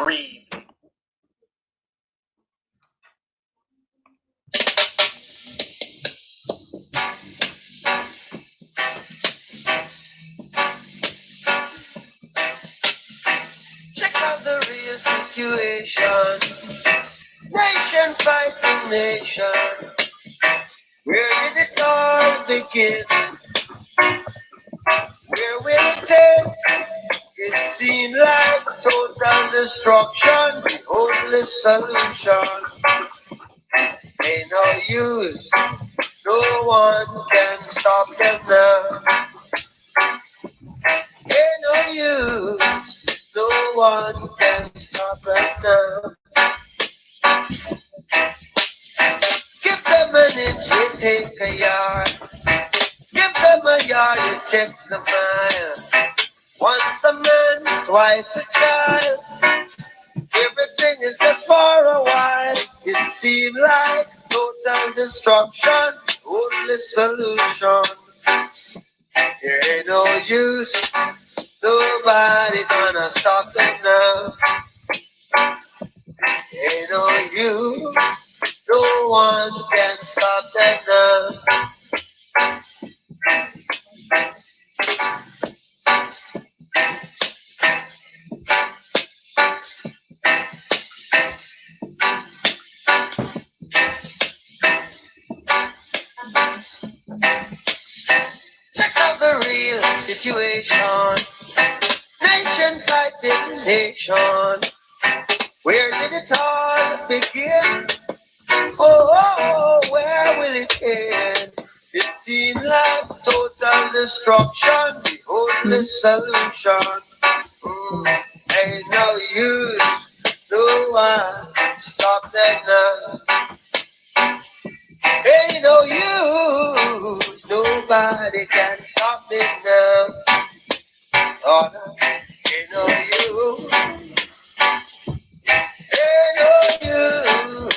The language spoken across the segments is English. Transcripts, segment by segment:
Read. Check out the real situation. Nation fighting nation. Where did it all begin? Where will it take? It seemed like total destruction, the only solution. Ain't no use, no one can stop them now. Ain't no use, no one can stop them now. Give them an inch, you take a yard. Give them a yard, you take a mile. Once a man, twice a child. Everything is just for a while. It seemed like total destruction, only solution. There ain't no use, nobody gonna stop them now. Ain't no use, no one can stop them now. Check out the real situation. Nation fighting nation. Where did it all begin? Where will it end? It seemed like total destruction, the only solution. Ain't no use, no one stop them now. Ain't no use, nobody can stop it now. Oh, no. Ain't no use, ain't no use,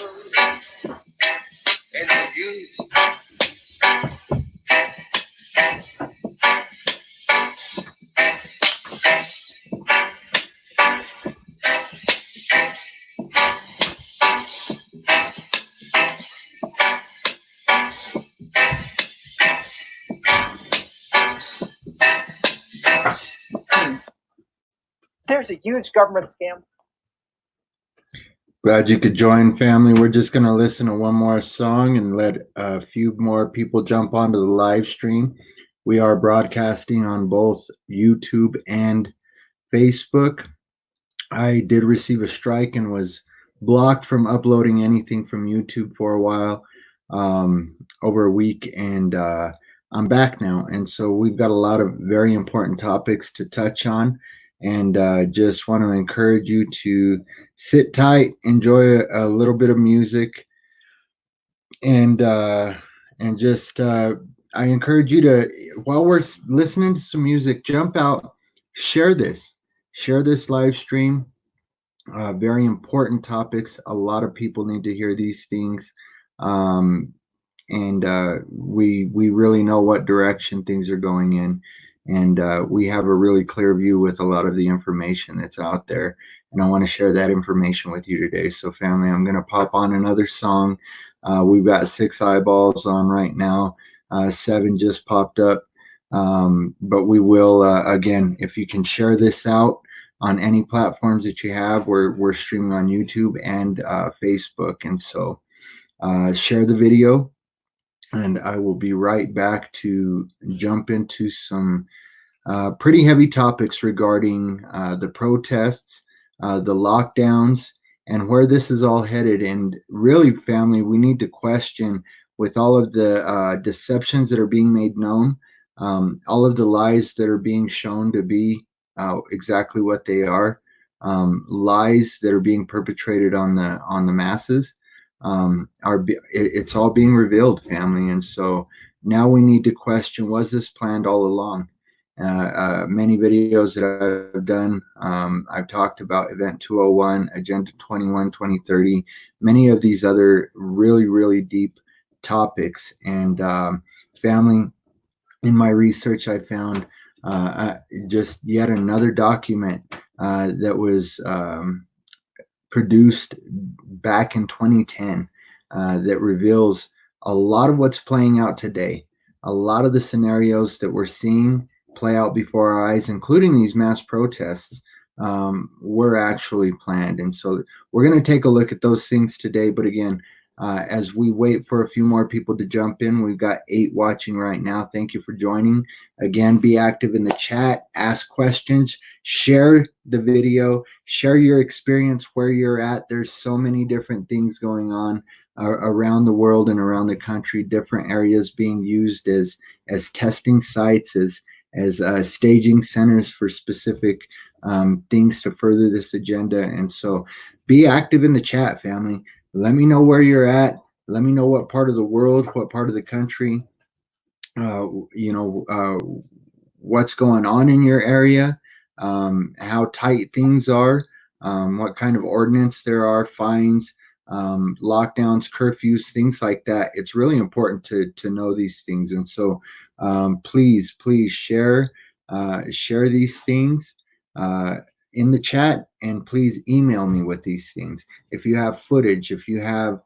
ain't no use. There's a huge government scam. Glad you could join, family. We're just going to listen to one more song and let a few more people jump onto the live stream. We are broadcasting on both YouTube and Facebook. I did receive a strike and was blocked from uploading anything from YouTube for a while, over a week, and I'm back now. And so we've got a lot of very important topics to touch on. And just want to encourage you to sit tight, enjoy a little bit of music, and just I encourage you to, while we're listening to some music, jump out, share this live stream. Very important topics. A lot of people need to hear these things, and we really know what direction things are going in. And we have a really clear view with a lot of the information that's out there. And I want to share that information with you today. So family, I'm going to pop on another song. We've got 6 eyeballs on right now. 7 just popped up. But we will, again, if you can share this out on any platforms that you have, we're streaming on YouTube and Facebook. And so share the video. And I will be right back to jump into some pretty heavy topics regarding the protests, the lockdowns, and where this is all headed. And really, family, we need to question, with all of the deceptions that are being made known, all of the lies that are being shown to be exactly what they are, lies that are being perpetrated on the masses. It's all being revealed, family. And so now we need to question, was this planned all along? Many videos that I've done, I've talked about Event 201, Agenda 21, 2030, many of these other really, really deep topics. And family, in my research, I found just yet another document that was produced back in 2010 that reveals a lot of what's playing out today. A lot of the scenarios that we're seeing play out before our eyes, including these mass protests, were actually planned. And so we're going to take a look at those things today. But again, as we wait for a few more people to jump in, we've got 8 watching right now. Thank you for joining. Again, be active in the chat, ask questions, share the video, share your experience where you're at. There's so many different things going on around the world and around the country, different areas being used as testing sites, as staging centers for specific things to further this agenda. And so be active in the chat, family. Let me know where you're at. Let me know what part of the world, what part of the country, what's going on in your area, how tight things are, what kind of ordinance there are, fines, lockdowns, curfews, things like that. It's really important to know these things. And so please share these things in the chat, and please email me with these things. If you have footage, if you have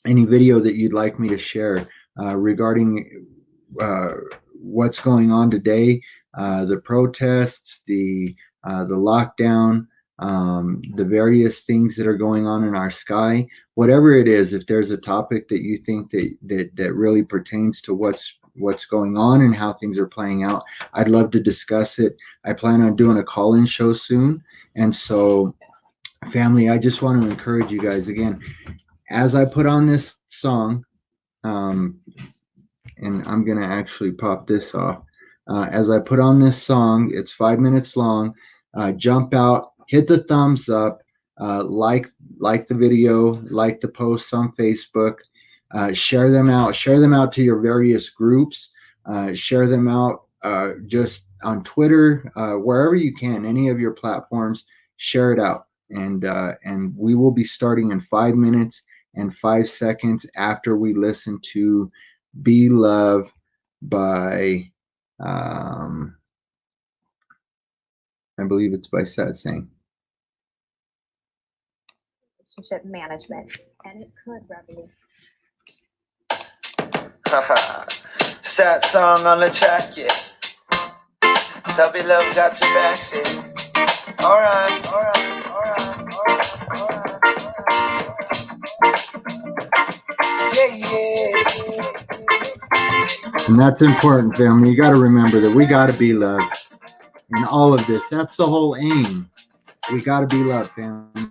any video that you'd like me to share regarding what's going on today, the protests, the lockdown, the various things that are going on in our sky, whatever it is, if there's a topic that you think that really pertains to what's going on and how things are playing out, I'd love to discuss it. I plan on doing a call-in show soon. And so, family, I just want to encourage you guys again, as I put on this song, and I'm going to actually pop this off. As I put on this song, it's 5 minutes long. Jump out, hit the thumbs up, like the video, like the posts on Facebook, share them out to your various groups, share them out just on Twitter, wherever you can, any of your platforms, share it out. And we will be starting in 5 minutes and 5 seconds after we listen to Be Love by I believe it's by Satsang. Relationship management, and it could revenue. Sad song on the track, yeah. So Be Love got your back, say. Alright. Yeah. And that's important, family. You got to remember that we got to be loved in all of this. That's the whole aim. We got to be loved, family.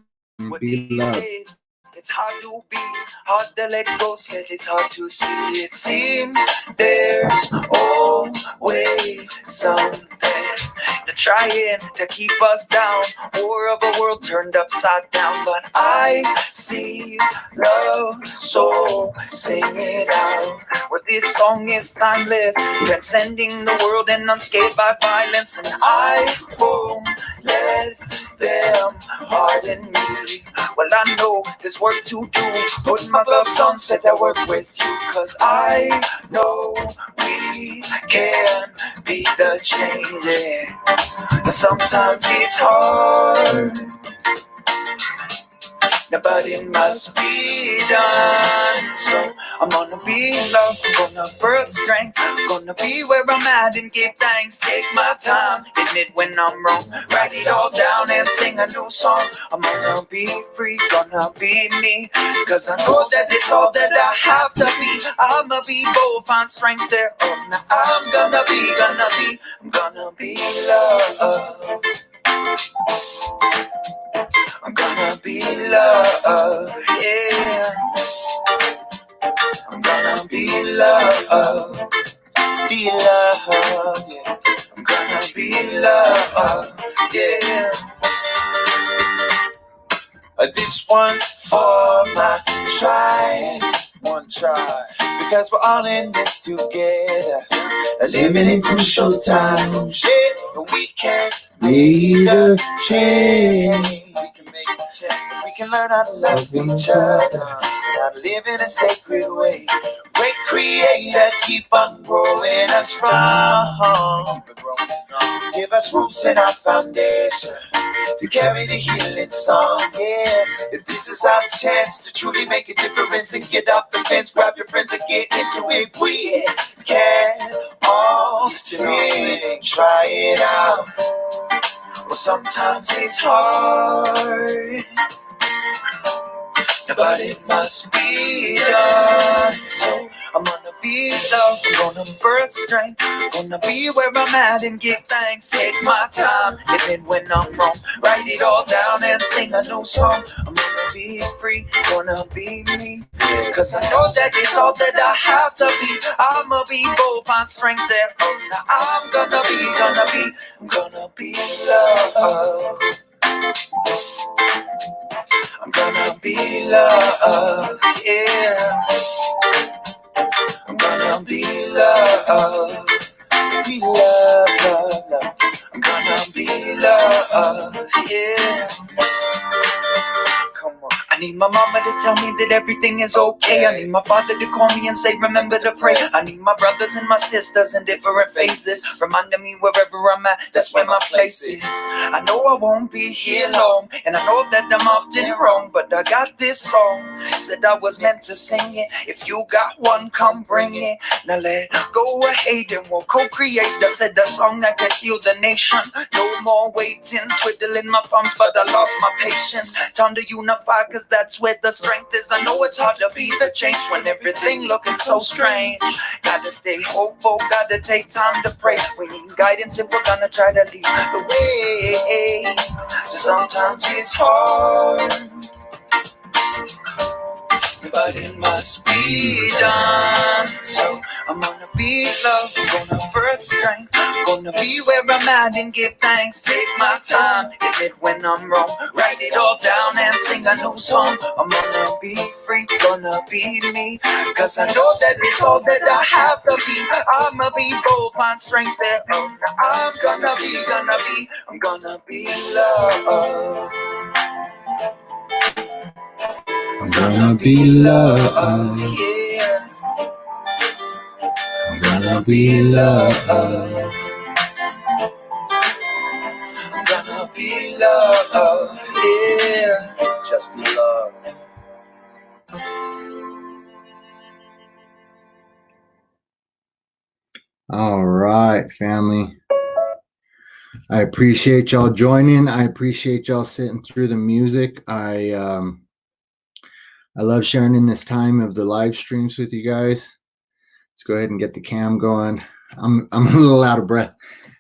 Be loved. It's hard to be, hard to let go, said it's hard to see. It seems there's always something they're trying to keep us down, war of a world turned upside down. But I see love, so sing it out. Well, this song is timeless, transcending the world and unscathed by violence. And I won't let them harden me. Well, I know there's work to do. Put my gloves on, said I work with you. Cause I know we can be the change, yeah. But sometimes it's hard, but it must be done. So I'm gonna be loved, I'm gonna birth strength, I'm gonna be where I'm at and give thanks. Take my time, admit when I'm wrong, write it all down and sing a new song. I'm gonna be free, gonna be me, cause I know that it's all that I have to be. I'ma be bold, find strength there. Oh, now I'm gonna be loved. I'm gonna be loved, yeah. I'm gonna be loved, yeah. I'm gonna be loved, yeah. This one's for my tribe, one tribe, because we're all in this together, living in crucial times. Yeah, we can make a change. We can make a change. We can learn how to love each other, how to live in a sacred way. Great Creator, keep on growing us strong. Keep it growing strong. Give us roots in our foundation. to carry the healing song, yeah. If this is our chance to truly make a difference and get off the fence, grab your friends and get into it. We can all sing, try it out. Well, sometimes it's hard, but it must be done. So I'm gonna be loved, I'm gonna birth strength, gonna be where I'm at and give thanks. Take my time, even when I'm wrong, write it all down and sing a new song. I'm gonna be free, gonna be me, cause I know that it's all that I have to be. I'ma be bold, find strength there. Oh, now I'm gonna be loved. I'm gonna be loved, yeah. I'm gonna be loved, be loved, love, love. I'm gonna be loved, yeah. Come on. I need my mama to tell me that everything is okay. I need my father to call me and say, remember to pray. I need my brothers and my sisters in different phases, reminding me wherever I'm at, that's where my place is. I know I won't be here long, and I know that I'm often wrong, but I got this song, said I was meant to sing it. If you got one, come bring it. Now let go of hate and we'll co-create. I said the song that could heal the nation. No more waiting, twiddling my thumbs, but I lost my patience. Time to unify, cause that's where the strength is. I know it's hard to be the change when everything looking so strange. Gotta stay hopeful, gotta take time to pray. We need guidance if we're gonna try to lead the way. Sometimes it's hard, but it must be done. So I'm gonna be loved, I'm gonna birth strength, gonna be where I'm at and give thanks. Take my time, admit when I'm wrong, write it all down and sing a new song. I'm gonna be free, gonna be me, cause I know that it's all that I have to be. I'ma be bold, find strength there. Oh, now I'm gonna be loved. I'm gonna be loved, yeah. I'm gonna be loved. I'm gonna be loved, yeah. Just be loved. All right, family. I appreciate y'all joining. I appreciate y'all sitting through the music. I love sharing in this time of the live streams with you guys. Let's go ahead and get the cam going. I'm a little out of breath.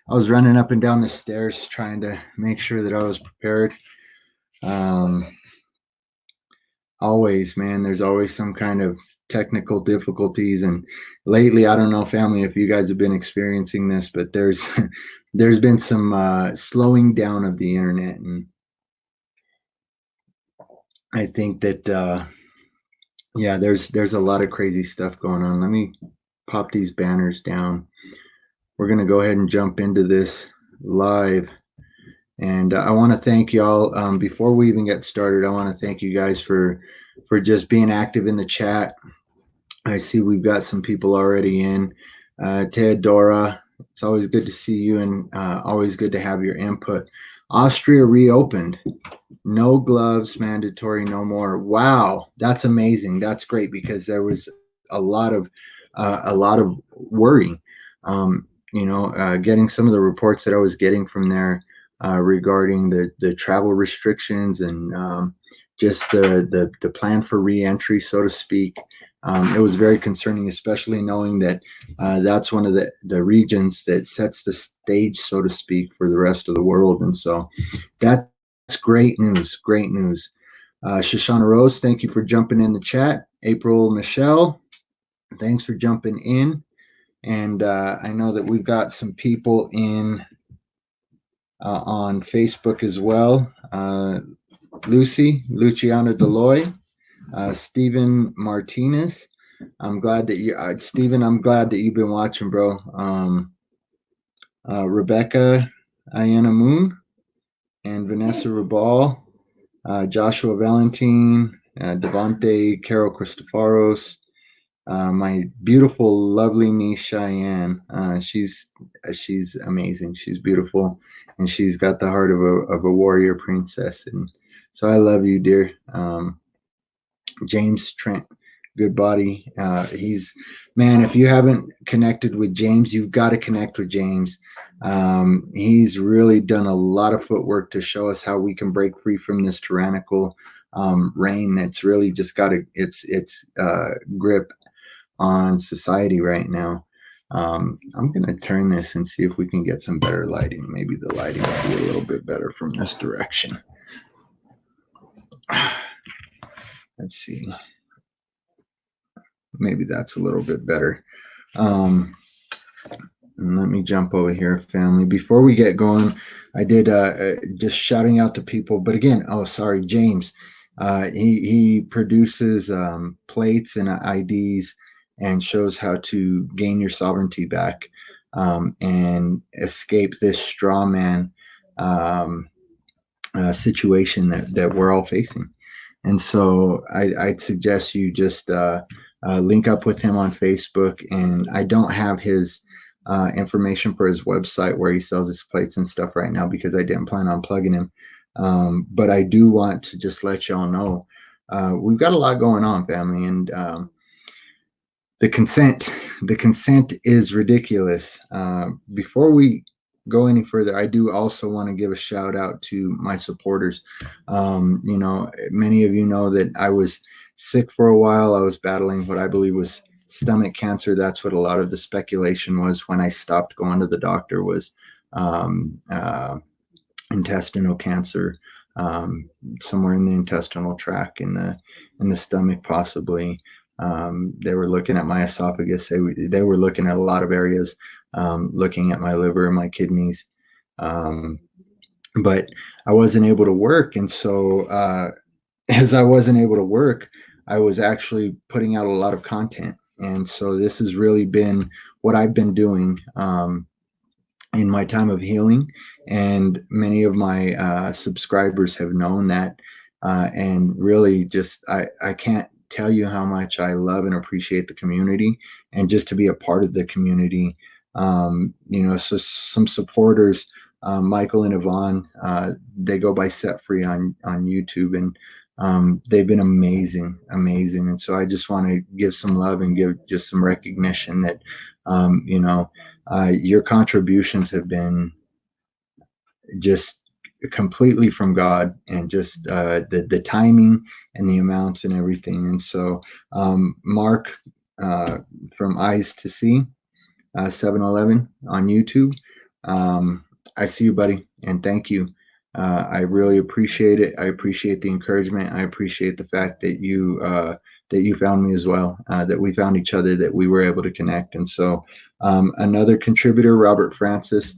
I was running up and down the stairs trying to make sure that I was prepared. Always, man, there's always some kind of technical difficulties, and lately, I don't know, family, if you guys have been experiencing this, but there's been some slowing down of the internet, and I think that yeah, there's a lot of crazy stuff going on. Let me pop these banners down. We're gonna go ahead and jump into this live. And I want to thank y'all. Before we even get started, I want to thank you guys for just being active in the chat. I see we've got some people already in. Ted, Dora, it's always good to see you, and always good to have your input. Austria reopened. No gloves mandatory no more. Wow, that's amazing. That's great, because there was a lot of worry. Getting some of the reports that I was getting from there regarding the travel restrictions and just the plan for reentry, so to speak. It was very concerning, especially knowing that that's one of the regions that sets the stage, so to speak, for the rest of the world. And so that's great news. Great news. Shoshana Rose, thank you for jumping in the chat. April Michelle, thanks for jumping in. And I know that we've got some people in on Facebook as well. Luciana Deloy, Stephen Martinez. I'm glad that Stephen, I'm glad that you've been watching, bro. Rebecca Ayana Moon and Vanessa Rabal, Joshua Valentine, Devante Carol Christofaros, my beautiful, lovely niece Cheyenne. She's amazing. She's beautiful, and she's got the heart of a warrior princess. And so I love you, dear. James Trent Goodbody. He's man. If you haven't connected with James, you've got to connect with James. He's really done a lot of footwork to show us how we can break free from this tyrannical reign that's really just got its grip on society right now. I'm going to turn this and see if we can get some better lighting. Maybe the lighting will be a little bit better from this direction. Let's see. Maybe that's a little bit better. And let me jump over here, family. Before we get going, I did just shouting out to people. But again, oh, sorry, James. He produces plates and IDs and shows how to gain your sovereignty back and escape this straw man situation that we're all facing. And so I'd suggest you just link up with him on Facebook. And I don't have his information for his website where he sells his plates and stuff right now because I didn't plan on plugging him. But I do want to just let y'all know we've got a lot going on, family, and the consent is ridiculous. Before we go any further, I do also want to give a shout out to my supporters. Many of you know that I was sick for a while. I was battling what I believe was stomach cancer. That's what a lot of the speculation was when I stopped going to the doctor, was intestinal cancer, somewhere in the intestinal tract, in the stomach, possibly. They were looking at my esophagus. They were looking at a lot of areas, looking at my liver and my kidneys. But I wasn't able to work. And so as I wasn't able to work, I was actually putting out a lot of content. And so this has really been what I've been doing in my time of healing. And many of my subscribers have known that. And really just, I can't tell you how much I love and appreciate the community, and just to be a part of the community. So some supporters, Michael and Yvonne, they go by Set Free on YouTube, and they've been amazing. And so I just want to give some love and give just some recognition that, your contributions have been just completely from God, and just the timing and the amounts and everything. And so Mark from Eyes to See, 711 on YouTube, I see you, buddy, and thank you. I really appreciate it. I appreciate the encouragement. I appreciate the fact that you found me as well, that we found each other, that we were able to connect. And so another contributor, Robert Francis,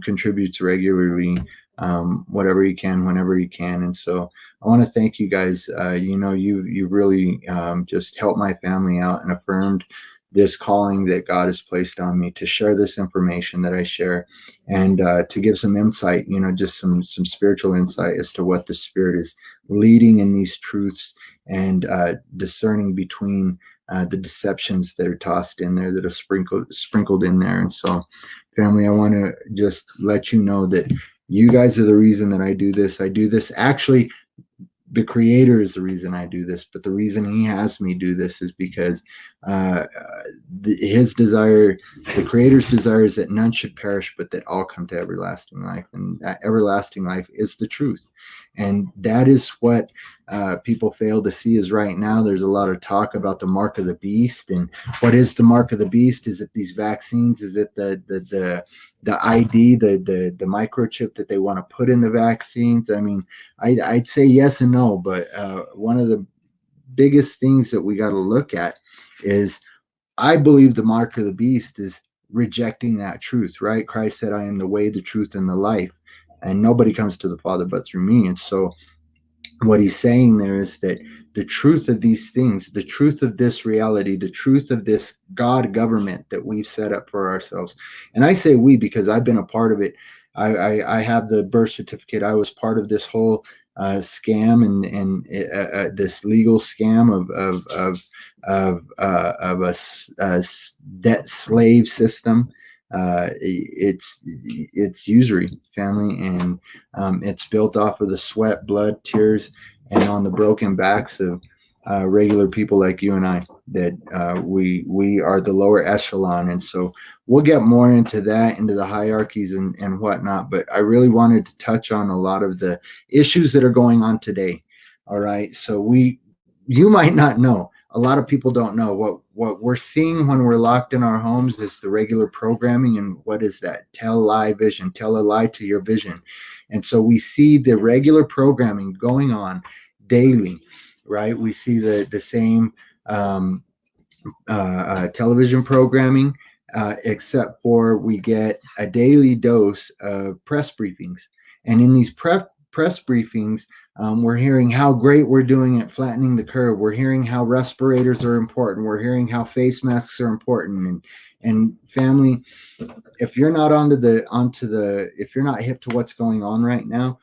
contributes regularly, whatever you can, whenever you can. And so I want to thank you guys. You really just helped my family out and affirmed this calling that God has placed on me to share this information that I share, and to give some insight, just some spiritual insight as to what the Spirit is leading in these truths, and discerning between the deceptions that are tossed in there, that are sprinkled in there. And so, family, I want to just let you know that you guys are the reason that I do this. I do this. Actually, the Creator is the reason I do this, but the reason He has me do this is because His desire, the Creator's desire, is that none should perish, but that all come to everlasting life. And that everlasting life is the truth. And that is what people fail to see. Is right now there's a lot of talk about the mark of the beast. And what is the mark of the beast? Is it these vaccines? Is it the ID, the microchip that they want to put in the vaccines? I mean, I'd say yes and no, but one of the biggest things that we got to look at is, I believe the mark of the beast is rejecting that truth, right? Christ said, I am the way, the truth, and the life, and nobody comes to the Father but through me. And so what He's saying there is that the truth of these things, the truth of this reality, the truth of this God government that we've set up for ourselves. And I say we because I've been a part of it. I have the birth certificate. I was part of this whole scam and this legal scam of a debt slave system. It's usury, family, and it's built off of the sweat, blood, tears, and on the broken backs of regular people like you and I. That we are the lower echelon, and so we'll get more into that, into the hierarchies and whatnot. But I really wanted to touch on a lot of the issues that are going on today. All right, so you might not know. A lot of people don't know what we're seeing when we're locked in our homes is the regular programming. And what is that? Tell a lie vision, tell a lie to your vision. And so we see the regular programming going on daily, right? We see the same television programming, except for we get a daily dose of press briefings. And in these press briefings, we're hearing how great we're doing at flattening the curve. We're hearing how respirators are important. We're hearing how face masks are important. And family, if you're not if you're not hip to what's going on right now,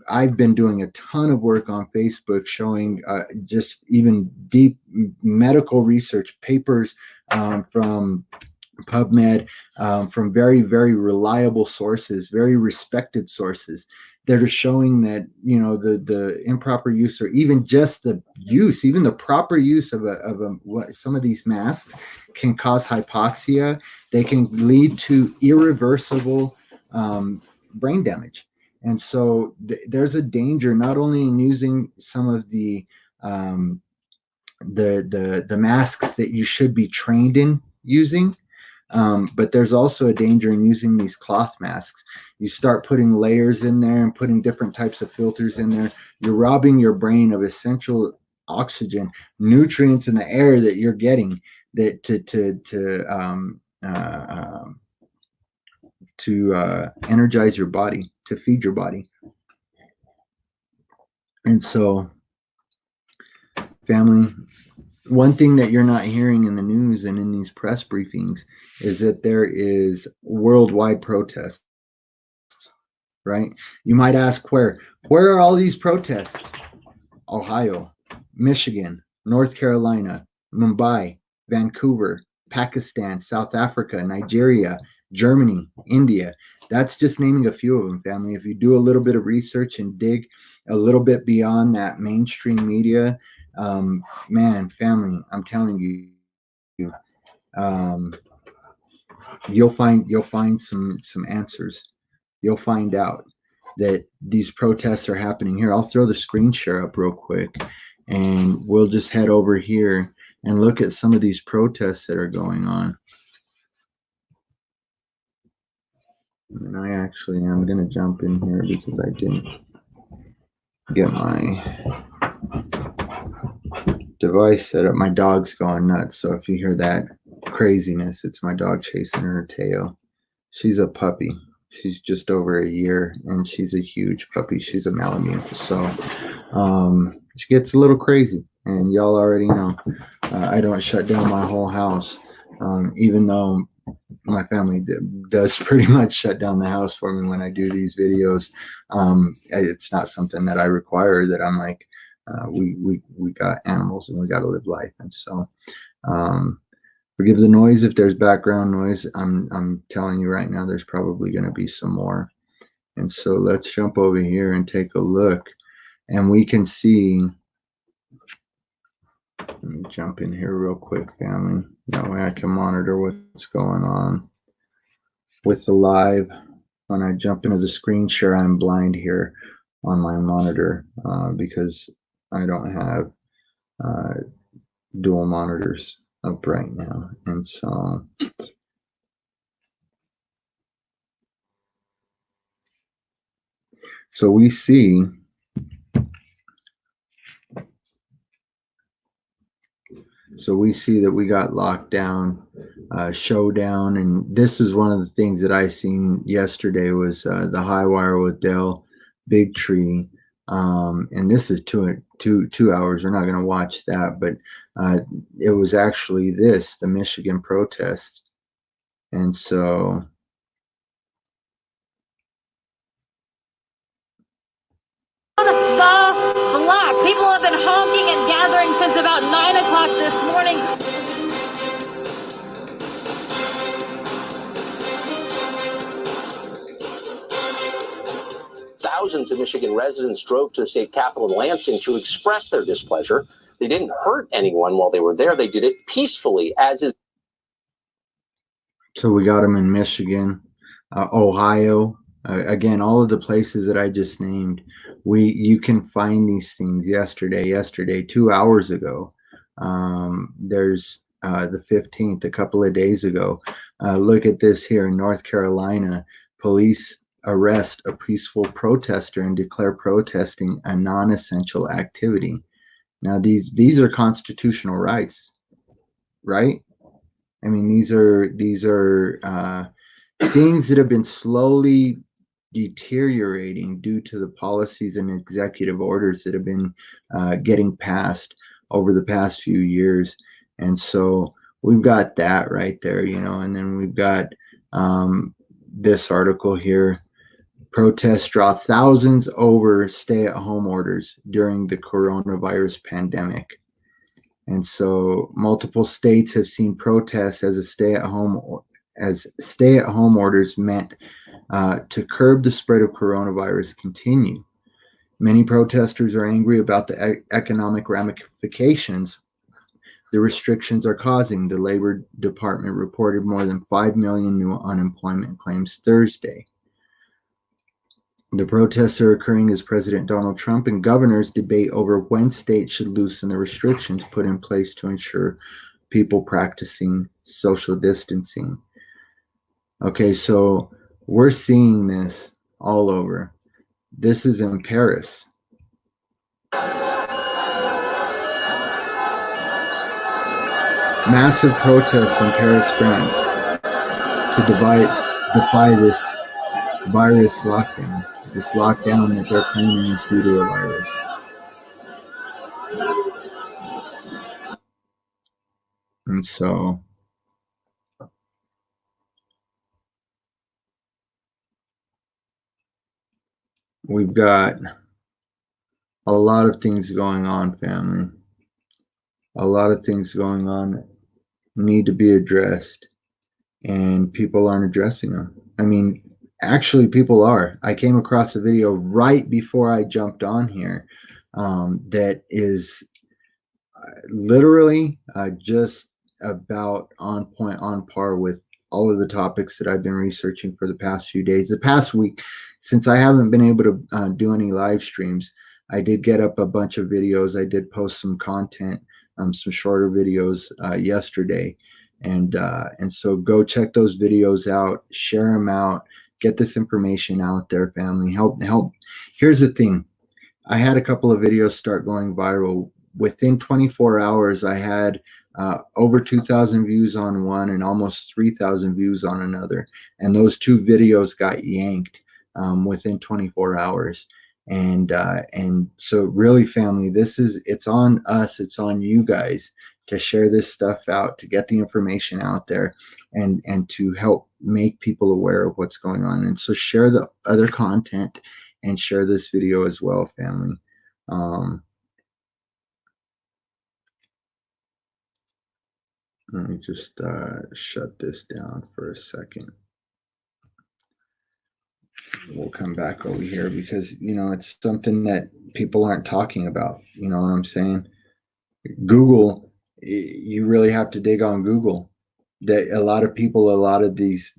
I've been doing a ton of work on Facebook showing just even deep medical research papers from PubMed, from very, very reliable sources, very respected sources that are showing that, the improper use, or even just the use, even the proper use of some of these masks can cause hypoxia. They can lead to irreversible brain damage. And so there's a danger not only in using some of the masks that you should be trained in using, but there's also a danger in using these cloth masks. You start putting layers in there and putting different types of filters in there. You're robbing your brain of essential oxygen, nutrients in the air that you're getting that to energize your body, to feed your body. And so, family, one thing that you're not hearing in the news and in these press briefings is that there is worldwide protests, right? You might ask, where are all these protests? Ohio, Michigan, North Carolina, Mumbai, Vancouver, Pakistan, South Africa, Nigeria, Germany, India. That's just naming a few of them, family. If you do a little bit of research and dig a little bit beyond that mainstream media, man, family, I'm telling you, you'll find some answers. You'll find out that these protests are happening here. I'll throw the screen share up real quick, and we'll just head over here and look at some of these protests that are going on. And I'm going to jump in here because I didn't get my device set up. My dog's going nuts, so if you hear that craziness, it's my dog chasing her tail. She's a puppy. She's just over a year, and she's a huge puppy. She's a Malamute, so she gets a little crazy, and y'all already know. I don't shut down my whole house, even though my family does pretty much shut down the house for me when I do these videos. It's not something that I require, that I'm like, we got animals and we got to live life. And so forgive the noise if there's background noise. I'm telling you right now, there's probably going to be some more. And so let's jump over here and take a look, and we can see. Let me jump in here real quick, family. That way I can monitor what's going on with the live. When I jump into the screen share, I'm blind here on my monitor because I don't have dual monitors up right now. And so we see that we got lockdown, showdown, and this is one of the things that I seen yesterday was the High Wire with Dell, Big Tree, and this is two hours. We're not going to watch that, but it was actually the Michigan protests, and so. the block. People have been honking and gathering since about 9 o'clock this morning. Thousands of Michigan residents drove to the state capitol in Lansing to express their displeasure. They didn't hurt anyone while they were there. They did it peacefully, as is. So we got them in Michigan, Ohio, again, all of the places that I just named. You can find these things yesterday, 2 hours ago. There's the 15th, a couple of days ago. Look at this here in North Carolina. Police arrest a peaceful protester and declare protesting a non-essential activity. Now, these are constitutional rights, right? I mean, these are things that have been slowly deteriorating due to the policies and executive orders that have been getting passed over the past few years. And so we've got that right there, and then we've got this article here. Protests draw thousands over stay-at-home orders during the coronavirus pandemic. And so multiple states have seen protests as stay-at-home orders meant to curb the spread of coronavirus continue. Many protesters are angry about the economic ramifications the restrictions are causing. The Labor Department reported more than 5 million new unemployment claims Thursday. The protests are occurring as President Donald Trump and governors debate over when states should loosen the restrictions put in place to ensure people practicing social distancing. Okay, so we're seeing this all over. This is in Paris. Massive protests in Paris, France, to defy this virus lockdown. This lockdown that they're claiming is due to a virus. And so we've got a lot of things going on, family. A lot of things going on that need to be addressed, and people aren't addressing them. I mean, actually, people are. I came across a video right before I jumped on here that is literally just about on point, on par with all of the topics that I've been researching for the past few days. The past week, since I haven't been able to do any live streams, I did get up a bunch of videos. I did post some content, some shorter videos yesterday. And so go check those videos out, share them out, get this information out there, family. Help. Here's the thing. I had a couple of videos start going viral. Within 24 hours, I had over 2,000 views on one and almost 3,000 views on another. And those two videos got yanked within 24 hours. And so really, family, it's on us. It's on you guys to share this stuff out, to get the information out there, and to help make people aware of what's going on. And so share the other content and share this video as well, family. Let me just shut this down for a second. We'll come back over here because, it's something that people aren't talking about. You know what I'm saying? Google, you really have to dig on Google. That a lot of this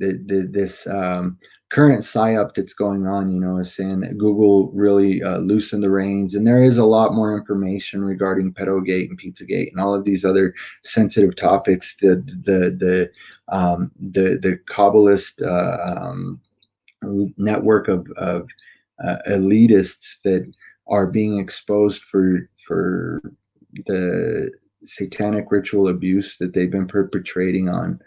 current psyop that's going on, is saying that Google really loosened the reins, and there is a lot more information regarding Pedogate and Pizzagate and all of these other sensitive topics. The Kabbalist network of elitists that are being exposed for the satanic ritual abuse that they've been perpetrating on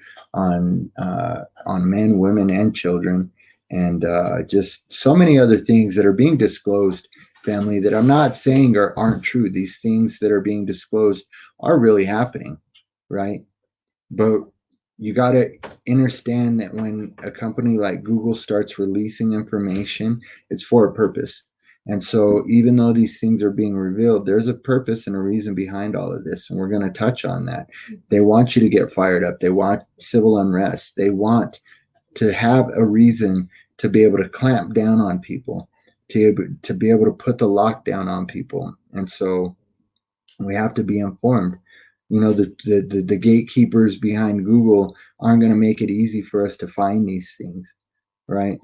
men, women, and children, and just so many other things that are being disclosed, family, that I'm not saying aren't true. These things that are being disclosed are really happening, right? But you got to understand that when a company like Google starts releasing information, it's for a purpose. And so even though these things are being revealed, there's a purpose and a reason behind all of this. And we're going to touch on that. They want you to get fired up. They want civil unrest. They want to have a reason to be able to clamp down on people, to be able to put the lockdown on people. And so we have to be informed. You know, the gatekeepers behind Google aren't going to make it easy for us to find these things, right?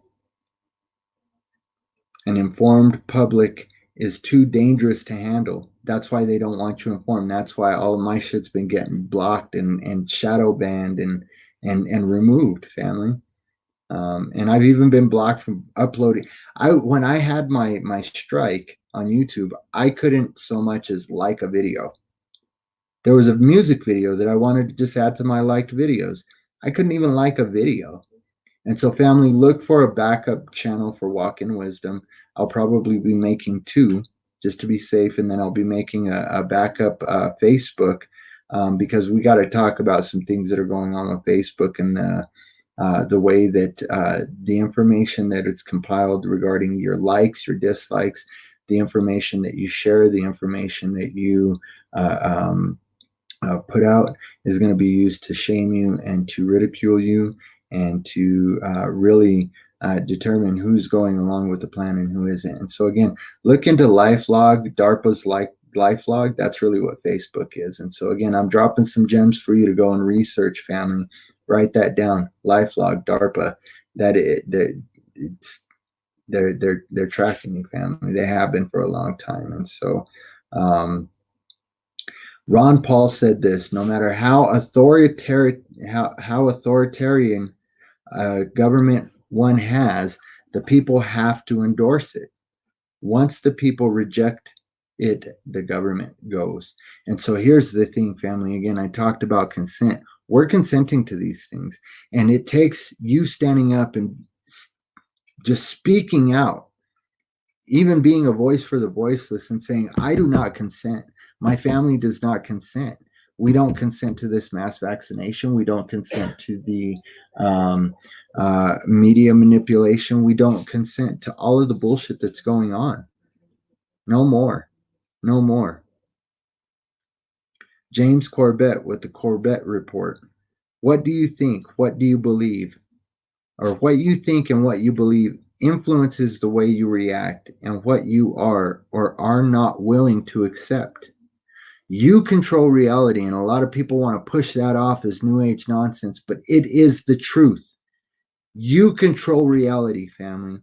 An informed public is too dangerous to handle. That's why they don't want you informed. That's why all of my shit's been getting blocked and shadow banned and removed, family. And I've even been blocked from uploading. When I had my strike on YouTube, I couldn't so much as like a video. There was a music video that I wanted to just add to my liked videos. I couldn't even like a video. And so, family, look for a backup channel for Walk in Wisdom. I'll probably be making 2 just to be safe, and then I'll be making a backup Facebook because we got to talk about some things that are going on with Facebook and the way that the information that it's compiled regarding your likes, your dislikes, the information that you share, the information that you put out is going to be used to shame you and to ridicule you and to really determine who's going along with the plan and who isn't. And so again, look into LifeLog, DARPA's LifeLog. That's really what Facebook is. And so again, I'm dropping some gems for you to go and research, family. Write that down. LifeLog, DARPA. They're tracking you, family. They have been for a long time. And so Ron Paul said this: no matter how authoritarian government one has, the people have to endorse it. Once the people reject it, the government goes. And so here's the thing, family. Again, I talked about consent. We're consenting to these things. And it takes you standing up and just speaking out, even being a voice for the voiceless and saying, I do not consent. My family does not consent. We don't consent to this mass vaccination. We don't consent to the media manipulation. We don't consent to all of the bullshit that's going on. No more. No more. James Corbett with the Corbett Report. What do you think? What do you believe? Or what you think and what you believe influences the way you react and what you are or are not willing to accept. You control reality, and a lot of people want to push that off as New Age nonsense, but it is the truth. You control reality, family.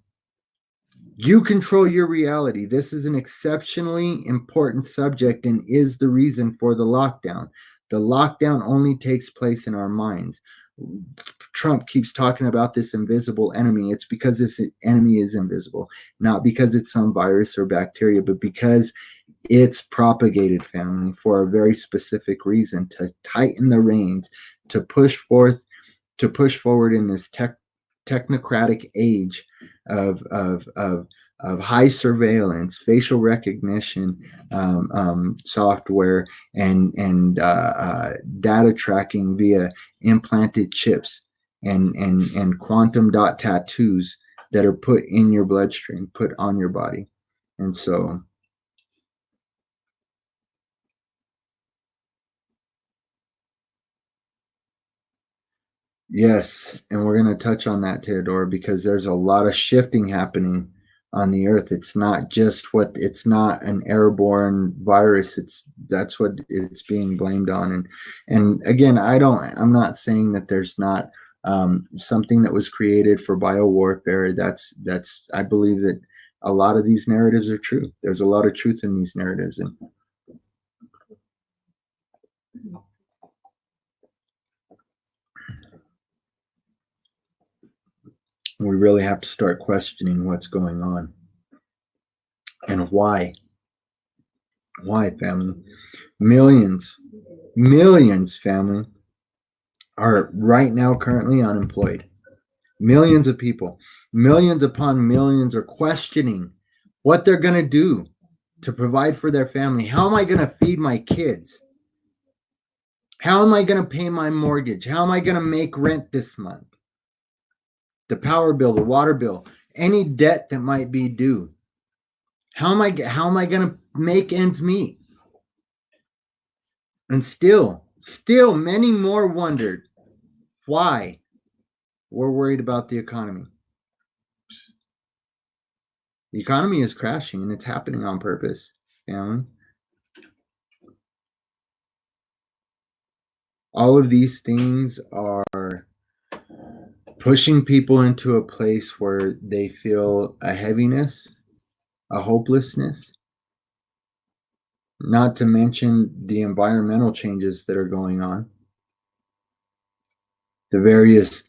You control your reality. This is an exceptionally important subject and is the reason for the lockdown. The lockdown only takes place in our minds. Trump keeps talking about this invisible enemy. It's because this enemy is invisible, not because it's some virus or bacteria, but because it's propagated, family, for a very specific reason, to tighten the reins, to push forward in this technocratic age of high surveillance, facial recognition software, and data tracking via implanted chips and quantum dot tattoos that are put in your bloodstream, put on your body. And so yes, and we're going to touch on that, Theodore, because there's a lot of shifting happening on the earth. It's not just it's not an airborne virus. That's what it's being blamed on. And again, I'm not saying that there's not something that was created for biowarfare. That's I believe that a lot of these narratives are true. There's a lot of truth in these narratives, and we really have to start questioning what's going on and why. Why, family? Millions, family, are right now currently unemployed. Millions of people, millions upon millions, are questioning what they're going to do to provide for their family. How am I going to feed my kids? How am I going to pay my mortgage? How am I going to make rent this month? The power bill, the water bill, any debt that might be due. How am I going to make ends meet? And still many more wondered why we're worried about the economy. The economy is crashing, and it's happening on purpose, family. All of these things are pushing people into a place where they feel a heaviness, a hopelessness, not to mention the environmental changes that are going on, the various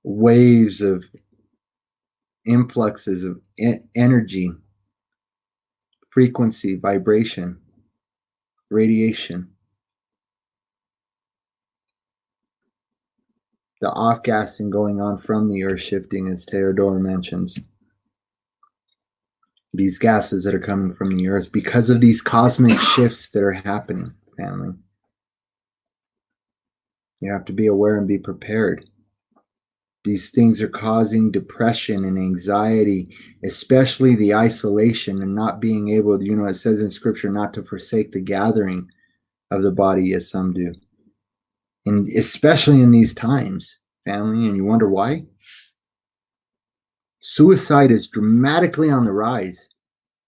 waves of influxes of energy, frequency, vibration, radiation. The off-gassing going on from the earth shifting, as Theodore mentions. These gases that are coming from the earth because of these cosmic shifts that are happening, family. You have to be aware and be prepared. These things are causing depression and anxiety, especially the isolation and not being able to, it says in scripture not to forsake the gathering of the body as some do. And especially in these times, family, and you wonder why? Suicide is dramatically on the rise,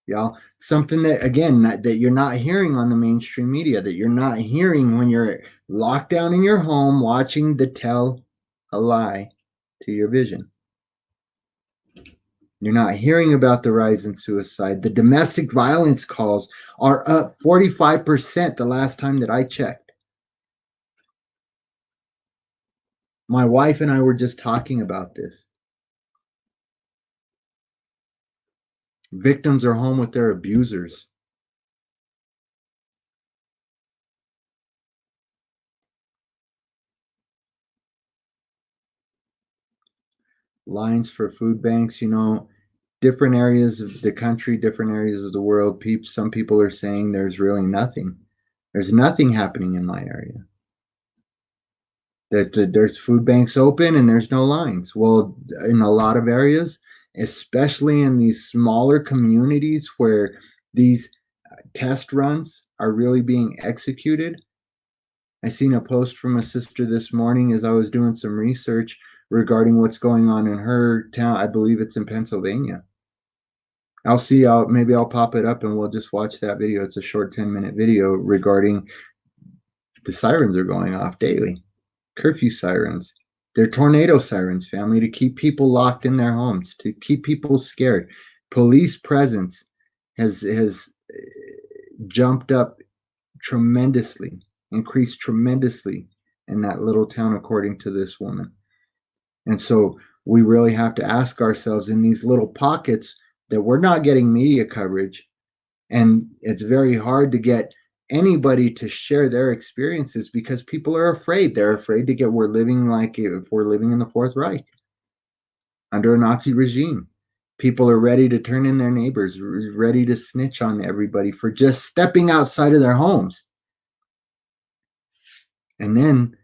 y'all. Something that, again, that you're not hearing on the mainstream media, that you're not hearing when you're locked down in your home watching the tell a lie to your vision. You're not hearing about the rise in suicide. The domestic violence calls are up 45% the last time that I checked. My wife and I were just talking about this. Victims are home with their abusers. Lines for food banks, different areas of the country, different areas of the world. Some people are saying there's really nothing. There's nothing happening in my area. That there's food banks open and there's no lines. Well, in a lot of areas, especially in these smaller communities where these test runs are really being executed. I seen a post from a sister this morning as I was doing some research regarding what's going on in her town. I believe it's in Pennsylvania. Maybe I'll pop it up and we'll just watch that video. It's a short 10-minute video regarding the sirens are going off daily. Curfew sirens. They're tornado sirens, family, to keep people locked in their homes, to keep people scared. Police presence has jumped up tremendously, increased tremendously in that little town, according to this woman. And so we really have to ask ourselves, in these little pockets that we're not getting media coverage, and it's very hard to get anybody to share their experiences because people are afraid. They're afraid to we're living like if we're living in the Fourth Reich under a Nazi regime. People are ready to turn in their neighbors, ready to snitch on everybody for just stepping outside of their homes. And then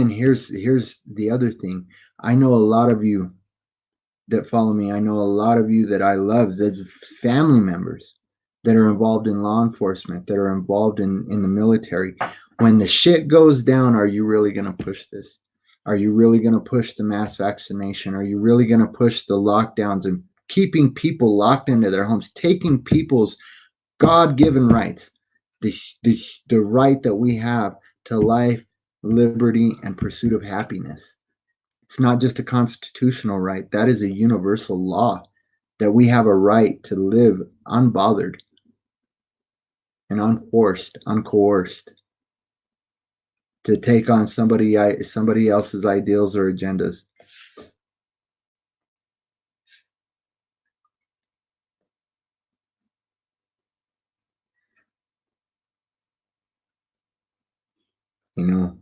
here's the other thing. I know a lot of you that follow me. I know a lot of you that I love, that family members that are involved in law enforcement, that are involved in the military. When the shit goes down, are you really going to push this? Are you really going to push the mass vaccination? Are you really going to push the lockdowns and keeping people locked into their homes, taking people's God-given rights, the right that we have to life, liberty, and pursuit of happiness? It's not just a constitutional right. That is a universal law, that we have a right to live unbothered and unforced, uncoerced, to take on somebody else's ideals or agendas.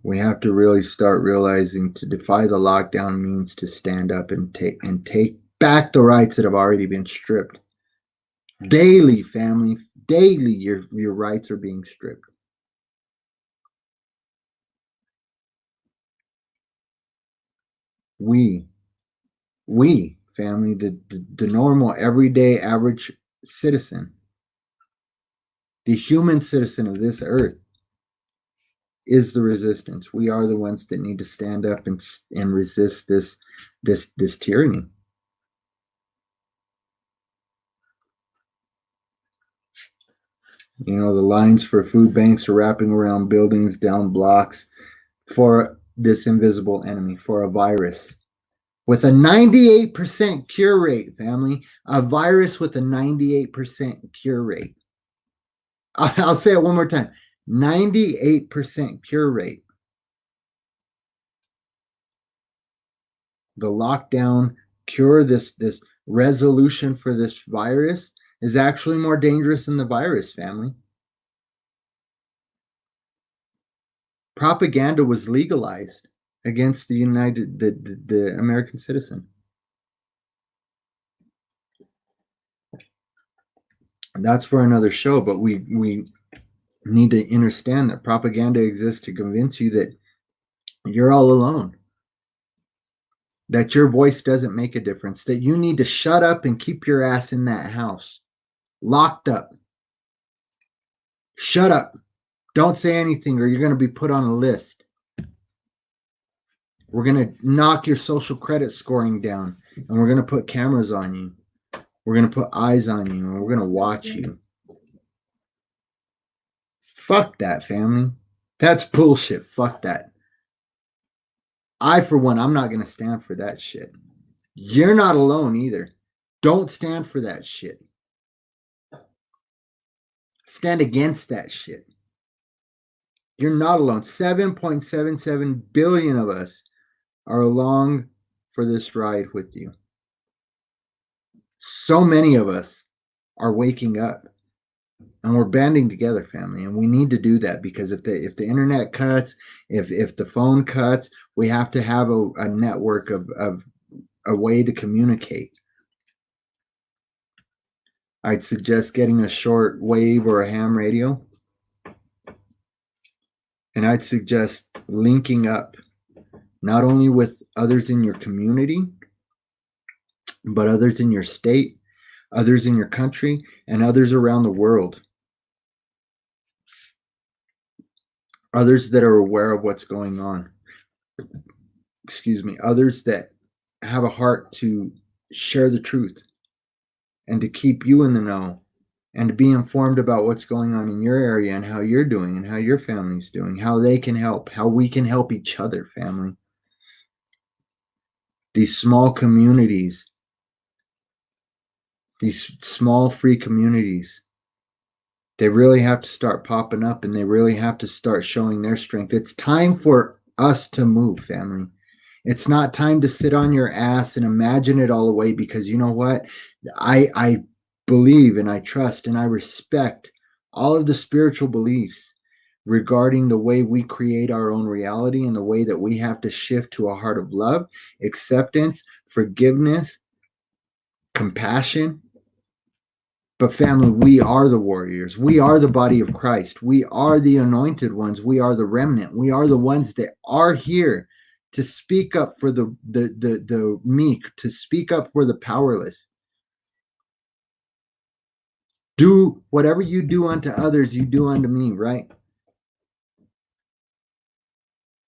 We have to really start realizing to defy the lockdown means to stand up and take back the rights that have already been stripped. Daily, family, daily, your rights are being stripped. We, family, the normal, everyday, average citizen, The human citizen of this earth is the resistance. We are the ones that need to stand up and resist this tyranny. You know, the lines for food banks are wrapping around buildings, down blocks for this invisible enemy, for a virus with a 98% cure rate, family. A virus with a 98% cure rate. I'll say it one more time. 98% cure rate. The lockdown cure, this resolution for this virus is actually more dangerous than the virus, family. Propaganda was legalized against the American citizen. That's for another show, but we need to understand that propaganda exists to convince you that you're all alone, that your voice doesn't make a difference, that you need to shut up and keep your ass in that house, locked up. Shut up. Don't say anything or you're going to be put on a list. We're going to knock your social credit scoring down and we're going to put cameras on you. We're going to put eyes on you and we're going to watch you. Fuck that, family. That's bullshit. Fuck that. I, for one, I'm not going to stand for that shit. You're not alone either. Don't stand for that shit. Stand against that shit. You're not alone. 7.77 billion of us are along for this ride with you. So many of us are waking up and we're banding together, family, and we need to do that because if the internet cuts, if the phone cuts, we have to have a network of a way to communicate. I'd suggest getting a short wave or a ham radio. And I'd suggest linking up not only with others in your community, but others in your state, others in your country, and others around the world. Others that are aware of what's going on. Excuse me. Others that have a heart to share the truth and to keep you in the know and to be informed about what's going on in your area and how you're doing and how your family's doing, how they can help, how we can help each other, family. These small communities, these small free communities, they really have to start popping up and they really have to start showing their strength. It's time for us to move, family. It's not time to sit on your ass and imagine it all away because you know what? I believe and I trust and I respect all of the spiritual beliefs regarding the way we create our own reality and the way that we have to shift to a heart of love, acceptance, forgiveness, compassion. But family, we are the warriors. We are the body of Christ. We are the anointed ones. We are the remnant. We are the ones that are here to speak up for the meek, to speak up for the powerless. Do whatever you do unto others, you do unto me, right?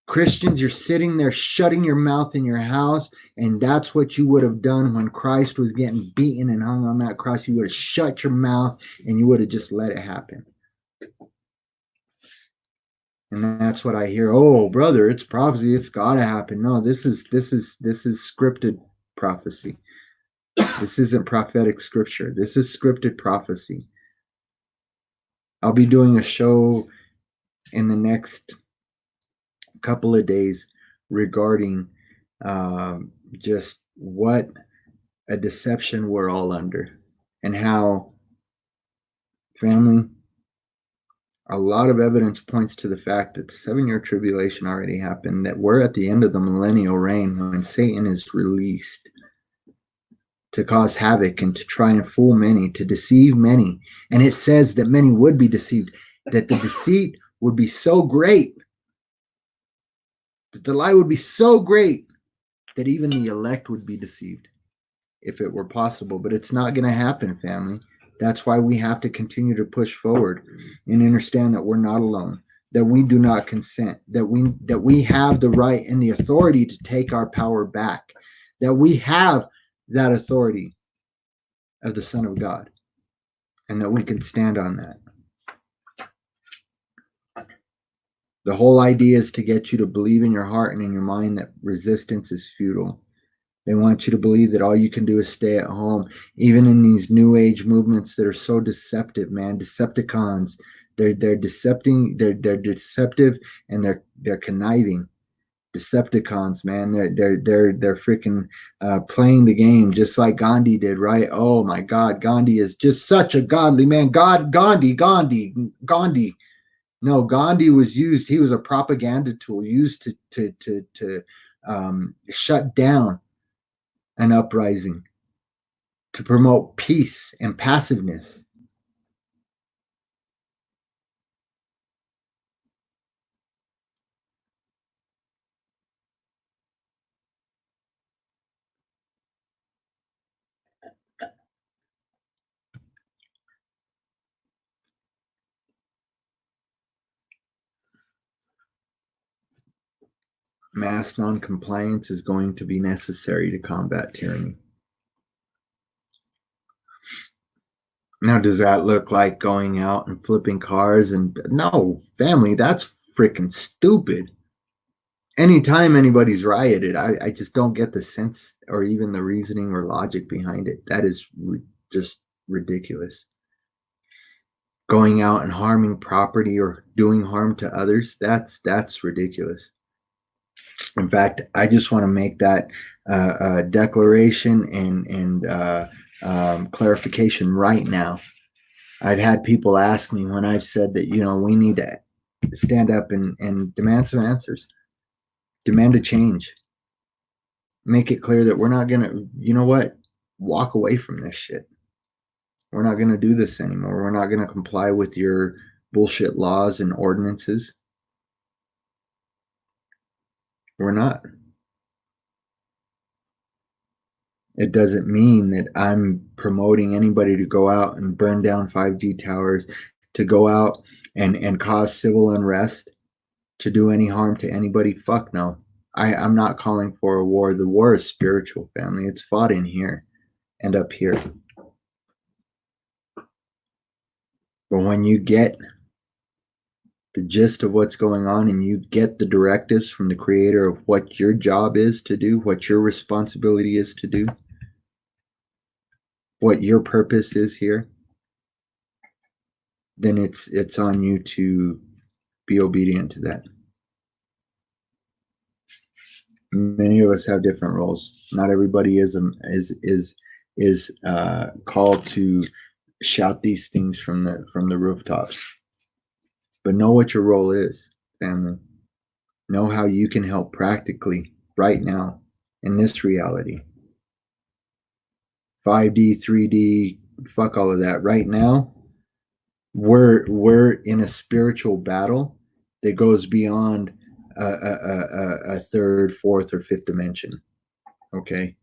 Christians, you're sitting there shutting your mouth in your house, and that's what you would have done when Christ was getting beaten and hung on that cross. You would have shut your mouth and you would have just let it happen. And that's what I hear. Oh, brother, it's prophecy. It's got to happen. No, this is scripted prophecy. This isn't prophetic scripture. This is scripted prophecy. I'll be doing a show in the next couple of days regarding just what a deception we're all under and how, family, a lot of evidence points to the fact that the 7-year tribulation already happened, that we're at the end of the millennial reign when Satan is released to cause havoc and to try and fool many, to deceive many. And it says that many would be deceived, that the deceit would be so great, that the lie would be so great that even the elect would be deceived if it were possible. But it's not going to happen, family. That's why we have to continue to push forward and understand that we're not alone, that we do not consent, that we have the right and the authority to take our power back, that we have that authority of the Son of God, and that we can stand on that. The whole idea is to get you to believe in your heart and in your mind that resistance is futile. They want you to believe that all you can do is stay at home, even in these new age movements that are so deceptive, man. Decepticons, they're deceptive, and they're conniving. Decepticons, man, they're freaking playing the game just like Gandhi did, right? Oh my God, Gandhi is just such a godly man. Gandhi. No, Gandhi was used. He was a propaganda tool used to shut down an uprising, to promote peace and passiveness. Mass non-compliance is going to be necessary to combat tyranny. Now, does that look like going out and flipping cars? And no, family, that's freaking stupid. Anytime anybody's rioted, I just don't get the sense or even the reasoning or logic behind it. That is just ridiculous. Going out and harming property or doing harm to others, that's ridiculous. In fact, I just want to make that declaration and clarification right now. I've had people ask me when I've said that, we need to stand up and demand some answers, demand a change, make it clear that we're not going to, walk away from this shit. We're not going to do this anymore. We're not going to comply with your bullshit laws and ordinances. We're not. It doesn't mean that I'm promoting anybody to go out and burn down 5G towers, to go out and cause civil unrest, to do any harm to anybody. Fuck no. I'm not calling for a war. The war is spiritual, family. It's fought in here and up here. But when you get the gist of what's going on and you get the directives from the Creator of what your job is to do, what your responsibility is to do, what your purpose is here, then it's on you to be obedient to that. Many of us have different roles. Not everybody is called to shout these things from the rooftops. But know what your role is, family. Know how you can help practically right now in this reality. 5D, 3D, fuck all of that. Right now, we're in a spiritual battle that goes beyond a third, fourth, or fifth dimension. Okay,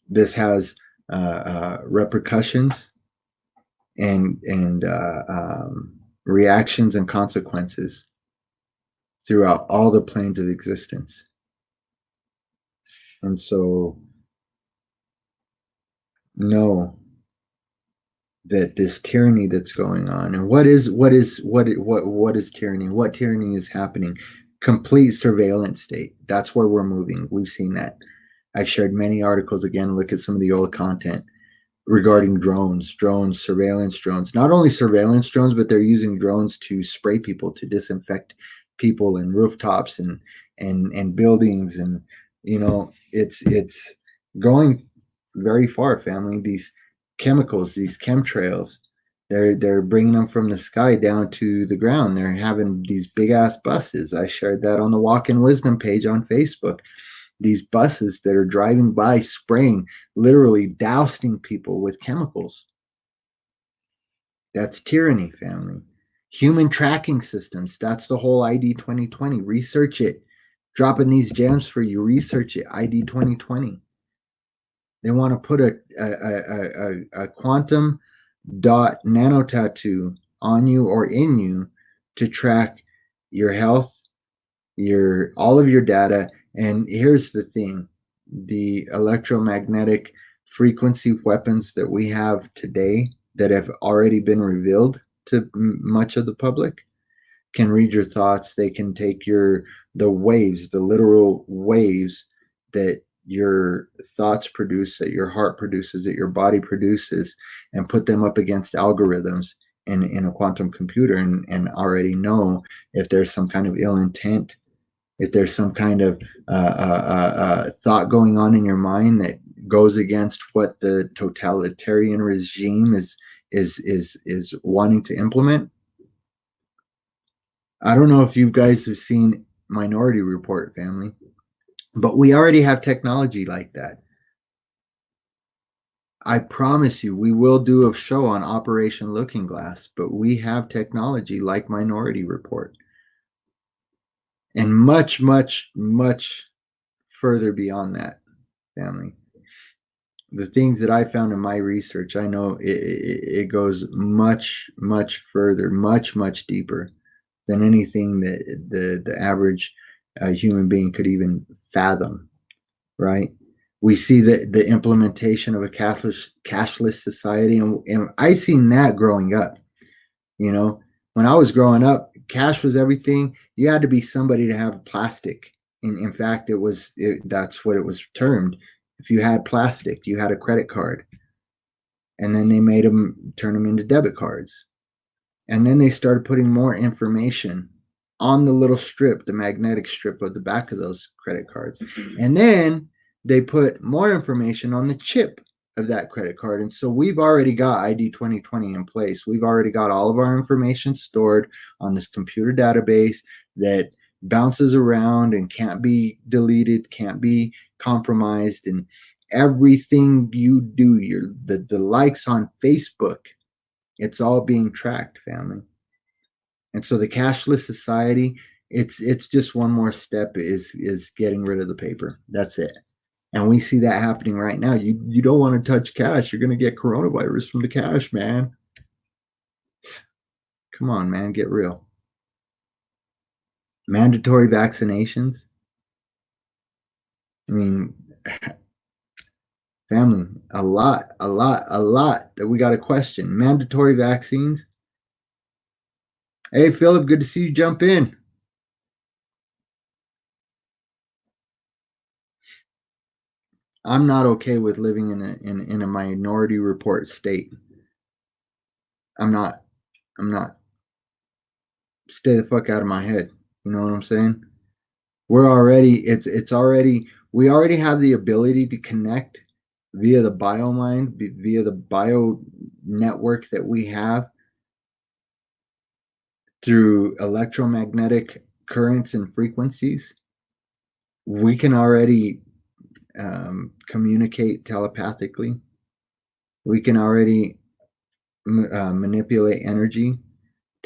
this has repercussions and reactions and consequences throughout all the planes of existence. And so know that this tyranny that's going on, and what is tyranny? What tyranny is happening? Complete surveillance state. That's where we're moving. We've seen that. I've shared many articles. Again, look at some of the old content regarding drones, surveillance drones. Not only surveillance drones, but they're using drones to spray people, to disinfect people and rooftops and buildings, and it's going very far, family. These chemicals, these chemtrails, they're bringing them from the sky down to the ground. They're having these big ass buses. I shared that on the Walk-in Wisdom page on Facebook. These buses that are driving by, spraying, literally dousing people with chemicals. That's tyranny, family. Human tracking systems. That's the whole ID 2020. Research it. Dropping these gems for you. Research it. ID 2020. They want to put a quantum dot nano tattoo on you or in you to track your health, your all of your data. And here's the thing, the electromagnetic frequency weapons that we have today that have already been revealed to much of the public can read your thoughts. They can take the waves, the literal waves that your thoughts produce, that your heart produces, that your body produces, and put them up against algorithms in a quantum computer, and already know if there's some kind of ill intent, if there's some kind of thought going on in your mind that goes against what the totalitarian regime is wanting to implement. I don't know if you guys have seen Minority Report, family, but we already have technology like that. I promise you, we will do a show on Operation Looking Glass, but we have technology like Minority Report. And much, much, much further beyond that, family. The things that I found in my research, I know it goes much, much further, much, much deeper than anything that the average human being could even fathom, right? We see the implementation of a cashless society, and I seen that growing up. You know, when I was growing up, cash was everything. You had to be somebody to have plastic. In fact, that's what it was termed. If you had plastic, you had a credit card. And then they turn them into debit cards. And then they started putting more information on the little strip, the magnetic strip of the back of those credit cards. And then they put more information on the chip of that credit card. And so we've already got ID 2020 in place. We've already got all of our information stored on this computer database that bounces around and can't be deleted, can't be compromised. And everything you do, the likes on Facebook, it's all being tracked, family. And so the cashless society, it's just one more step is getting rid of the paper. That's it. And we see that happening right now. You don't want to touch cash. You're going to get coronavirus from the cash, man. Come on, man, get real. Mandatory vaccinations. I mean, family, a lot that we got to question. Mandatory vaccines. Hey, Philip, good to see you jump in. I'm not okay with living in a minority report state. I'm not. Stay the fuck out of my head. You know what I'm saying? We already have the ability to connect via the biomind, via the bio network that we have through electromagnetic currents and frequencies. We can already communicate telepathically. We can already manipulate energy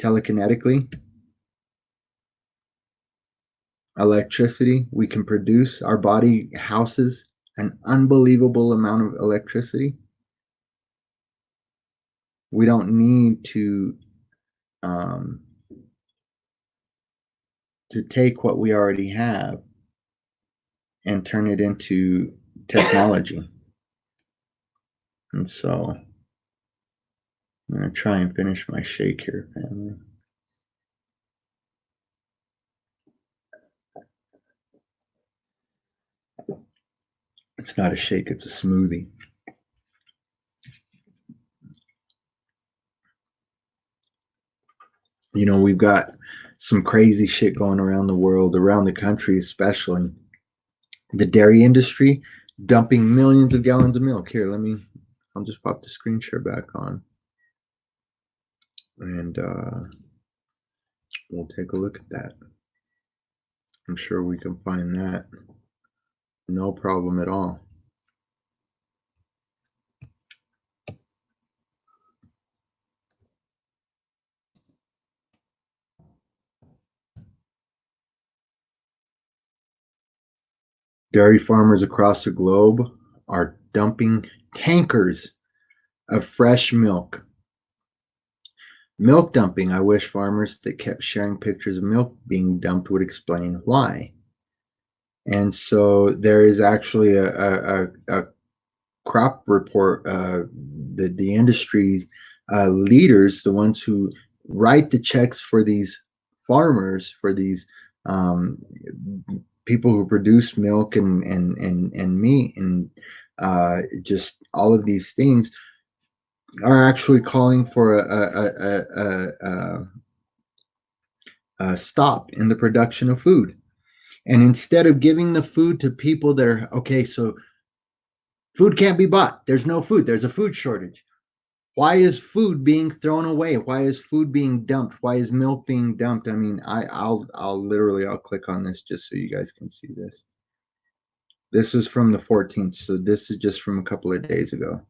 telekinetically. Electricity, we can produce. Our body houses an unbelievable amount of electricity. We don't need to take what we already have and turn it into technology. And so I'm going to try and finish my shake here, family. It's not a shake, it's a smoothie. You know, we've got some crazy shit going around the world, around the country especially. The dairy industry dumping millions of gallons of milk. Here, I'll just pop the screen share back on. And we'll take a look at that. I'm sure we can find that. No problem at all. Dairy farmers across the globe are dumping tankers of fresh milk. Milk dumping. I wish farmers that kept sharing pictures of milk being dumped would explain why. And so there is actually a crop report. The industry leaders, the ones who write the checks for these farmers, for these people who produce milk and meat and just all of these things, are actually calling for a stop in the production of food. And instead of giving the food to people that are, okay, so food can't be bought. There's no food. There's a food shortage. Why is food being thrown away? Why is food being dumped? Why is milk being dumped? I mean, I'll click on this just so you guys can see this. This is from the 14th, so this is just from a couple of days ago.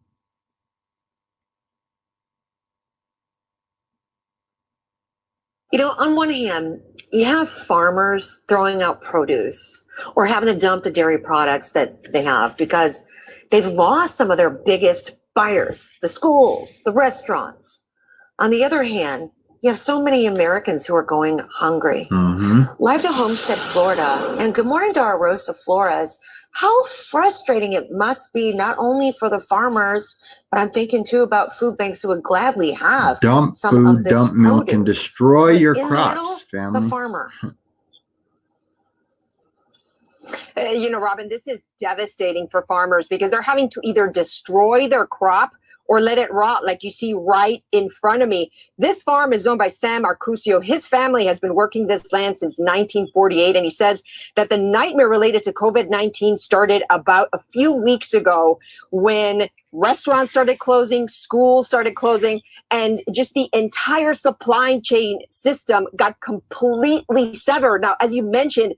You know, on one hand, you have farmers throwing out produce or having to dump the dairy products that they have because they've lost some of their biggest buyers, the schools, the restaurants. On the other hand, you have so many Americans who are going hungry. Live to Homestead, Florida, and good morning to our Rosa Flores. How frustrating it must be, not only for the farmers, but I'm thinking too about food banks who would gladly have dump some food, of this dump milk, produce. and destroy But your in the crops, middle, family. the farmer. You know, Robin, this is devastating for farmers because they're having to either destroy their crop or let it rot, like you see right in front of me. This farm is owned by Sam Arcusio. His family has been working this land since 1948, and he says that the nightmare related to COVID-19 started about a few weeks ago when restaurants started closing, schools started closing, and just the entire supply chain system got completely severed. Now, as you mentioned,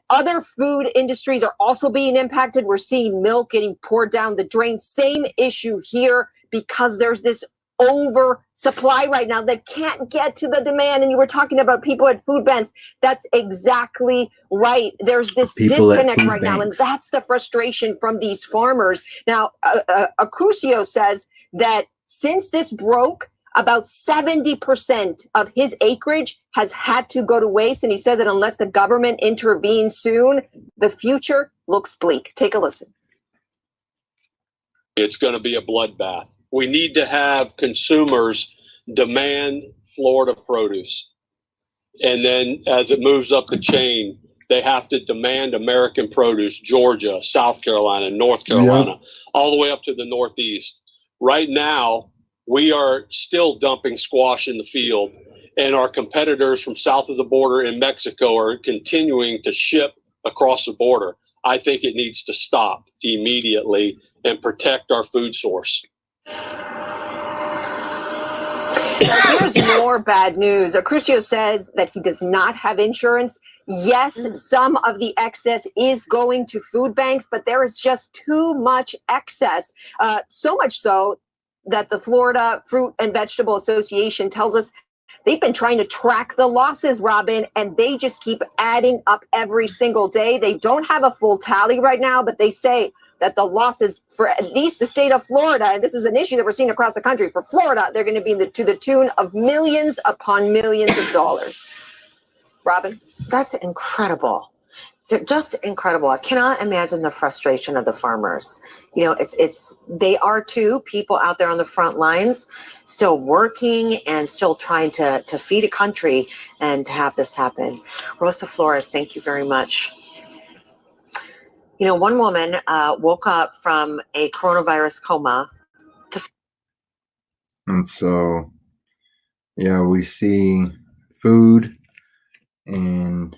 other food industries are also being impacted. We're seeing milk getting poured down the drain. Same issue here, because there's this oversupply right now that can't get to the demand. And you were talking about people at food banks. That's exactly right. There's this disconnect right now, and that's the frustration from these farmers. Now, Acusio says that since this broke, about 70% of his acreage has had to go to waste. And he says that unless the government intervenes soon, the future looks bleak. Take a listen. It's going to be a bloodbath. We need to have consumers demand Florida produce. And then as it moves up the chain, they have to demand American produce, Georgia, South Carolina, North Carolina, all the way up to the Northeast. Right now, we are still dumping squash in the field, and our competitors from south of the border in Mexico are continuing to ship across the border. I think it needs to stop immediately and protect our food source. Here's more bad news. Acusio says that he does not have insurance. Yes, some of the excess is going to food banks, but there is just too much excess. So much so that the Florida Fruit and Vegetable Association tells us they've been trying to track the losses, Robin, and they just keep adding up every single day. They don't have a full tally right now, but they say that the losses for at least the state of Florida, and this is an issue that we're seeing across the country, for Florida, they're going to be to the tune of millions upon millions of dollars. Robin? That's incredible. Just incredible. I cannot imagine the frustration of the farmers. You know, they are too people out there on the front lines, still working and still trying to feed a country, and to have this happen. Rosa Flores, thank you very much. You know, one woman woke up from a coronavirus coma. And so, yeah, we see food and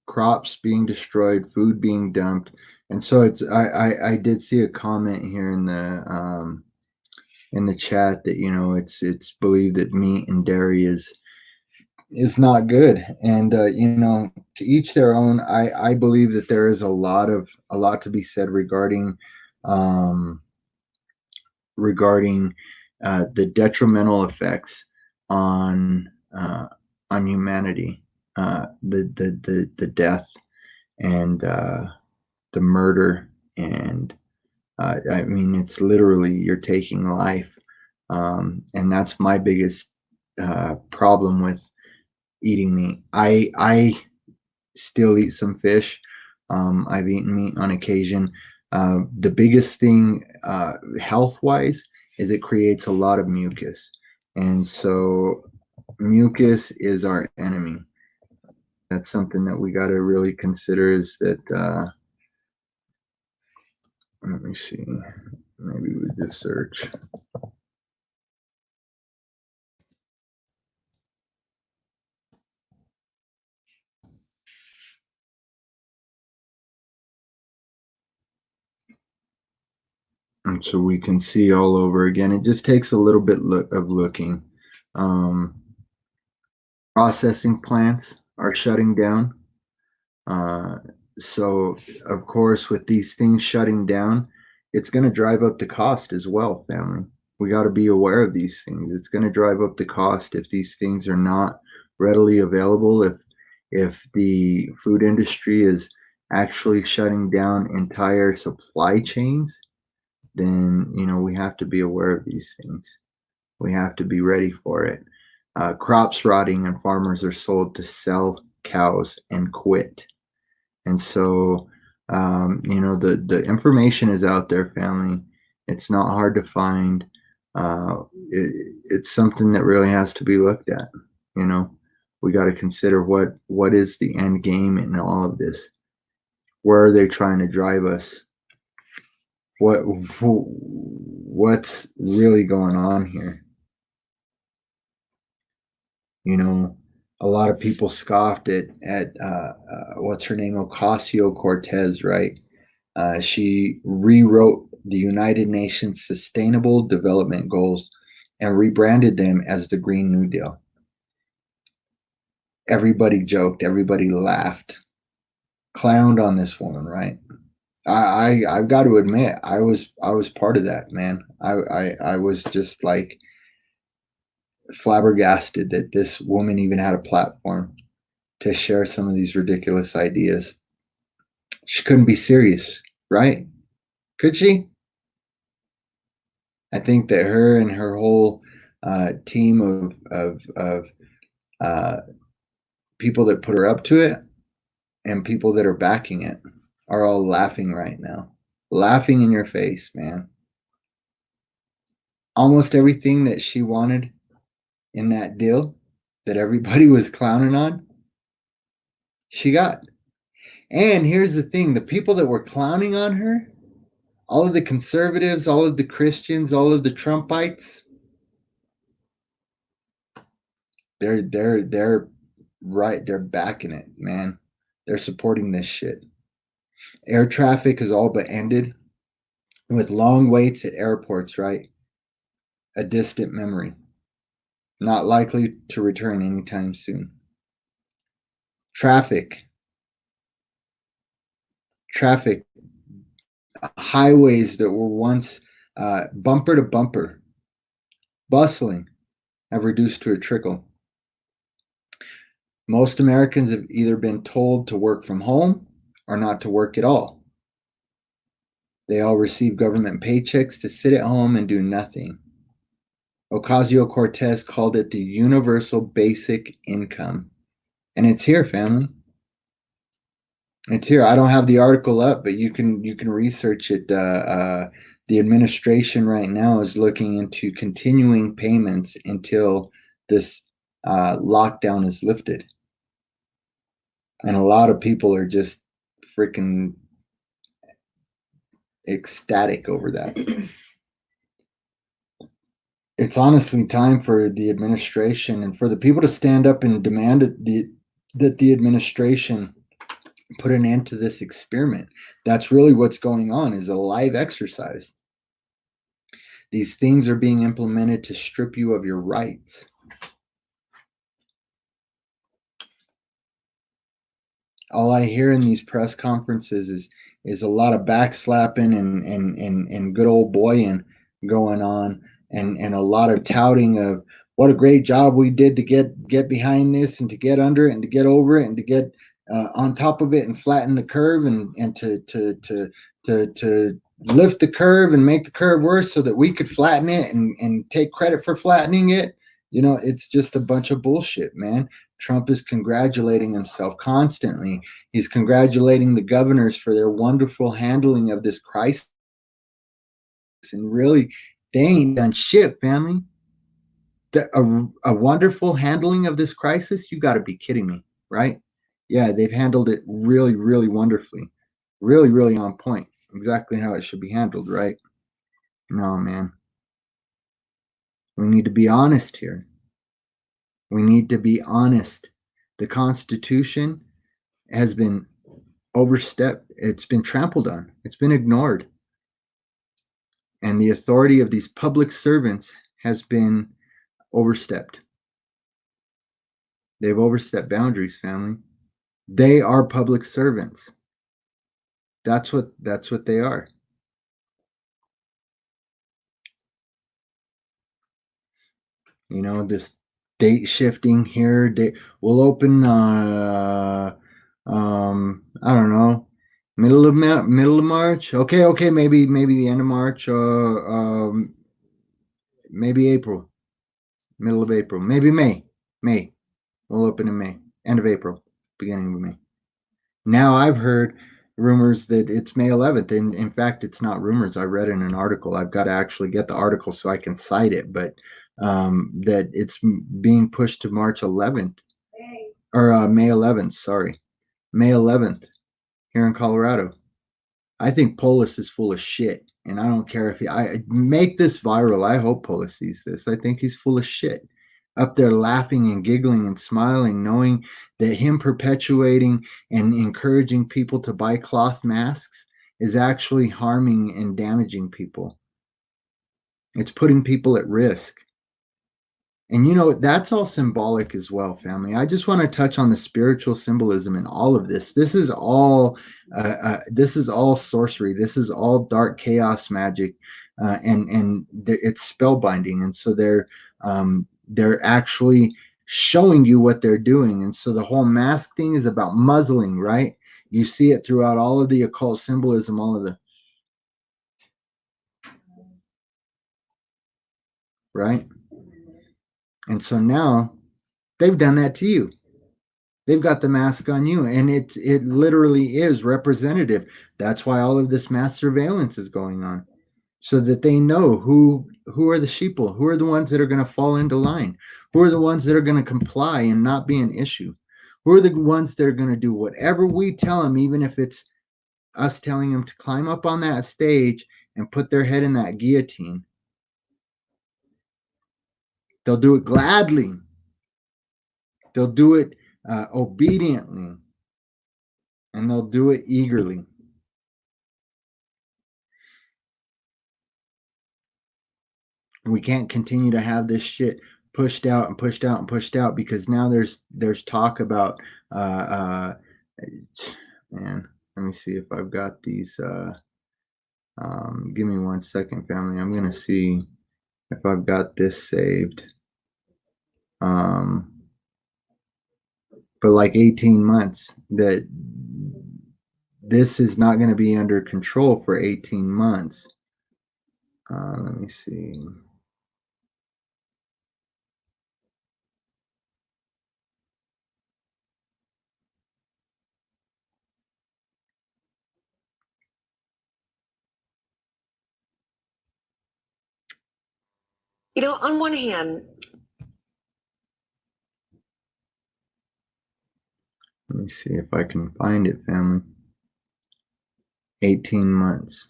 crops being destroyed, food being dumped. And so it's I did see a comment here in the chat that, you know, it's believed that meat and dairy is not good. And you know, to each their own. I believe that there is a lot to be said regarding the detrimental effects on humanity, the death and the murder and I mean, it's literally you're taking life. And that's my biggest problem with eating meat. I still eat some fish. I've eaten meat on occasion. The biggest thing health wise is it creates a lot of mucus. And so mucus is our enemy. That's something that we got to really consider is that, let me see, maybe we just search. And so we can see all over again. It just takes a little bit of looking. Processing plants are shutting down. So, of course, with these things shutting down, it's going to drive up the cost as well, family. We got to be aware of these things. It's going to drive up the cost if these things are not readily available. If the food industry is actually shutting down entire supply chains, then we have to be aware of these things. We have to be ready for it. Crops rotting and farmers are sold to sell cows and quit. And so, the information is out there, family. It's not hard to find. It's something that really has to be looked at. We got to consider what is the end game in all of this. Where are they trying to drive us? What's really going on here? A lot of people scoffed at what's her name, Ocasio-Cortez, right? She rewrote the United Nations Sustainable Development Goals and rebranded them as the Green New Deal. Everybody joked, everybody laughed, clowned on this woman, right? I've got to admit, I was part of that, man. I was just like flabbergasted that this woman even had a platform to share some of these ridiculous ideas. She couldn't be serious, right? Could she? I think that her and her whole team of people that put her up to it and people that are backing it are all laughing right now. Laughing in your face, man. Almost everything that she wanted in that deal that everybody was clowning on, she got. And here's the thing, the people that were clowning on her, all of the conservatives, all of the Christians, all of the Trumpites, they're right, they're backing it, man. They're supporting this shit. Air traffic has all but ended with long waits at airports, right? A distant memory. Not likely to return anytime soon. Traffic, highways that were once bumper to bumper, bustling, have reduced to a trickle. Most Americans have either been told to work from home or not to work at all. They all receive government paychecks to sit at home and do nothing. Ocasio-Cortez called it the universal basic income. And it's here, family. It's here. I don't have the article up, but you can research it. The administration right now is looking into continuing payments until this lockdown is lifted. And a lot of people are just freaking ecstatic over that. It's honestly time for the administration and for the people to stand up and demand that the administration put an end to this experiment. That's really what's going on, is a live exercise. These things are being implemented to strip you of your rights. All I hear in these press conferences is a lot of backslapping and good old boying going on, and a lot of touting of what a great job we did to get behind this and to get under it and to get over it and to get on top of it and flatten the curve and to lift the curve and make the curve worse so that we could flatten it and take credit for flattening it. You know, it's just a bunch of bullshit, man. Trump is congratulating himself constantly. He's congratulating the governors for their wonderful handling of this crisis. And really, they ain't done shit, family. A wonderful handling of this crisis? You got to be kidding me, right? Yeah, they've handled it really, really wonderfully. Really, really on point. Exactly how it should be handled, right? No, man. We need to be honest here. We need to be honest. The Constitution has been overstepped. It's been trampled on. It's been ignored. And the authority of these public servants has been overstepped. They've overstepped boundaries, family. They are public servants. That's what they are. You know, this date shifting here. We'll open I don't know, middle of March. Okay, maybe the end of March, maybe April, middle of April, maybe May. We'll open in May, end of April, beginning of May. Now I've heard rumors that it's May 11th, and in fact, it's not rumors. I read in an article. I've got to actually get the article so I can cite it, but that it's being pushed to March 11th or May 11th. Sorry, May 11th here in Colorado. I think Polis is full of shit, and I don't care if I make this viral. I hope Polis sees this. I think he's full of shit. Up there laughing and giggling and smiling, knowing that him perpetuating and encouraging people to buy cloth masks is actually harming and damaging people. It's putting people at risk. And you know, that's all symbolic as well, family. I just want to touch on the spiritual symbolism in all of this. This is all sorcery. This is all dark chaos magic, and it's spellbinding. And so they're actually showing you what they're doing. And so the whole mask thing is about muzzling, right? You see it throughout all of the occult symbolism, all of the right. And so now they've done that to you. They've got the mask on you, and it literally is representative. That's why all of this mass surveillance is going on, so that they know who are the sheeple, who are the ones that are going to fall into line, who are the ones that are going to comply and not be an issue, who are the ones that are going to do whatever we tell them, even if it's us telling them to climb up on that stage and put their head in that guillotine. They'll do it gladly. They'll do it obediently, and they'll do it eagerly. We can't continue to have this shit pushed out and pushed out and pushed out, because now there's talk about man, let me see if I've got these give me 1 second, family. I'm gonna see if I've got this saved. But like 18 months, that this is not going to be under control for 18 months. Let me see. You know, on one hand, Let me see if I can find it, family. 18 months.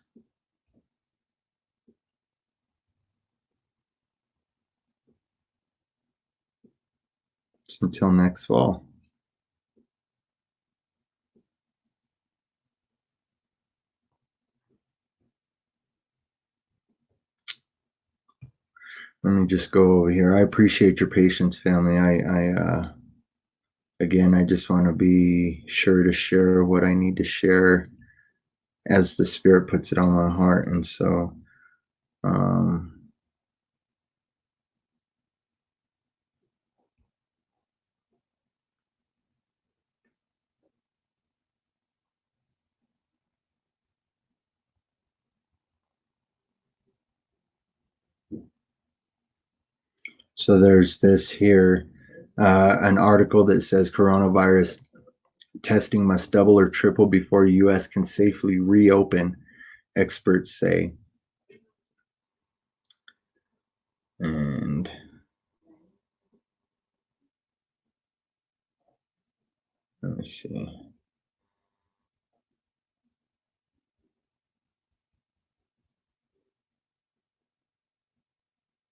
It's until next fall. Let me just go over here. I appreciate your patience, family. Again, I just want to be sure to share what I need to share as the Spirit puts it on my heart. And so, So there's this here, an article that says coronavirus testing must double or triple before U.S. can safely reopen, experts say. And let me see.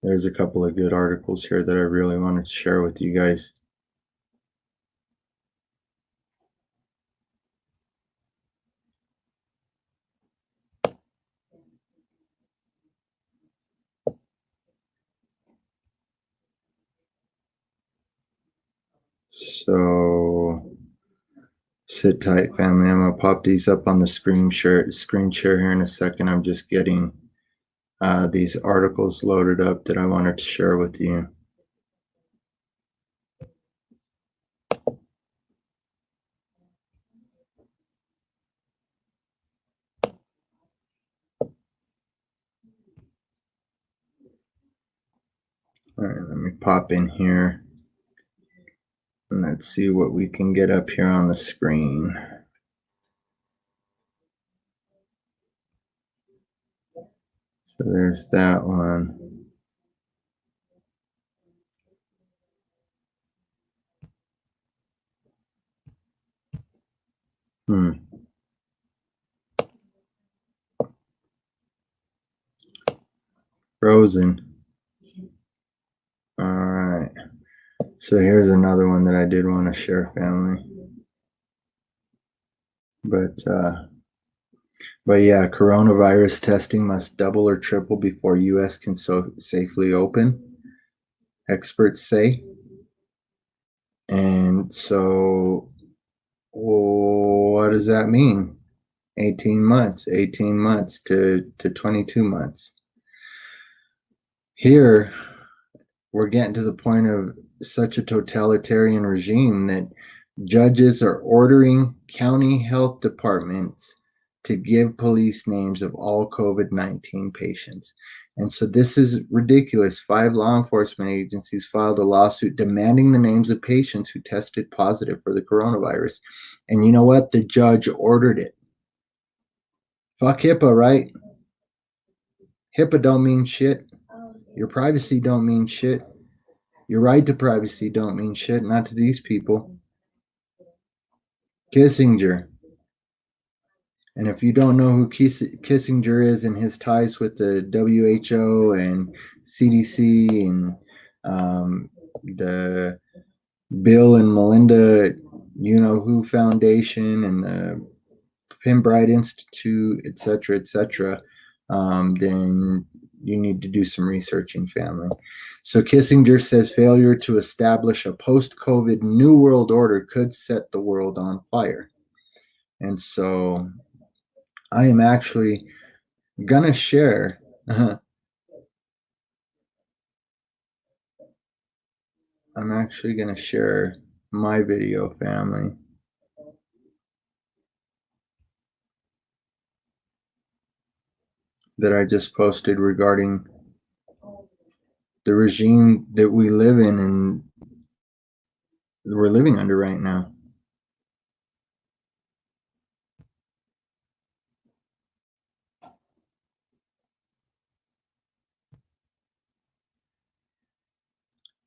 There's a couple of good articles here that I really wanted to share with you guys. So sit tight, family. I'm gonna pop these up on the screen share here in a second. I'm just getting these articles loaded up that I wanted to share with you. All right, let me pop in here and let's see what we can get up here on the screen. So there's that one. Frozen. All right. So here's another one that I did want to share, family. But yeah, coronavirus testing must double or triple before U.S. can safely open, experts say. And so, what does that mean? 18 months to 22 months. Here, we're getting to the point of such a totalitarian regime that judges are ordering county health departments to give police names of all COVID-19 patients. And so this is ridiculous. 5 law enforcement agencies filed a lawsuit demanding the names of patients who tested positive for the coronavirus. And you know what? The judge ordered it. Fuck HIPAA, right? HIPAA don't mean shit. Your privacy don't mean shit. Your right to privacy don't mean shit, not to these people. Kissinger. And if you don't know who Kissinger is and his ties with the WHO and CDC and the Bill and Melinda, you know who Foundation and the Pinbright Institute, etc., then you need to do some researching, family. So Kissinger says failure to establish a post-COVID New World Order could set the world on fire. And so I am actually gonna share I'm actually gonna share my video, family, that I just posted regarding the regime that we live in and we're living under right now.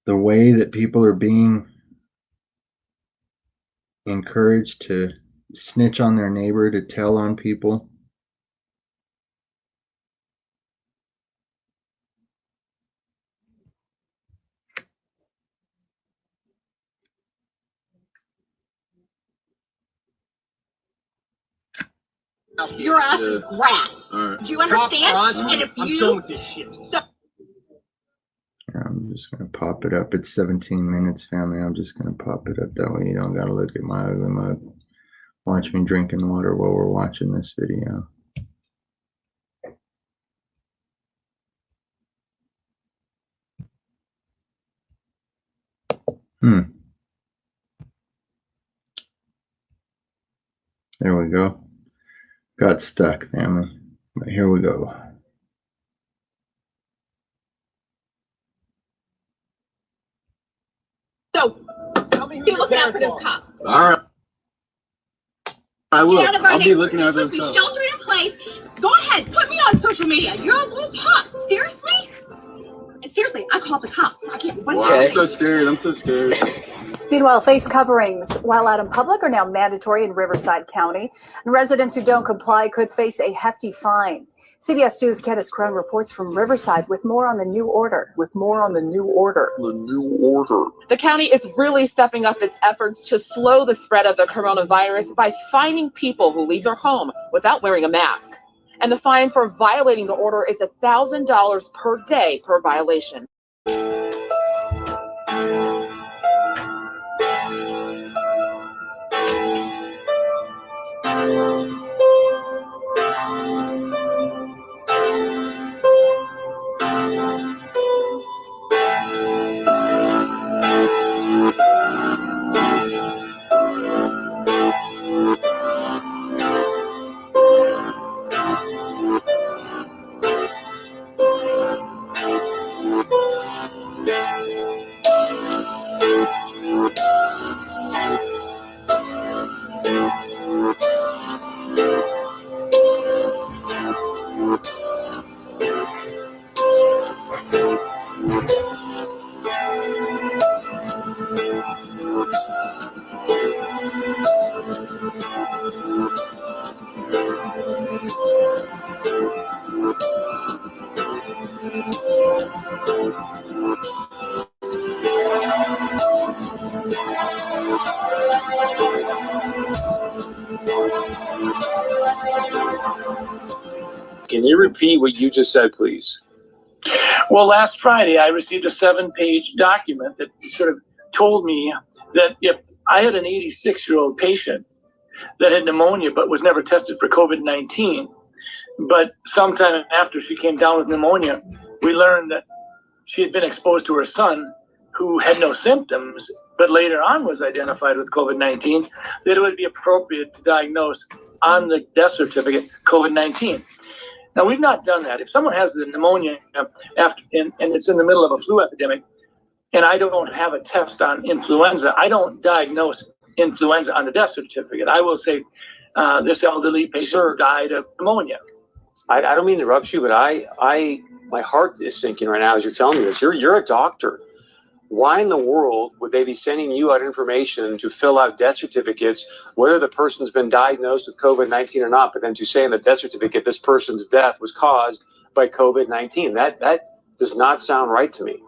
The way that people are being encouraged to snitch on their neighbor, to tell on people. Your ass is grass. All right. Do you understand? And if I'm you done with this shit. I'm just gonna pop it up. It's 17 minutes, family. I'm just gonna pop it up. That way you don't gotta look at my ugly mug. Watch me drinking water while we're watching this video. There we go. Got stuck, family. But here we go. out for those cops. All right. I will. Get out of our I'll be looking at those Be cops. sheltered in place. Go ahead, put me on social media. You're a little pup. Seriously? And seriously, I called the cops. I can't. What Wow, happened? I'm so scared. I'm so scared. Meanwhile, face coverings while out in public are now mandatory in Riverside County, and residents who don't comply could face a hefty fine. CBS 2's Candace Crone reports from Riverside with more on the new order. The county is really stepping up its efforts to slow the spread of the coronavirus by fining people who leave their home without wearing a mask. And the fine for violating the order is $1,000 per day per violation. Can you repeat what you just said, please? Well, last Friday, I received a 7-page document that sort of told me that if I had an 86-year-old patient that had pneumonia but was never tested for COVID-19, but sometime after she came down with pneumonia, we learned that she had been exposed to her son who had no symptoms, but later on was identified with COVID-19, that it would be appropriate to diagnose on the death certificate COVID-19. Now, we've not done that. If someone has the pneumonia after and it's in the middle of a flu epidemic, and I don't have a test on influenza, I don't diagnose influenza on the death certificate. I will say this elderly patient died of pneumonia. I don't mean to interrupt you, but my heart is sinking right now as you're telling me this. You're a doctor. Why in the world would they be sending you out information to fill out death certificates, whether the person's been diagnosed with COVID-19 or not, but then to say in the death certificate this person's death was caused by COVID-19? That does not sound right to me.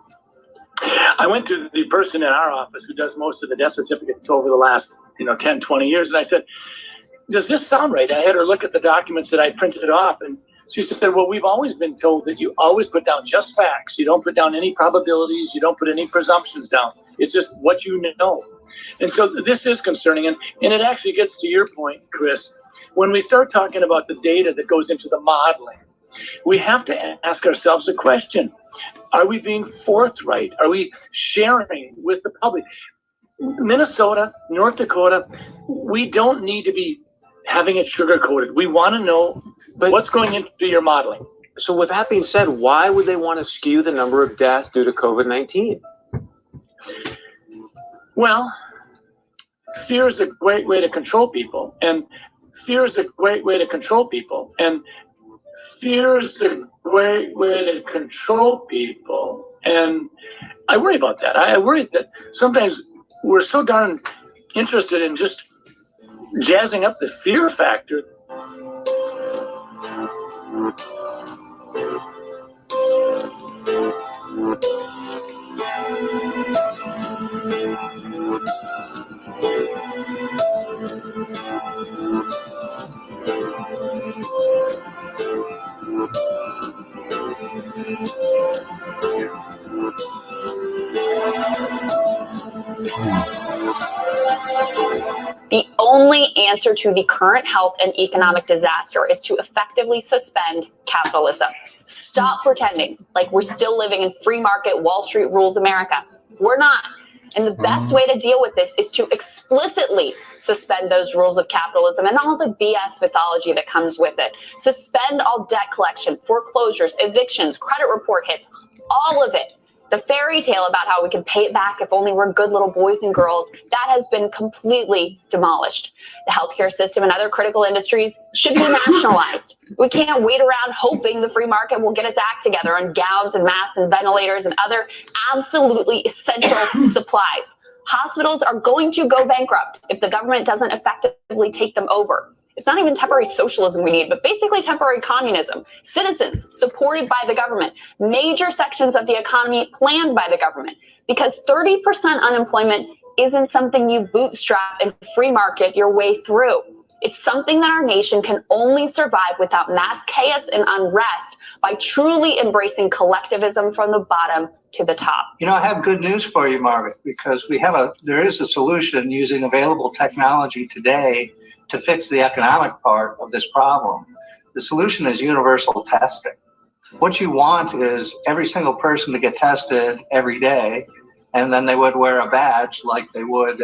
I went to the person in our office who does most of the death certificates over the last 10, 20 years, and I said, does this sound right? I had her look at the documents that I printed off, and she said, well, we've always been told that you always put down just facts. You don't put down any probabilities. You don't put any presumptions down. It's just what you know. And so this is concerning. And it actually gets to your point, Chris. When we start talking about the data that goes into the modeling, we have to ask ourselves a question. Are we being forthright? Are we sharing with the public? Minnesota, North Dakota, we don't need to be having it sugar-coated. We want to know what's going into your modeling. So with that being said, why would they want to skew the number of deaths due to COVID-19? Well, fear is a great way to control people. And fear is a great way to control people. And fear is a great way to control people. And I worry about that. I worry that sometimes we're so darn interested in just jazzing up the fear factor. The only answer to the current health and economic disaster is to effectively suspend capitalism. Stop pretending like we're still living in free market Wall Street rules America. We're not. And the best way to deal with this is to explicitly suspend those rules of capitalism and all the BS mythology that comes with it. Suspend all debt collection, foreclosures, evictions, credit report hits, all of it. The fairy tale about how we can pay it back if only we're good little boys and girls, that has been completely demolished. The healthcare system and other critical industries should be nationalized. We can't wait around hoping the free market will get its act together on gowns and masks and ventilators and other absolutely essential supplies. Hospitals are going to go bankrupt if the government doesn't effectively take them over. It's not even temporary socialism we need, but basically temporary communism. Citizens supported by the government. Major sections of the economy planned by the government. Because 30% unemployment isn't something you bootstrap and free market your way through. It's something that our nation can only survive without mass chaos and unrest by truly embracing collectivism from the bottom to the top. You know, I have good news for you, Margaret, because there is a solution using available technology today to fix the economic part of this problem. The solution is universal testing. What you want is every single person to get tested every day, and then they would wear a badge like they would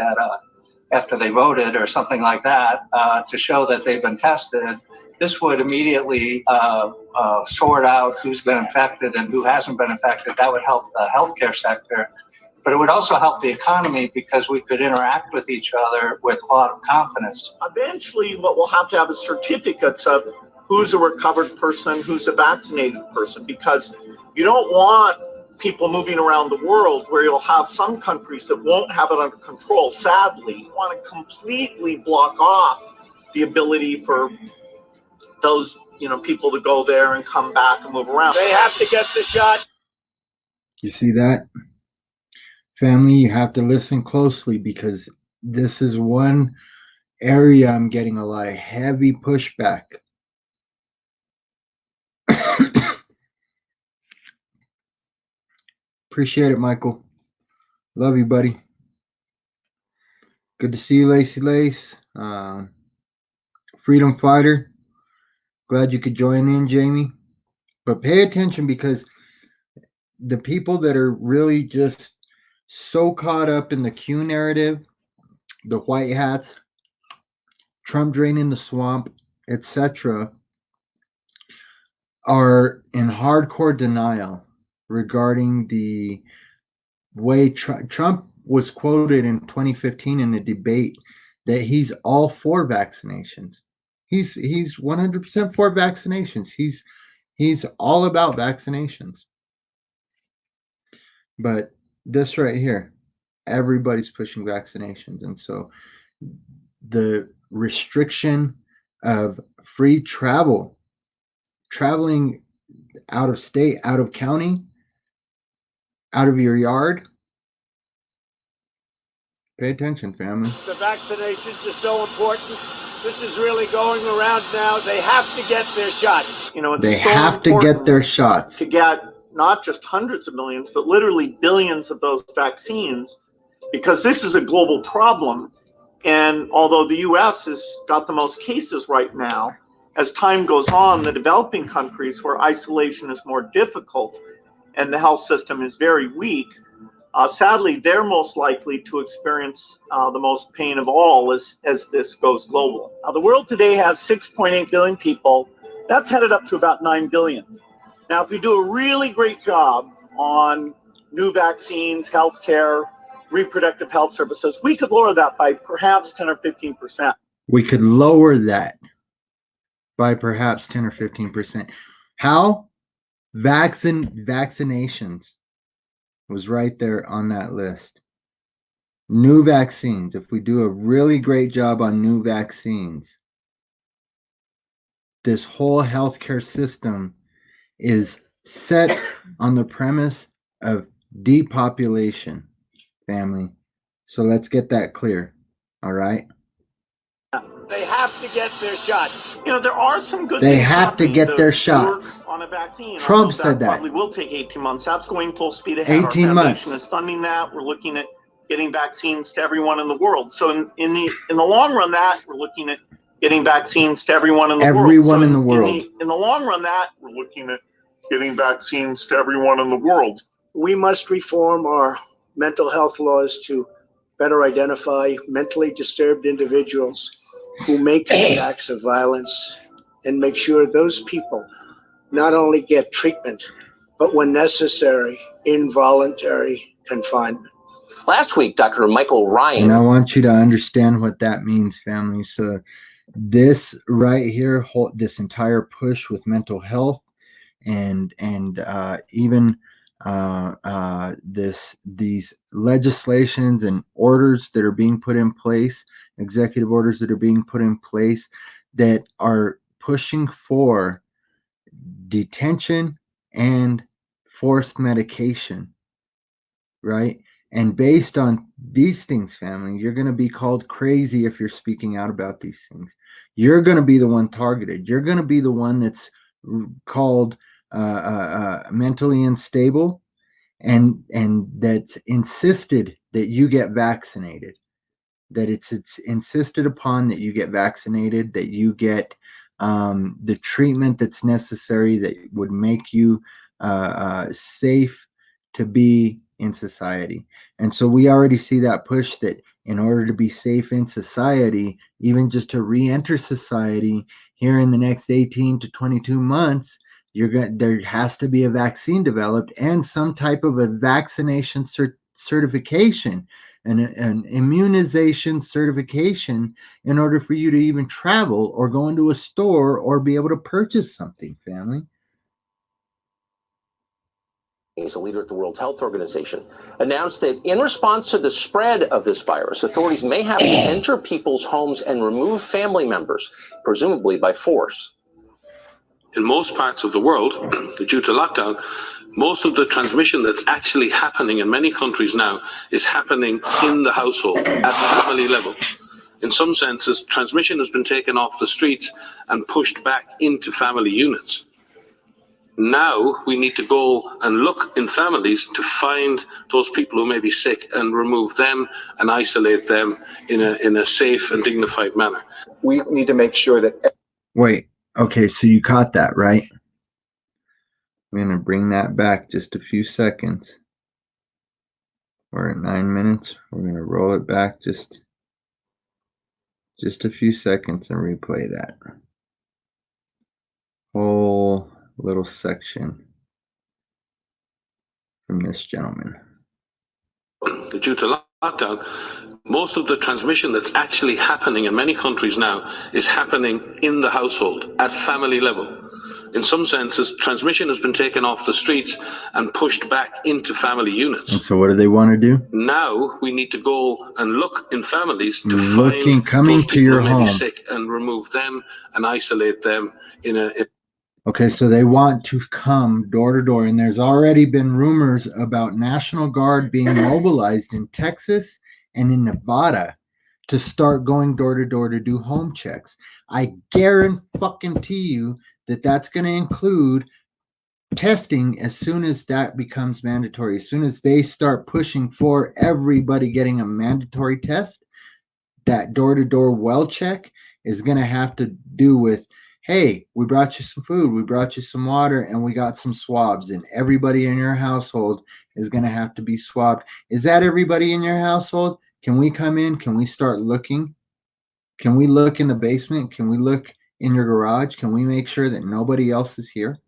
after they voted or something like that to show that they've been tested. This would immediately sort out who's been infected and who hasn't been infected. That would help the healthcare sector, but it would also help the economy because we could interact with each other with a lot of confidence. Eventually, what we'll have to have is certificates of who's a recovered person, who's a vaccinated person, because you don't want people moving around the world where you'll have some countries that won't have it under control. Sadly, you want to completely block off the ability for those, people to go there and come back and move around. They have to get the shot. You see that? Family, you have to listen closely because this is one area I'm getting a lot of heavy pushback. Appreciate it, Michael. Love you, buddy. Good to see you, Lacey Lace. Freedom Fighter. Glad you could join in, Jamie. But pay attention because the people that are really just so caught up in the Q narrative, the white hats, Trump draining the swamp, etc., are in hardcore denial regarding the way Trump was quoted in 2015 in a debate that he's all for vaccinations. He's 100% for vaccinations. He's all about vaccinations. But this right here, everybody's pushing vaccinations. And so the restriction of free traveling out of state, out of county, out of your yard. Pay attention, family. The vaccinations are so important. This is really going around now. They have to get their shots. They have to get their shots. To get not just hundreds of millions, but literally billions of those vaccines, because this is a global problem. And although the U.S. has got the most cases right now, as time goes on, the developing countries where isolation is more difficult and the health system is very weak, sadly, they're most likely to experience the most pain of all as this goes global. Now, the world today has 6.8 billion people. That's headed up to about 9 billion. Now, if we do a really great job on new vaccines, healthcare, reproductive health services, we could lower that by perhaps 10 or 15%. We could lower that by perhaps 10 or 15%. How? Vaccinations was right there on that list. New vaccines. If we do a really great job on new vaccines, this whole healthcare system is set on the premise of depopulation, family. So let's get that clear. All right? They have to get their shots. There are some good They things have to happening. get The their shots. work on a vaccine. Trump said that. Probably will take 18 months. That's going full speed ahead. 18 Our months. foundation is funding that. We're looking at getting vaccines to everyone in the world. So in the long run, that we're looking at getting vaccines to everyone in the world. Everyone in the world. In the long run, that we're looking at getting vaccines to everyone in the world. We must reform our mental health laws to better identify mentally disturbed individuals who may commit acts of violence and make sure those people not only get treatment, but when necessary, involuntary confinement. Last week, Dr. Michael Ryan. And I want you to understand what that means, family. So this right here, this entire push with mental health and even these legislations and orders that are being put in place, executive orders that are being put in place that are pushing for detention and forced medication, right? And based on these things, family, you're going to be called crazy if you're speaking out about these things. You're going to be the one targeted. You're going to be the one that's called mentally unstable, and that's insisted that you get vaccinated. That it's insisted upon that you get vaccinated, that you get the treatment that's necessary that would make you safe to be in society. And so we already see that push that in order to be safe in society, even just to re-enter society here in the next 18 to 22 months, there has to be a vaccine developed and some type of a vaccination certification, an immunization certification in order for you to even travel or go into a store or be able to purchase something, family. A leader at the World Health Organization, announced that in response to the spread of this virus, authorities may have to enter people's homes and remove family members, presumably by force. In most parts of the world, due to lockdown, most of the transmission that's actually happening in many countries now is happening in the household, at family level. In some senses, transmission has been taken off the streets and pushed back into family units. Now we need to go and look in families to find those people who may be sick and remove them and isolate them in a safe and dignified manner. We need to make sure that... Wait, okay, so you caught that, right? I'm going to bring that back just a few seconds. We're at 9 minutes. We're going to roll it back just a few seconds and replay that whole little section from this gentleman. Due to lockdown, most of the transmission that's actually happening in many countries now is happening in the household, at family level. In some senses, transmission has been taken off the streets and pushed back into family units. And so what do they want to do? Now we need to go and look in families to coming find to your those people who may home. be sick and remove them and isolate them in Okay, so they want to come door to door, and there's already been rumors about National Guard being mobilized in Texas and in Nevada to start going door to door to do home checks. I guarantee you that that's going to include testing as soon as that becomes mandatory. As soon as they start pushing for everybody getting a mandatory test, that door to door well check is going to have to do with, hey, we brought you some food, we brought you some water, and we got some swabs, and everybody in your household is going to have to be swabbed. Is that everybody in your household? Can we come in? Can we start looking? Can we look in the basement? Can we look in your garage? Can we make sure that nobody else is here?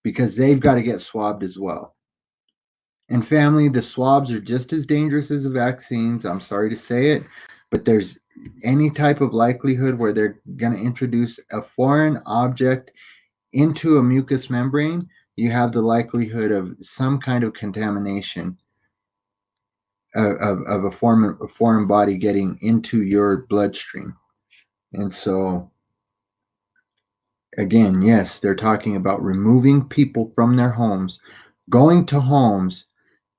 Because they've got to get swabbed as well. And family, the swabs are just as dangerous as the vaccines. I'm sorry to say it, but there's any type of likelihood where they're going to introduce a foreign object into a mucous membrane, you have the likelihood of some kind of contamination of a foreign body getting into your bloodstream. And so, again, yes, they're talking about removing people from their homes, going to homes,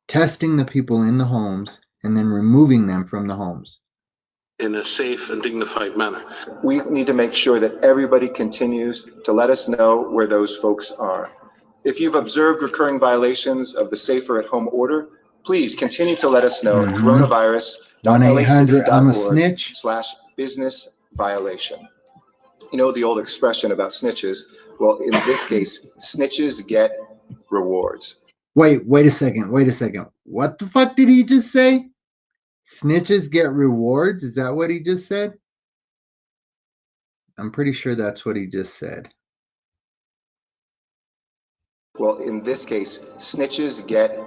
testing the people in the homes, and then removing them from the homes. in a safe and dignified manner. We need to make sure that everybody continues to let us know where those folks are. If you've observed recurring violations of the Safer at Home order, please continue to let us know at coronavirus.lacity.org/business violation. You know the old expression about snitches? Well, in this case, snitches get rewards. Wait a second. What the fuck did he just say? Snitches get rewards? Is that what he just said? I'm pretty sure that's what he just said. Well, in this case, snitches get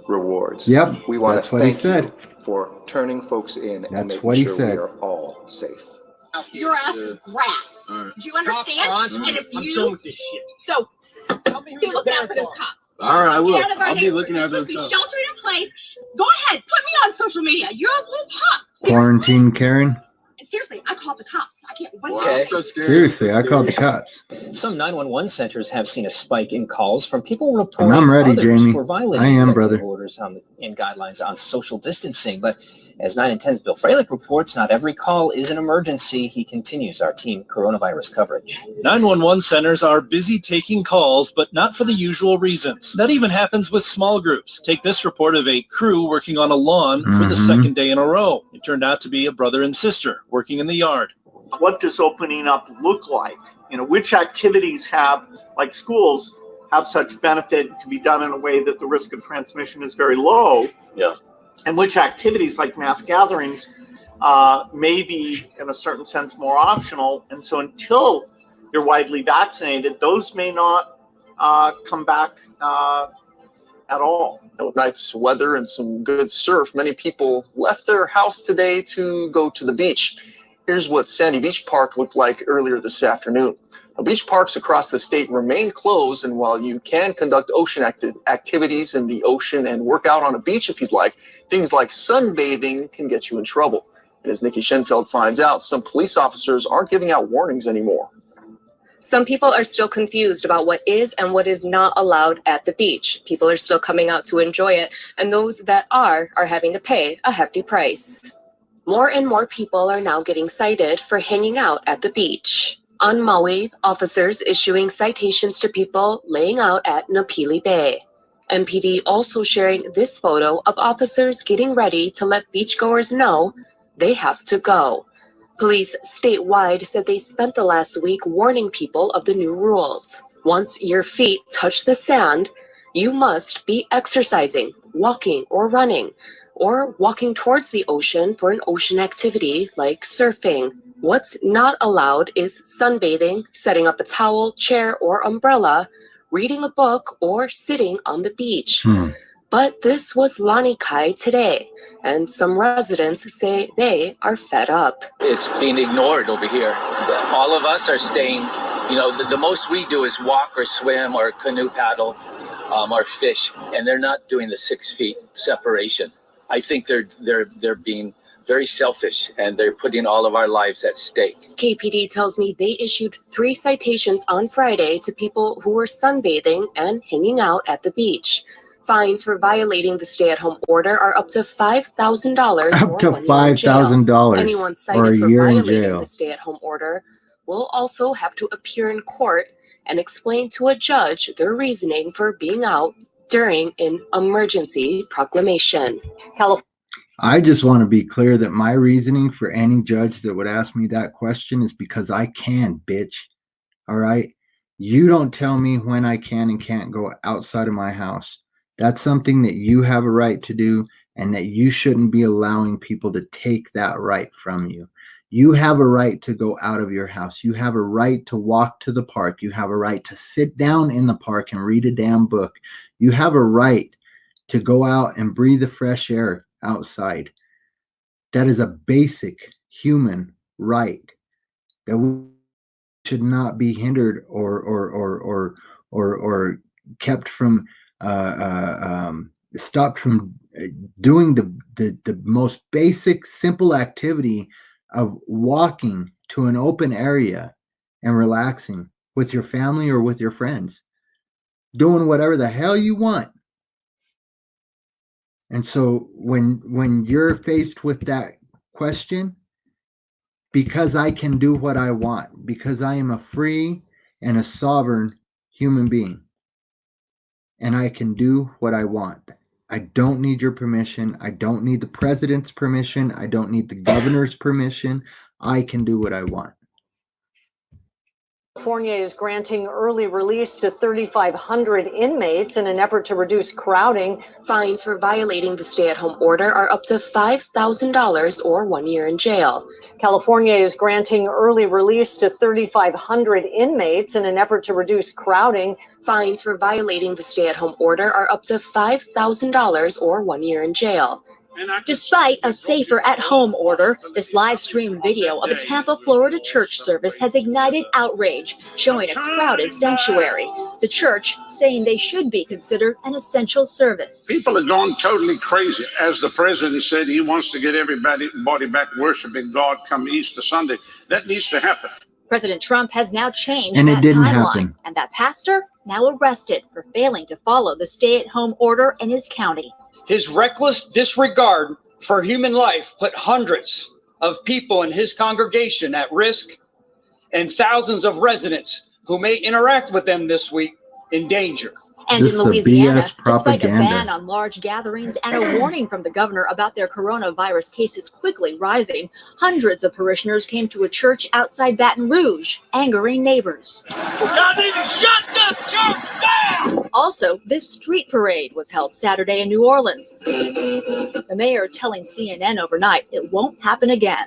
rewards. Yep, We want that's to what he thank said. you for turning folks in and That's making what he sure said. we are all safe. Your ass is grass. Alright. Do you understand? And if I'm you done with this shit. so be looking out for those cops. All right, I will. Get out of our I'll be neighborhood. looking You're at those supposed to be cops. sheltered in place. Go ahead, put me on social media. You're a little pup. Quarantine Karen. And seriously, I called the cops. I can't wait. Okay. So scared. Seriously, I called the cops. Some 911 centers have seen a spike in calls from people And reporting I'm ready, others Jamie. for violating I am, executive brother. orders and guidelines on social distancing. But as 9 and 10's Bill Freilich reports, not every call is an emergency. He continues our team coronavirus coverage. 911 centers are busy taking calls, but not for the usual reasons. That even happens with small groups. Take this report of a crew working on a lawn for the second day in a row. It turned out to be a brother and sister working in the yard. What does opening up look like? Which activities have, like schools, have such benefit, can be done in a way that the risk of transmission is very low? Yeah. And which activities, like mass gatherings, may be, in a certain sense, more optional. And so until you're widely vaccinated, those may not come back at all. With nice weather and some good surf, many people left their house today to go to the beach. Here's what Sandy Beach Park looked like earlier this afternoon. Now, beach parks across the state remain closed, and while you can conduct ocean activities in the ocean and work out on a beach if you'd like, things like sunbathing can get you in trouble. And as Nikki Schenfeld finds out, some police officers aren't giving out warnings anymore. Some people are still confused about what is and what is not allowed at the beach. People are still coming out to enjoy it, and those that are having to pay a hefty price. More and more people are now getting cited for hanging out at the beach. On Maui, officers issuing citations to people laying out at Napili Bay. MPD also sharing this photo of officers getting ready to let beachgoers know they have to go. Police statewide said they spent the last week warning people of the new rules. Once your feet touch the sand, you must be exercising, walking, or running, or walking towards the ocean for an ocean activity like surfing. What's not allowed is sunbathing, setting up a towel, chair, or umbrella, reading a book, or sitting on the beach. But this was Lanikai today, and some residents say they are fed up. It's being ignored over here. All of us are staying, the most we do is walk or swim or canoe paddle or fish, and they're not doing the 6 feet separation. I think they're being very selfish, and they're putting all of our lives at stake. KPD tells me they issued 3 citations on Friday to people who were sunbathing and hanging out at the beach. Fines for violating the stay-at-home order are up to $5,000. Up to $5,000 Anyone or cited a for year in violating jail. the stay-at-home order will also have to appear in court and explain to a judge their reasoning for being out during an emergency proclamation. I just want to be clear that my reasoning for any judge that would ask me that question is because I can, bitch. All right? You don't tell me when I can and can't go outside of my house. That's something that you have a right to do, and that you shouldn't be allowing people to take that right from you. You have a right to go out of your house. You have a right to walk to the park. You have a right to sit down in the park and read a damn book. You have a right to go out and breathe the fresh air outside. That is a basic human right that we should not be hindered or kept from stopped from doing the most basic simple activity of walking to an open area and relaxing with your family or with your friends, doing whatever the hell you want. And so when you're faced with that question, because I can do what I want, because I am a free and a sovereign human being, and I can do what I want. I don't need your permission. I don't need the president's permission. I don't need the governor's permission. I can do what I want. California is granting early release to 3,500 inmates in an effort to reduce crowding. Fines for violating the stay-at-home order are up to $5,000 or 1 year in jail. California is granting early release to 3,500 inmates in an effort to reduce crowding. Fines for violating the stay-at-home order are up to $5,000 or 1 year in jail. Despite a safer at-home order, this live stream video of a Tampa, Florida church service has ignited outrage, showing a crowded sanctuary. The church saying they should be considered an essential service. People are going totally crazy. As the president said, he wants to get everybody back worshiping God come Easter Sunday. That needs to happen. President Trump has now changed And it that didn't timeline, happen. and that pastor now arrested for failing to follow the stay-at-home order in his county. His reckless disregard for human life put hundreds of people in his congregation at risk and thousands of residents who may interact with them this week in danger. And This in is the Louisiana, BS despite a ban propaganda. on large gatherings and a warning from the governor about their coronavirus cases quickly rising, hundreds of parishioners came to a church outside Baton Rouge, angering neighbors. Y'all need to shut the church down! Also, this street parade was held Saturday in New Orleans. The mayor telling CNN overnight it won't happen again.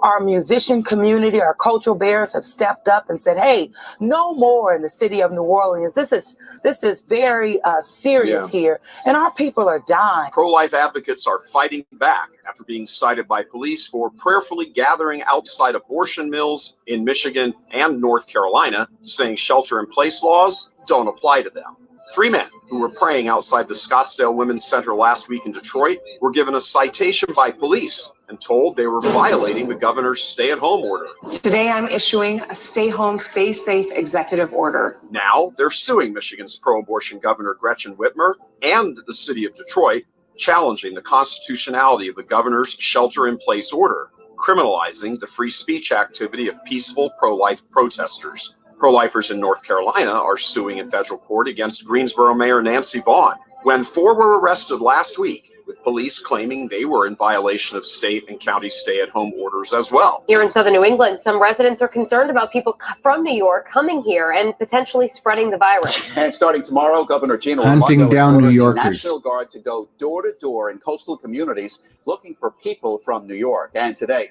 Our musician community, our cultural bearers have stepped up and said, hey, no more in the city of New Orleans. This is very serious here, and our people are dying. Pro-life advocates are fighting back after being cited by police for prayerfully gathering outside abortion mills in Michigan and North Carolina, saying shelter-in-place laws don't apply to them. 3 men who were praying outside the Scottsdale Women's Center last week in Detroit were given a citation by police and told they were violating the governor's stay-at-home order. Today, I'm issuing a stay home, stay safe executive order. Now they're suing Michigan's pro-abortion governor Gretchen Whitmer and the city of Detroit, challenging the constitutionality of the governor's shelter-in-place order, criminalizing the free speech activity of peaceful pro-life protesters. Pro-lifers in North Carolina are suing in federal court against Greensboro Mayor Nancy Vaughn, when 4 were arrested last week, with police claiming they were in violation of state and county stay-at-home orders as well. Here in southern New England, some residents are concerned about people from New York coming here and potentially spreading the virus. And starting tomorrow, Governor Gina Hunting Raimondo down has New ordered the Yorkers. National Guard to go door to door in coastal communities looking for people from New York. And today,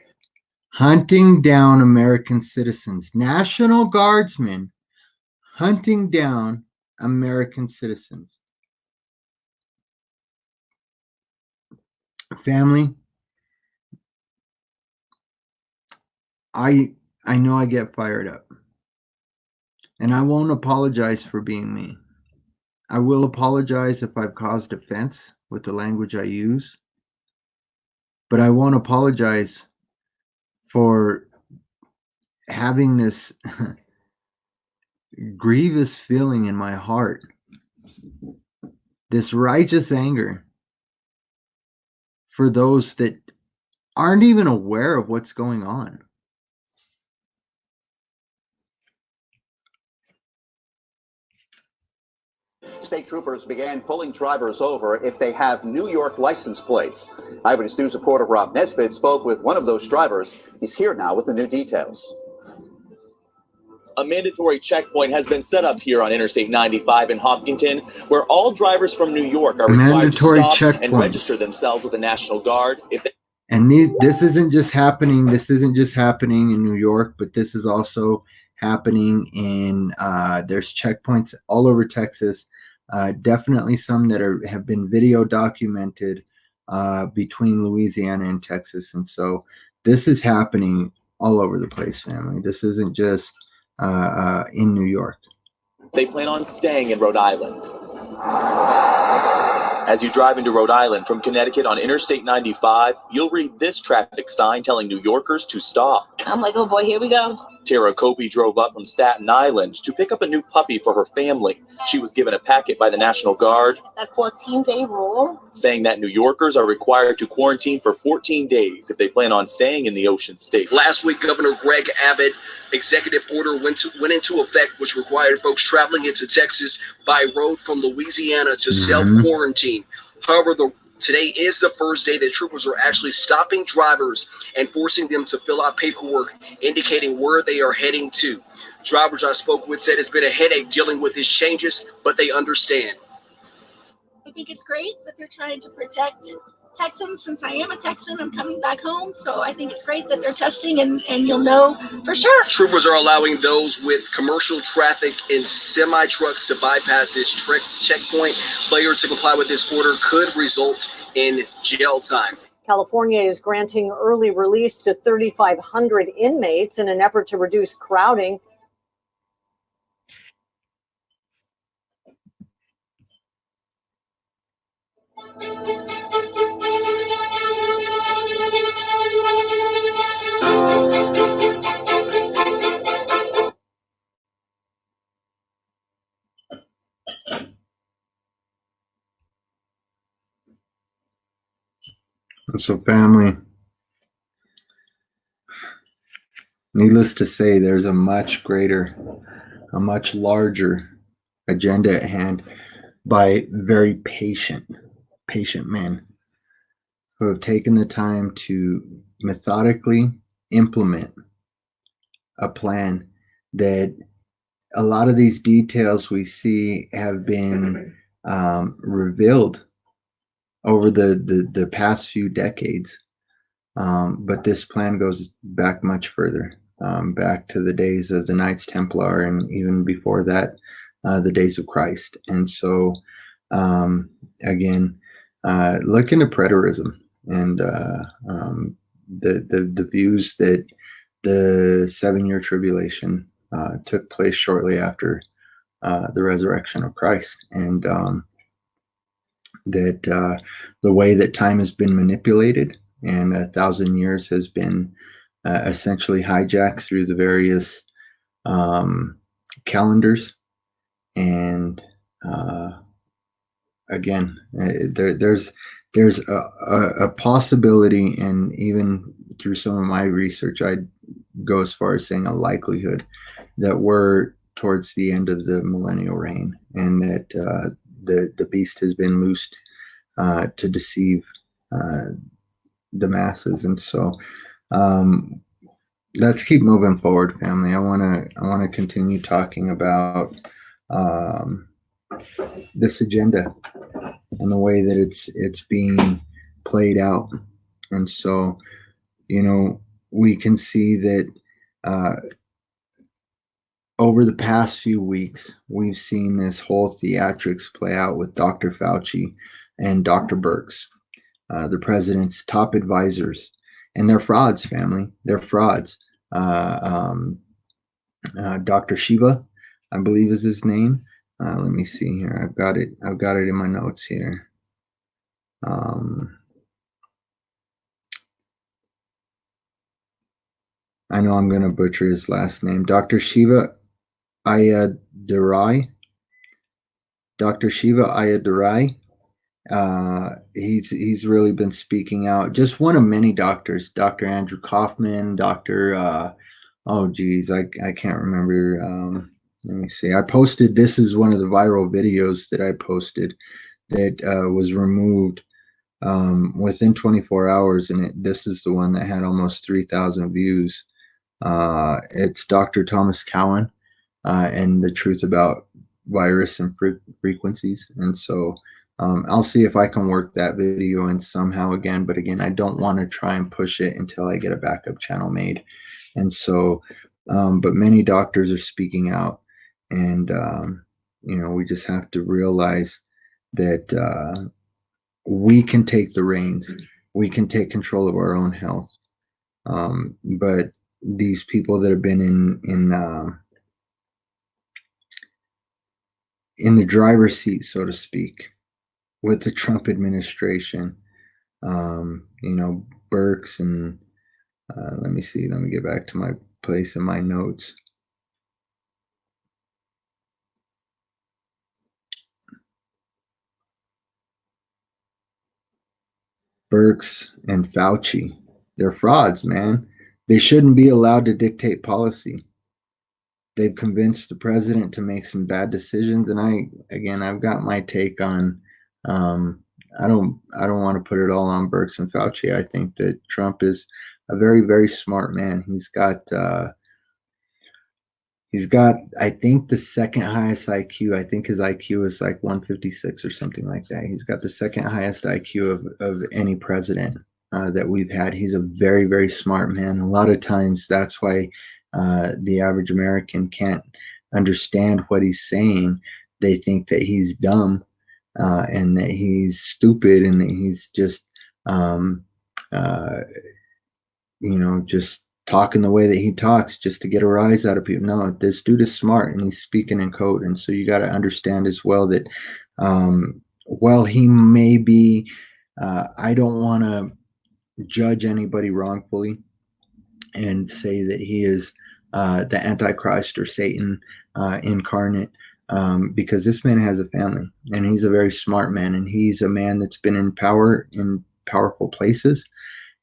Hunting down American citizens. National Guardsmen hunting down American citizens. Family, I know I get fired up. And I won't apologize for being me. I will apologize if I've caused offense with the language I use. But I won't apologize for having this grievous feeling in my heart. This righteous anger for those that aren't even aware of what's going on. state troopers began pulling drivers over if they have New York license plates. Eyewitness News reporter Rob Nesbitt spoke with one of those drivers. He's here now with the new details. A mandatory checkpoint has been set up here on Interstate 95 in Hopkinton, where all drivers from New York are required to stop and register themselves with the National Guard. And this isn't just happening. This isn't just happening in New York, but this is also happening in. There's checkpoints all over Texas. Definitely some that have been video documented between Louisiana and Texas, and so this is happening all over the place, family. This isn't just in New York. They plan on staying in Rhode Island. As you drive into Rhode Island from Connecticut on Interstate 95, you'll read this traffic sign telling New Yorkers to stop. I'm like, oh boy, here we go. Tara Copey drove up from Staten Island to pick up a new puppy for her family. She was given a packet by the National Guard That 14-day rule. saying that New Yorkers are required to quarantine for 14 days if they plan on staying in the Ocean State. Last week, Governor Greg Abbott executive order went into effect, which required folks traveling into Texas by road from Louisiana to self-quarantine. However, the Today is the first day that troopers are actually stopping drivers and forcing them to fill out paperwork indicating where they are heading to. Drivers I spoke with said it's been a headache dealing with these changes, but they understand. I think it's great that they're trying to protect Texans. Since I am a Texan, I'm coming back home. So I think it's great that they're testing and you'll know for sure. Troopers are allowing those with commercial traffic in semi-trucks to bypass this checkpoint. Failure to comply with this order could result in jail time. California is granting early release to 3,500 inmates in an effort to reduce crowding. So, family, needless to say, there's a much larger agenda at hand by very patient men who have taken the time to methodically implement a plan that a lot of these details we see have been revealed over the past few decades. But this plan goes back much further, back to the days of the Knights Templar, and even before that, the days of Christ. And so, again, look into preterism and the views that the 7-year tribulation took place shortly after the resurrection of Christ, and that the way that time has been manipulated and 1,000 years has been essentially hijacked through the various calendars. And again, there's a possibility, and even through some of my research, I'd go as far as saying a likelihood that we're towards the end of the millennial reign, and that the beast has been loosed to deceive the masses. And so let's keep moving forward, family. I want to continue talking about this agenda and the way that it's being played out. And so, we can see that over the past few weeks, we've seen this whole theatrics play out with Dr. Fauci and Dr. Birx, the president's top advisors. And they're frauds, family. They're frauds. Dr. Shiva, I believe is his name. Let me see here. I've got it in my notes here. I know I'm going to butcher his last name. Dr. Shiva Ayyadurai. Dr. Shiva Ayyadurai. He's really been speaking out. Just one of many doctors. Dr. Andrew Kaufman. Dr. I can't remember. Let me see. I posted. This is one of the viral videos that I posted that was removed within 24 hours, and this is the one that had almost 3,000 views. It's Dr. Thomas Cowan and the truth about virus and frequencies. And so I'll see if I can work that video in somehow again. But again, I don't want to try and push it until I get a backup channel made. And so, but many doctors are speaking out, and we just have to realize that we can take the reins. We can take control of our own health. But these people that have been in the driver's seat, so to speak, with the Trump administration, Birx and let me get back to my place in my notes. Birx and Fauci, they're frauds, man. They shouldn't be allowed to dictate policy. They've convinced the president to make some bad decisions. And I've got my take on I don't want to put it all on Birx and Fauci. I think that Trump is a very, very smart man. He's got I think the second highest IQ. I think his IQ is like 156 or something like that. He's got the second highest IQ of any president that we've had. He's a very, very smart man. A lot of times that's why the average American can't understand what he's saying. They think that he's dumb and that he's stupid and that he's just, just talking the way that he talks just to get a rise out of people. No, this dude is smart and he's speaking in code. And so you got to understand as well that while he may be, I don't want to judge anybody wrongfully and say that he is the Antichrist or Satan incarnate, because this man has a family and he's a very smart man, and he's a man that's been in power in powerful places,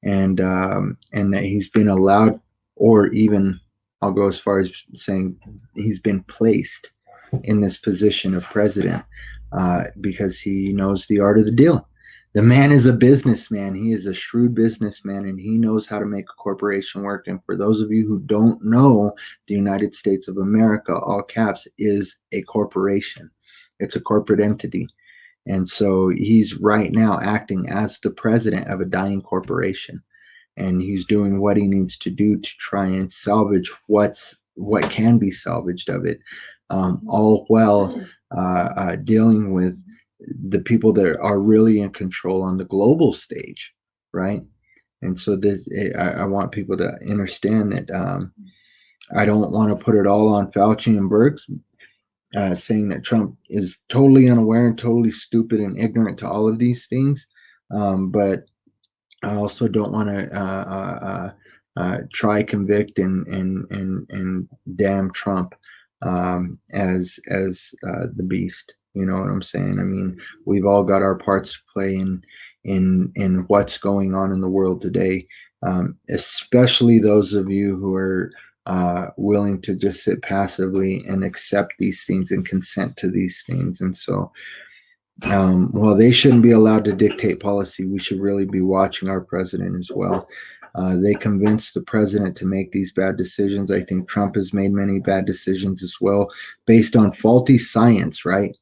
and that he's been allowed, or even I'll go as far as saying he's been placed in this position of president because he knows the art of the deal. The man is a businessman. He is a shrewd businessman, and he knows how to make a corporation work. And for those of you who don't know, the United States of America, all caps, is a corporation. It's a corporate entity. And so he's right now acting as the president of a dying corporation. And he's doing what he needs to do to try and salvage what can be salvaged of it, all while dealing with the people that are really in control on the global stage, right? And so I want people to understand that I don't want to put it all on Fauci and Birx, saying that Trump is totally unaware and totally stupid and ignorant to all of these things, but I also don't want to try, convict, and damn Trump as the beast. You know what I'm saying? I mean, we've all got our parts to play in what's going on in the world today, especially those of you who are willing to just sit passively and accept these things and consent to these things. And so, while they shouldn't be allowed to dictate policy, we should really be watching our president as well. They convinced the president to make these bad decisions. I think Trump has made many bad decisions as well, based on faulty science, right?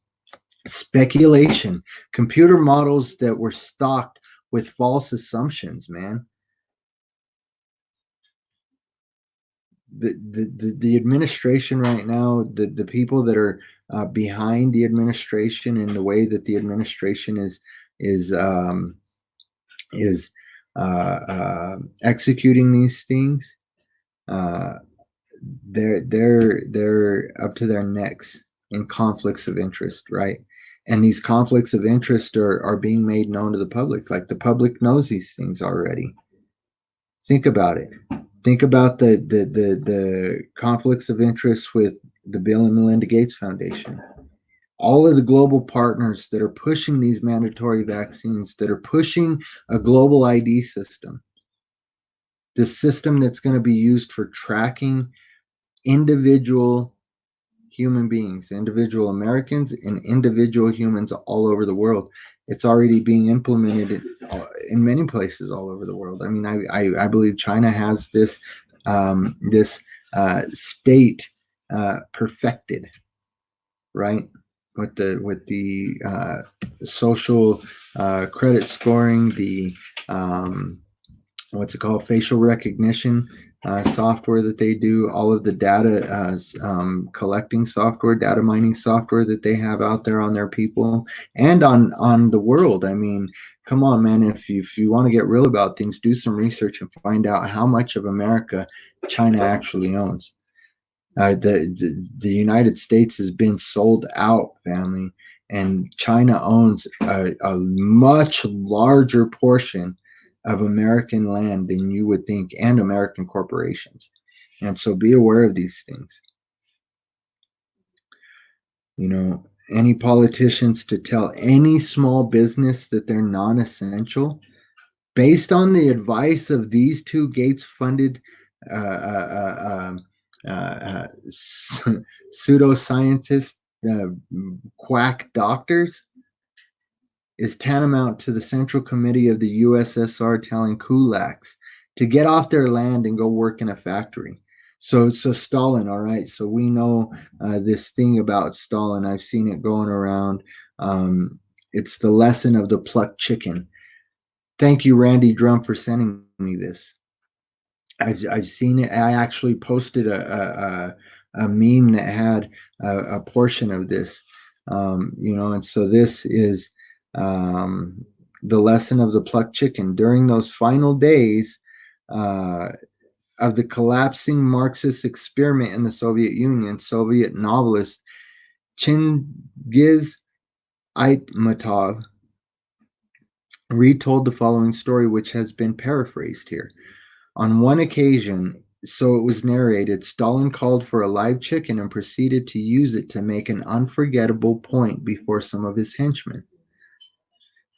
Speculation, computer models that were stocked with false assumptions, man. The administration right now, the people that are behind the administration and the way that the administration is executing these things, they're up to their necks in conflicts of interest, right? And these conflicts of interest are being made known to the public. Like, the public knows these things already. Think about it. Think about the conflicts of interest with the Bill and Melinda Gates Foundation. All of the global partners that are pushing these mandatory vaccines, that are pushing a global ID system, the system that's going to be used for tracking individual human beings, individual Americans, and individual humans all over the world. It's already being implemented in many places all over the world. I mean, I believe China has this state perfected, right? With the social credit scoring, the what's it called, facial recognition software that they do, all of the data collecting software, data mining software that they have out there on their people and on the world. I mean, come on, man. If you want to get real about things, do some research and find out how much of America China actually owns. The United States has been sold out, family, and China owns a much larger portion of American land than you would think, and American corporations. And so be aware of these things. You know, any politicians to tell any small business that they're non-essential, based on the advice of these two Gates-funded pseudoscientists, quack doctors, is tantamount to the Central Committee of the USSR telling kulaks to get off their land and go work in a factory. So Stalin, all right. So we know this thing about Stalin. I've seen it going around. It's the lesson of the plucked chicken. Thank you, Randy Drum, for sending me this. I've seen it. I actually posted a meme that had a portion of this, and so this is the lesson of the plucked chicken. During those final days of the collapsing Marxist experiment in the Soviet Union, Soviet novelist Chingiz Aytmatov retold the following story, which has been paraphrased here. On one occasion, so it was narrated, Stalin called for a live chicken and proceeded to use it to make an unforgettable point before some of his henchmen.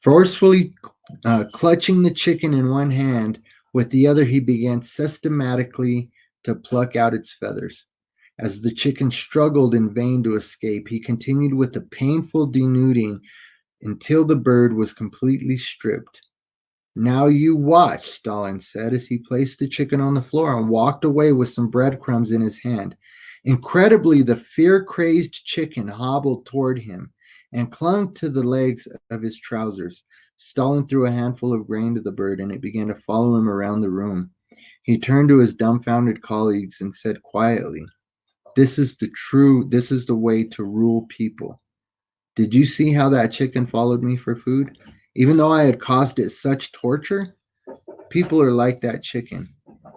Forcefully clutching the chicken in one hand, with the other he began systematically to pluck out its feathers. As the chicken struggled in vain to escape, he continued with a painful denuding until the bird was completely stripped. Now you watch, Stalin said as he placed the chicken on the floor and walked away with some breadcrumbs in his hand. Incredibly, the fear-crazed chicken hobbled toward him and clung to the legs of his trousers. Stalin threw a handful of grain to the bird and it began to follow him around the room. He turned to his dumbfounded colleagues and said quietly, This is the way to rule people. Did you see how that chicken followed me for food? Even though I had caused it such torture, people are like that chicken.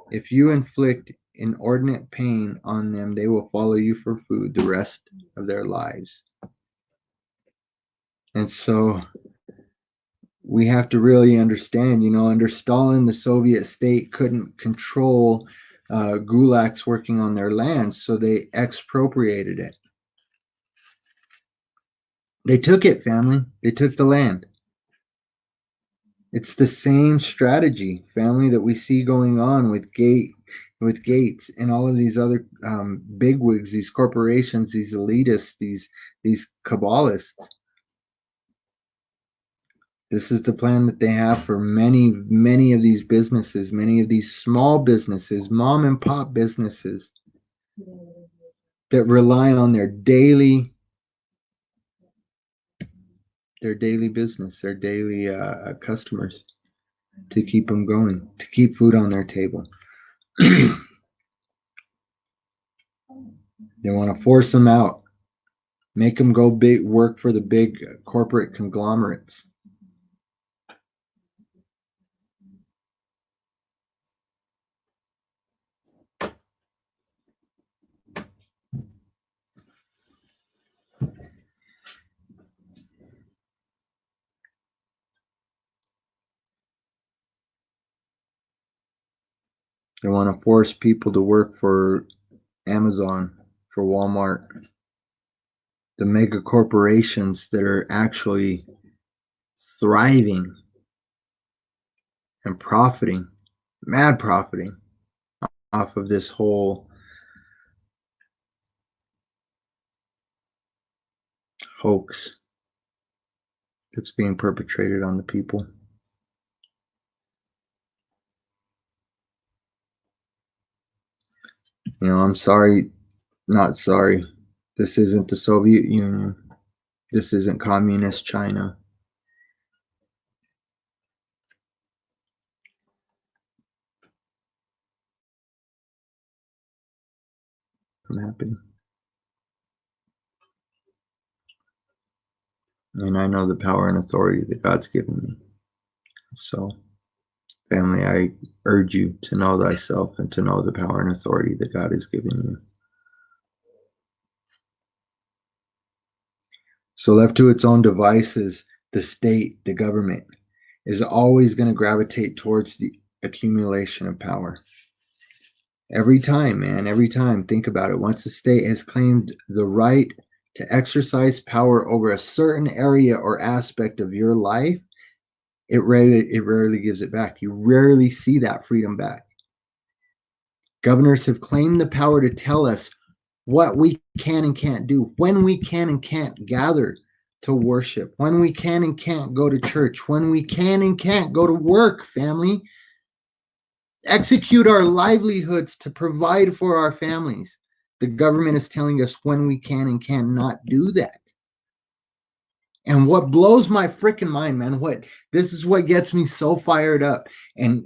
If you inflict inordinate pain on them, they will follow you for food the rest of their lives. And so we have to really understand, under Stalin, the Soviet state couldn't control gulags working on their land, so they expropriated it. They took it, family. They took the land. It's the same strategy, family, that we see going on with Gates and all of these other bigwigs, these corporations, these elitists, these Kabbalists. This is the plan that they have for many, many of these businesses, many of these small businesses, mom and pop businesses that rely on their daily business, their daily customers to keep them going, to keep food on their table. They want to force them out, make them go work for the big corporate conglomerates. They want to force people to work for Amazon, for Walmart, the mega corporations that are actually thriving and profiting, mad profiting off of this whole hoax that's being perpetrated on the people. I'm sorry, not sorry. This isn't the Soviet Union. This isn't communist China. I'm happy. And I know the power and authority that God's given me. So, family, I urge you to know thyself and to know the power and authority that God has given you. So left to its own devices, the state, the government, is always going to gravitate towards the accumulation of power. Every time, man, every time. Think about it. Once the state has claimed the right to exercise power over a certain area or aspect of your life, it rarely gives it back. You rarely see that freedom back. Governors have claimed the power to tell us what we can and can't do, when we can and can't gather to worship, when we can and can't go to church, when we can and can't go to work, family. Execute our livelihoods to provide for our families. The government is telling us when we can and cannot do that. And what blows my freaking mind, man, this is what gets me so fired up. And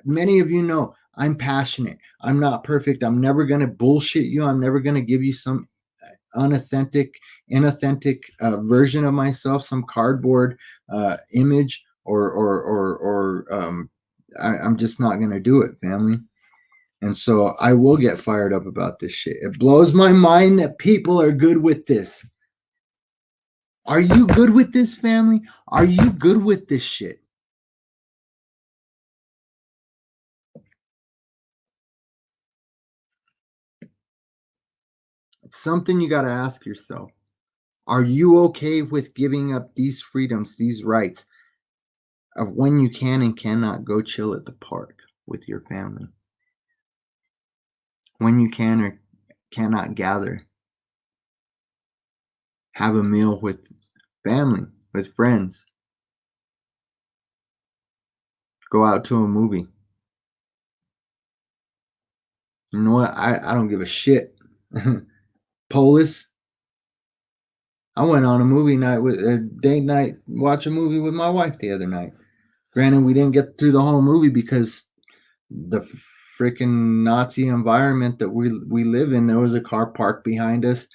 many of you know I'm passionate. I'm not perfect. I'm never going to bullshit you. I'm never going to give you some inauthentic version of myself, some cardboard image, I'm just not going to do it, family. And so I will get fired up about this shit. It blows my mind that people are good with this. Are you good with this, family? Are you good with this shit? It's something you got to ask yourself. Are you okay with giving up these freedoms, these rights of when you can and cannot go chill at the park with your family? When you can or cannot gather, have a meal with family, with friends, go out to a movie. You know what? I don't give a shit. Polis. I went on a movie night with a date night, watch a movie with my wife the other night. Granted, we didn't get through the whole movie because the freaking Nazi environment that we live in. There was a car parked behind us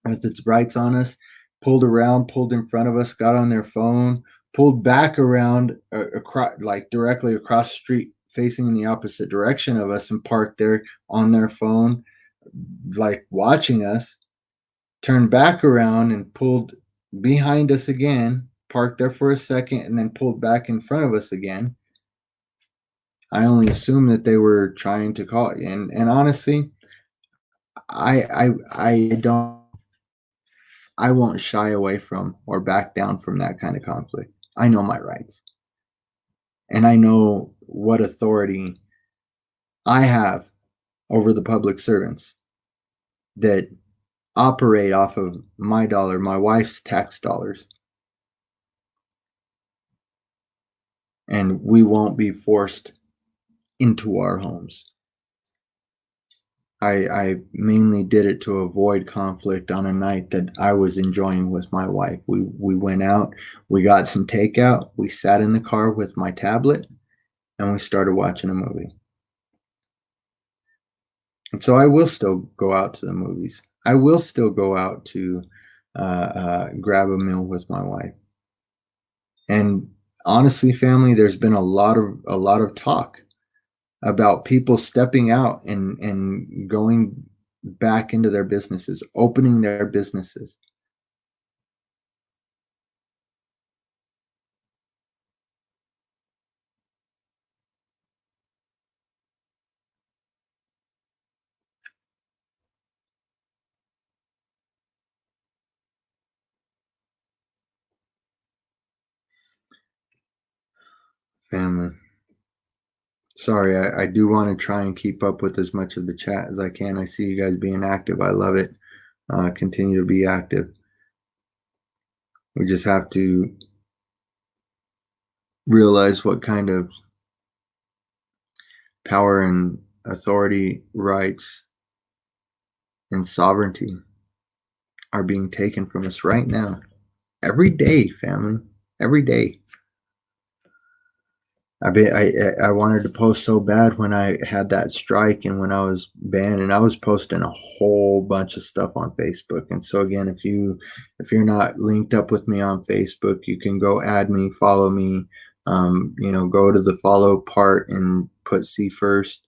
with its brights on us, pulled around, pulled in front of us, got on their phone, pulled back around, like directly across the street, facing in the opposite direction of us, and parked there on their phone, like watching us. Turned back around and pulled behind us again, parked there for a second, and then pulled back in front of us again. I only assumed that they were trying to call it. And honestly, I won't shy away from or back down from that kind of conflict. I know my rights. And I know what authority I have over the public servants that operate off of my dollar, my wife's tax dollars. And we won't be forced into our homes. I mainly did it to avoid conflict on a night that I was enjoying with my wife. We went out, we got some takeout, we sat in the car with my tablet, and we started watching a movie. And so I will still go out to the movies. I will still go out to grab a meal with my wife. And honestly, family, there's been a lot of talk about people stepping out and going back into their businesses, opening their businesses. Family. Sorry, I do want to try and keep up with as much of the chat as I can. I see you guys being active. I love it. Continue to be active. We just have to realize what kind of power and authority, rights, and sovereignty are being taken from us right now. Every day, family. Every day. I wanted to post so bad when I had that strike and when I was banned, and I was posting a whole bunch of stuff on Facebook. And so again, if you're not linked up with me on Facebook, you can go add me, follow me. Go to the follow part and put see first,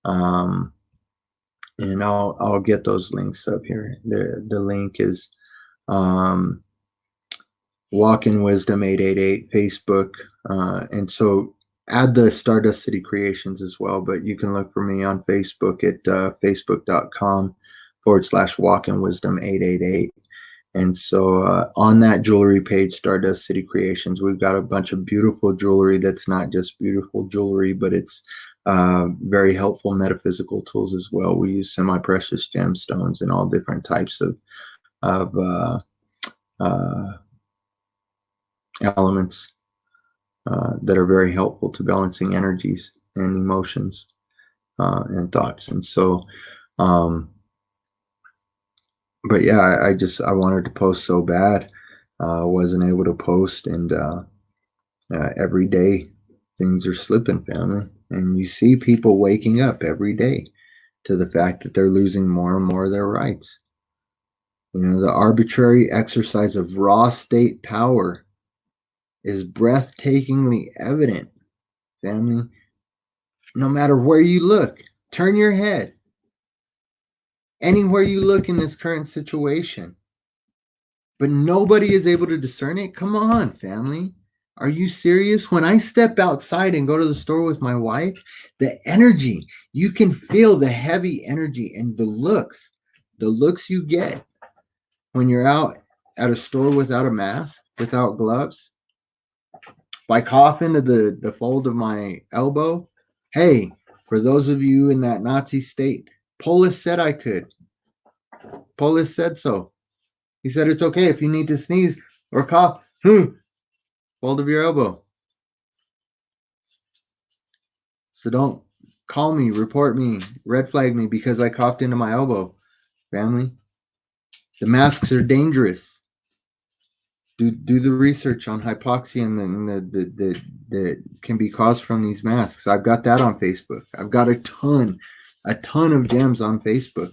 and I'll get those links up here. The link is Walk in Wisdom 888 Facebook, and so add the Stardust City Creations as well, but you can look for me on Facebook at facebook.com/Walk in Wisdom 888. And so on that jewelry page, Stardust City Creations, we've got a bunch of beautiful jewelry that's not just beautiful jewelry, but it's very helpful metaphysical tools as well. We use semi-precious gemstones and all different types of elements that are very helpful to balancing energies and emotions and thoughts. And so, but yeah, I wanted to post so bad, wasn't able to post, and every day things are slipping, family. And you see people waking up every day to the fact that they're losing more and more of their rights. You know, the arbitrary exercise of raw state power is breathtakingly evident, family. No matter where you look, turn your head. Anywhere you look in this current situation, but nobody is able to discern it. Come on, family. Are you serious? When I step outside and go to the store with my wife, the energy, you can feel the heavy energy and the looks you get when you're out at a store without a mask, without gloves. If I cough into the fold of my elbow, hey, for those of you in that Nazi state, Polis said I could. Polis said so. He said it's okay if you need to sneeze or cough. Fold of your elbow. So don't call me, report me, red flag me because I coughed into my elbow. Family, the masks are dangerous. Do the research on hypoxia and that can be caused from these masks. I've got that on Facebook. I've got a ton of gems on Facebook.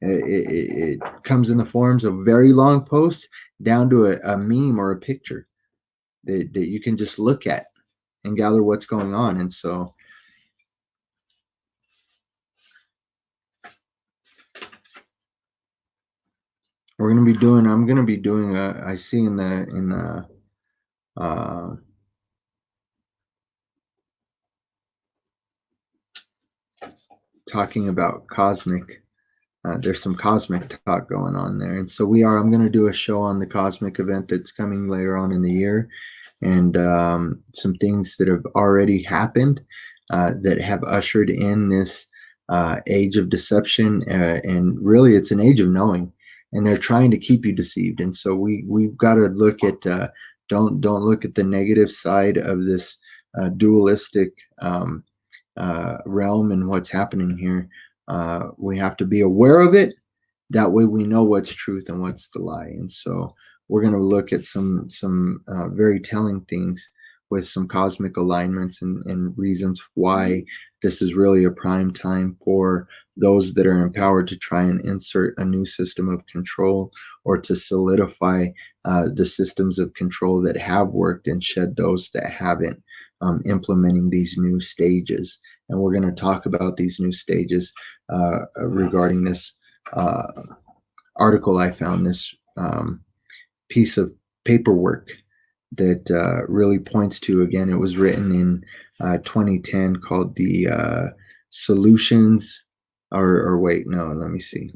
It comes in the forms of very long posts down to a meme or a picture that you can just look at and gather what's going on. And so I'm going to be doing I see in the talking about cosmic, there's some cosmic talk going on there. And so I'm going to do a show on the cosmic event that's coming later on in the year, and some things that have already happened that have ushered in this age of deception, and really it's an age of knowing, and they're trying to keep you deceived. And so we've got to look at don't look at the negative side of this dualistic realm and what's happening here. We have to be aware of it. That way we know what's truth and what's the lie. And so we're going to look at some very telling things with some cosmic alignments and reasons why this is really a prime time for those that are empowered to try and insert a new system of control, or to solidify the systems of control that have worked and shed those that haven't, implementing these new stages. And we're going to talk about these new stages regarding this article I found, this piece of paperwork that really points to, again, it was written in 2010, called the solutions, or wait, no, let me see.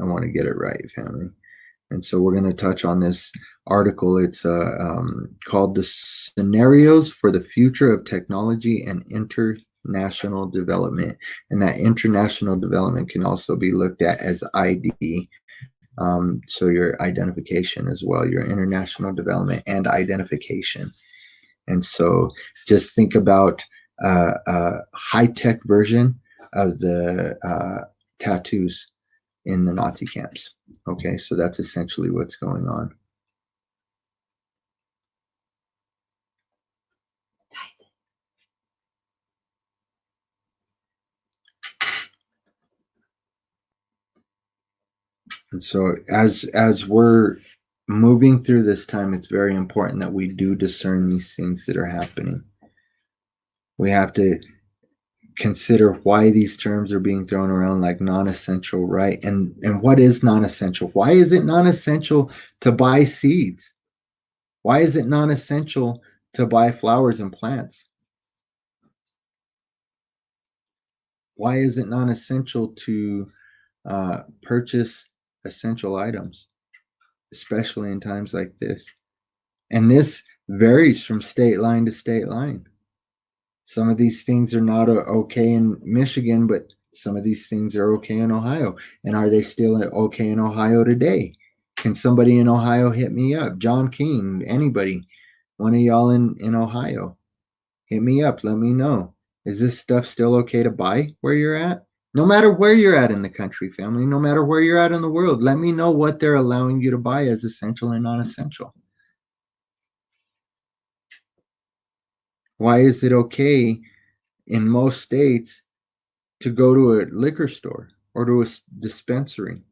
I want to get it right, family. And so we're going to touch on this article. It's called The Scenarios for the Future of Technology and International Development. And that international development can also be looked at as ID. So your identification as well, your international development and identification. And so just think about a high-tech version of the tattoos in the Nazi camps. Okay, so that's essentially what's going on. And so as we're moving through this time, it's very important that we do discern these things that are happening. We have to consider why these terms are being thrown around like non-essential, right? And what is non-essential? Why is it non-essential to buy seeds? Why is it non-essential to buy flowers and plants? Why is it non-essential to purchase essential items, especially in times like this? And this varies from state line to state line. Some of these things are not okay in Michigan, but some of these things are okay in Ohio. And are they still okay in Ohio today? Can somebody in Ohio hit me up? John King, anybody, one of y'all in Ohio, hit me up. Let me know. Is this stuff still okay to buy where you're at? No matter where you're at in the country, family, no matter where you're at in the world, let me know what they're allowing you to buy as essential and non-essential. Why is it okay in most states to go to a liquor store or to a dispensary?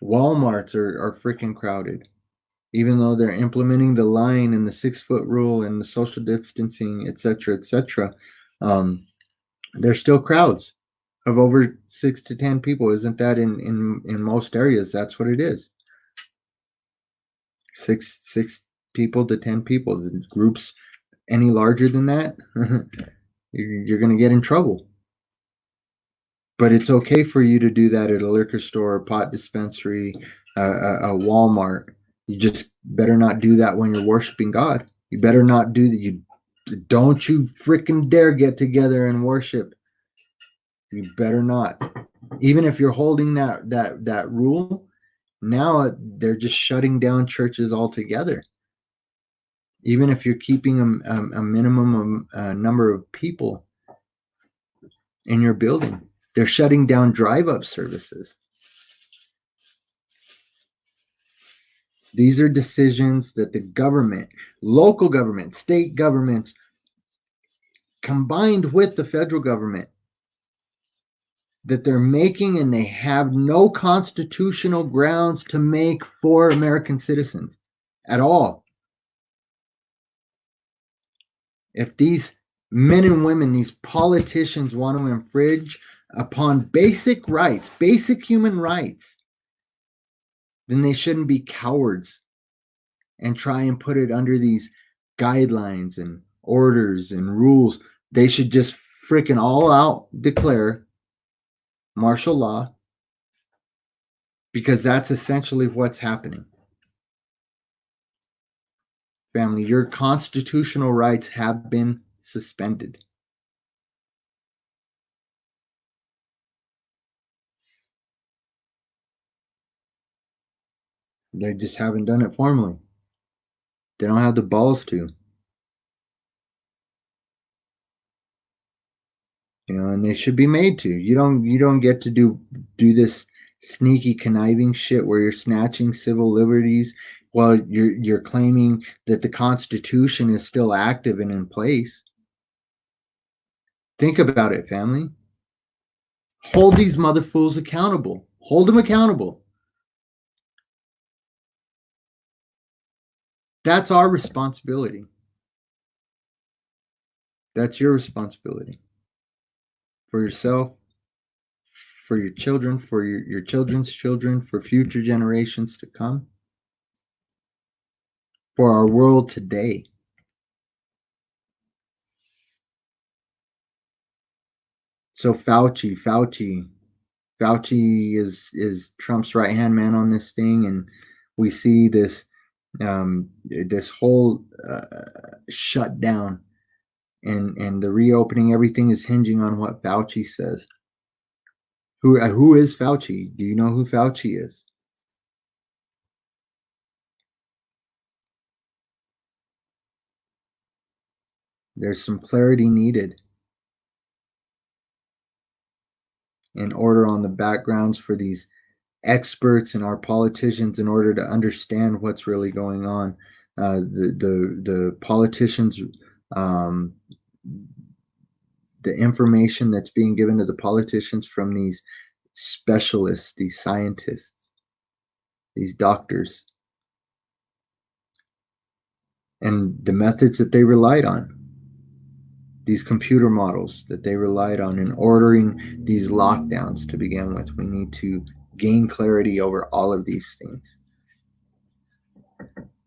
Walmarts are freaking crowded, even though they're implementing the line and the 6-foot rule and the social distancing, etc., etc. There's still crowds of over 6 to 10 people. Isn't that in most areas? That's what it is. Six people to 10 people. The groups any larger than that, you're going to get in trouble. But it's okay for you to do that at a liquor store, a pot dispensary, a Walmart. You just better not do that when you're worshiping God. You better not do that. Don't you freaking dare get together and worship. You better not. Even if you're holding that rule, now they're just shutting down churches altogether. Even if you're keeping a minimum number of people in your building, they're shutting down drive-up services. These are decisions that the government, local government, state governments, combined with the federal government, that they're making, and they have no constitutional grounds to make for American citizens at all. If these men and women, these politicians want to infringe upon basic rights, basic human rights, then they shouldn't be cowards and try and put it under these guidelines and orders and rules. They should just freaking all out declare martial law, because that's essentially what's happening. Family, your constitutional rights have been suspended. They just haven't done it formally. They don't have the balls to. And they should be made to. You don't get to do this sneaky conniving shit where you're snatching civil liberties while you're claiming that the Constitution is still active and in place. Think about it, family. Hold these motherfools accountable. Hold them accountable. That's our responsibility. That's your responsibility. For yourself, for your children, for your children's children, for future generations to come, for our world today. So Fauci is Trump's right-hand man on this thing, and we see this whole shutdown and the reopening. Everything is hinging on what Fauci says. Who is Fauci? Do you know who Fauci is? There's some clarity needed in order on the backgrounds for these experts and our politicians in order to understand what's really going on. The politicians, the information that's being given to the politicians from these specialists, these scientists, these doctors, and the methods that they relied on, these computer models that they relied on in ordering these lockdowns to begin with. We need to gain clarity over all of these things.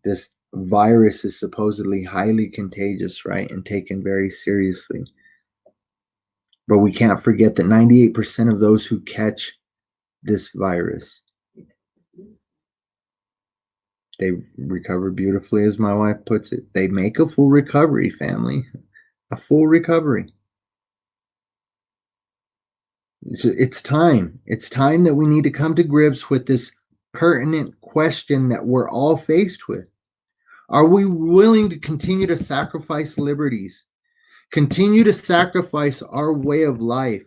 This virus is supposedly highly contagious, right, and taken very seriously. But we can't forget that 98% of those who catch this virus, they recover beautifully, as my wife puts it. They make a full recovery, family. A full recovery. It's time. It's time that we need to come to grips with this pertinent question that we're all faced with. Are we willing to continue to sacrifice liberties, continue to sacrifice our way of life?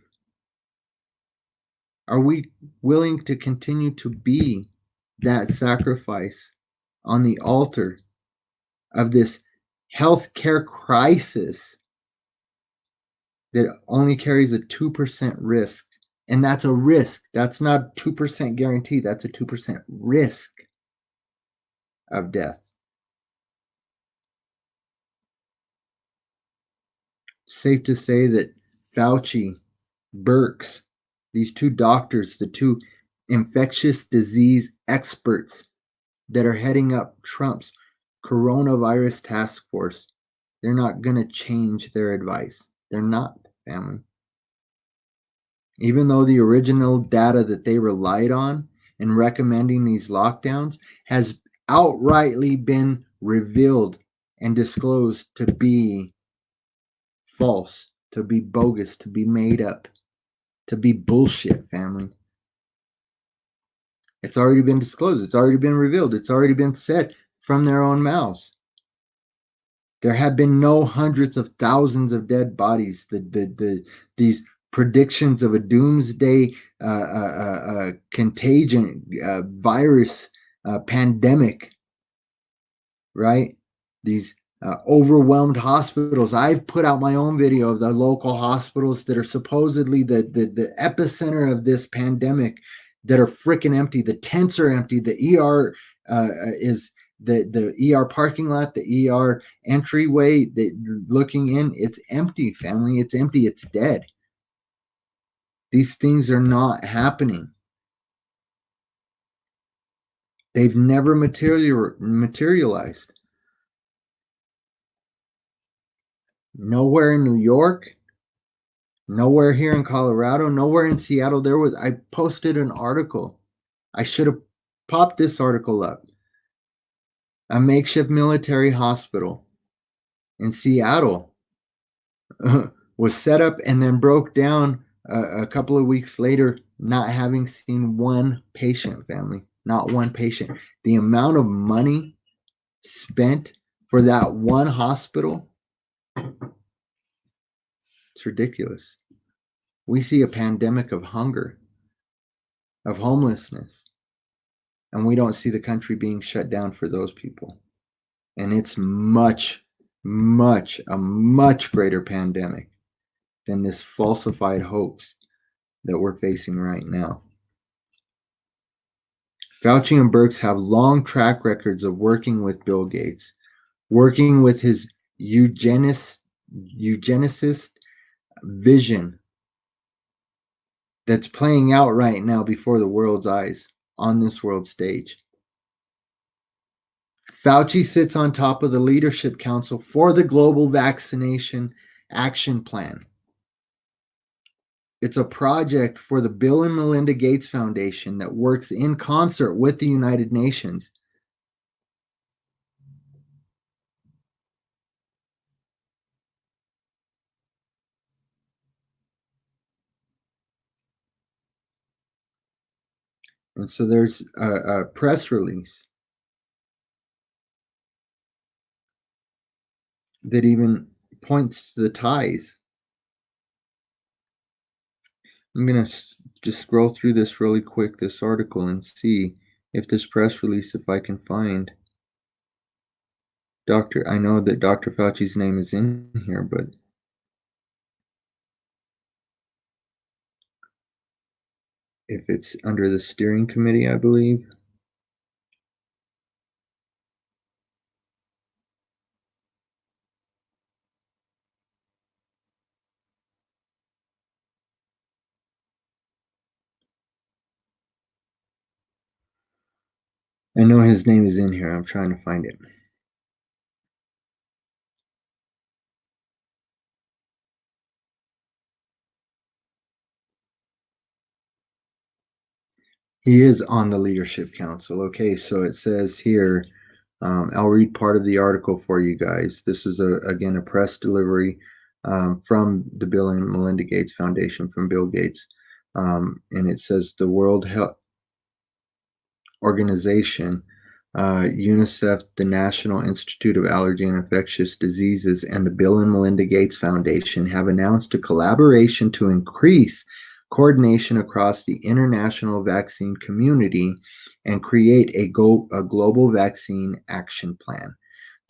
Are we willing to continue to be that sacrifice on the altar of this healthcare crisis that only carries a 2% risk? And that's a risk. That's not 2% guarantee. That's a 2% risk of death. Safe to say that Fauci, Birx, these two doctors, the two infectious disease experts that are heading up Trump's coronavirus task force, they're not going to change their advice. They're not, family. Even though the original data that they relied on in recommending these lockdowns has outrightly been revealed and disclosed to be false, to be bogus, to be made up, to be bullshit, family. It's already been disclosed. It's already been revealed. It's already been said from their own mouths. There have been no hundreds of thousands of dead bodies. These predictions of a doomsday contagion virus pandemic, right? These overwhelmed hospitals. I've put out my own video of the local hospitals that are supposedly the epicenter of this pandemic that are freaking empty. The tents are empty. The ER is the ER parking lot, the ER entryway, looking in, it's empty, family. It's empty. It's dead. These things are not happening. They've never materialized. Nowhere in New York, nowhere here in Colorado, nowhere in Seattle. I posted an article. I should have popped this article up. A makeshift military hospital in Seattle was set up and then broke down a couple of weeks later, not having seen one patient, family. Not one patient. The amount of money spent for that one hospital, it's ridiculous. We see a pandemic of hunger, of homelessness, and we don't see the country being shut down for those people. And it's a much greater pandemic than this falsified hoax that we're facing right now. Fauci and Birx have long track records of working with Bill Gates, working with his eugenicist vision that's playing out right now before the world's eyes on this world stage. Fauci sits on top of the Leadership Council for the Global Vaccination Action Plan. It's a project for the Bill and Melinda Gates Foundation that works in concert with the United Nations. And so there's a press release that even points to the ties. I'm going to just scroll through this really quick, this article, and see if this press release, if I can find I know that Dr. Fauci's name is in here, but if it's under the steering committee, I believe. I know his name is in here. I'm trying to find it. He is on the Leadership Council. Okay, so it says here, I'll read part of the article for you guys. This is, again, a press delivery from the Bill and Melinda Gates Foundation, from Bill Gates. And it says the World Health Organization, UNICEF, the National Institute of Allergy and Infectious Diseases, and the Bill and Melinda Gates Foundation have announced a collaboration to increase coordination across the international vaccine community and create a global vaccine action plan.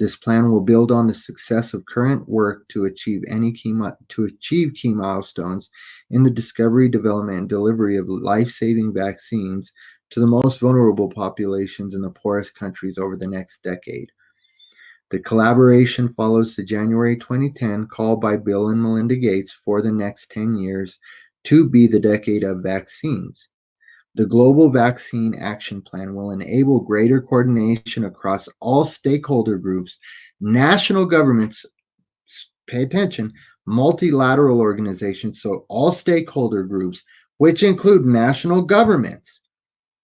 This plan will build on the success of current work to achieve key milestones in the discovery, development, and delivery of life-saving vaccines to the most vulnerable populations in the poorest countries over the next decade. The collaboration follows the January 2010 call by Bill and Melinda Gates for the next 10 years to be the decade of vaccines. The Global Vaccine Action Plan will enable greater coordination across all stakeholder groups, national governments, pay attention, multilateral organizations, so all stakeholder groups, which include national governments,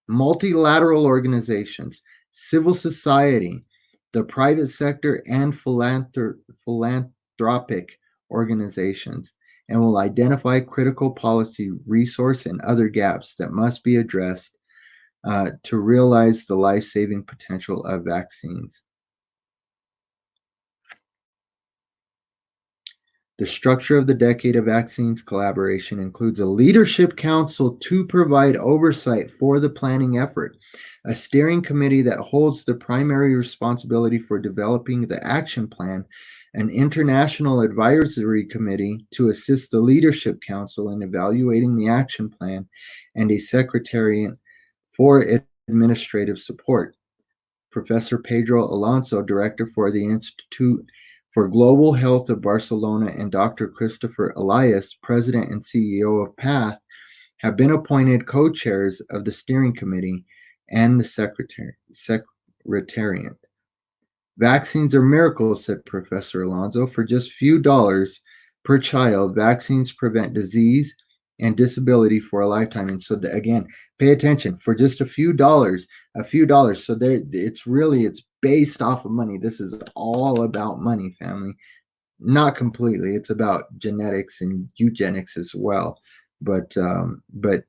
multilateral organizations, civil society, the private sector, and philanthropic organizations, and will identify critical policy, resource, and other gaps that must be addressed to realize the life-saving potential of vaccines. The structure of the Decade of Vaccines collaboration includes a leadership council to provide oversight for the planning effort, a steering committee that holds the primary responsibility for developing the action plan, an international advisory committee to assist the leadership council in evaluating the action plan, and a secretariat for administrative support. Professor Pedro Alonso, director for the Institute for Global Health of Barcelona, and Dr. Christopher Elias, president and CEO of PATH, have been appointed co-chairs of the steering committee and the secretariat. Vaccines are miracles, said Professor Alonso. For just few dollars per child, vaccines prevent disease and disability for a lifetime. And so again, pay attention, for just a few dollars. So it's based off of money. This is all about money, family. Not completely. It's about genetics and eugenics as well. But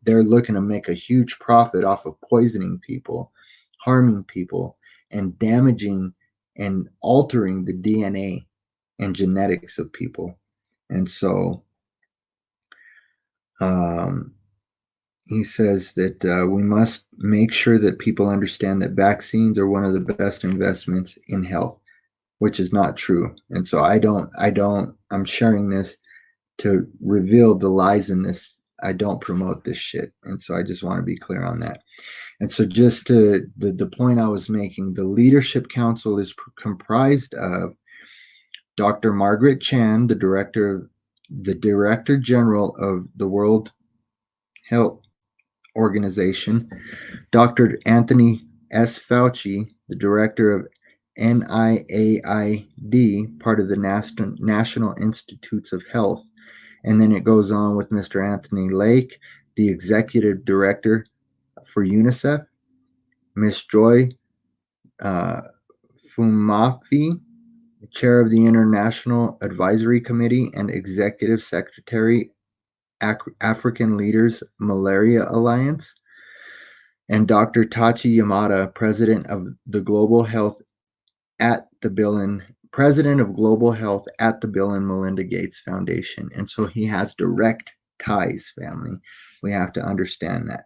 they're looking to make a huge profit off of poisoning people, harming people, and damaging and altering the DNA and genetics of people. And so he says that we must make sure that people understand that vaccines are one of the best investments in health, which is not true. And so I'm sharing this to reveal the lies in this. I don't promote this shit. And so I just want to be clear on that. And so just to the point I was making, the Leadership Council is comprised of Dr. Margaret Chan, the Director General of the World Health Organization, Dr. Anthony S. Fauci, the Director of NIAID, part of the National Institutes of Health. And then it goes on with Mr. Anthony Lake, the Executive Director for UNICEF, Ms. Joy Fumafi, Chair of the International Advisory Committee and Executive Secretary, African Leaders Malaria Alliance, and Dr. Tachi Yamada, President of Global Health at the Bill and Melinda Gates Foundation. And so he has direct ties, family. We have to understand that.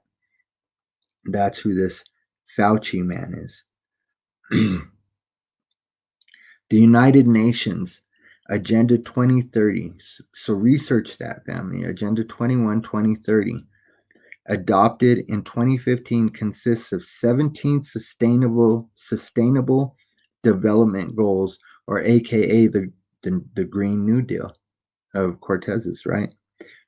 That's who this Fauci man is. The United Nations Agenda 2030. So research that, family. Agenda 21-2030, adopted in 2015, consists of 17 sustainable development goals, or AKA the Green New Deal of Cortez's, right?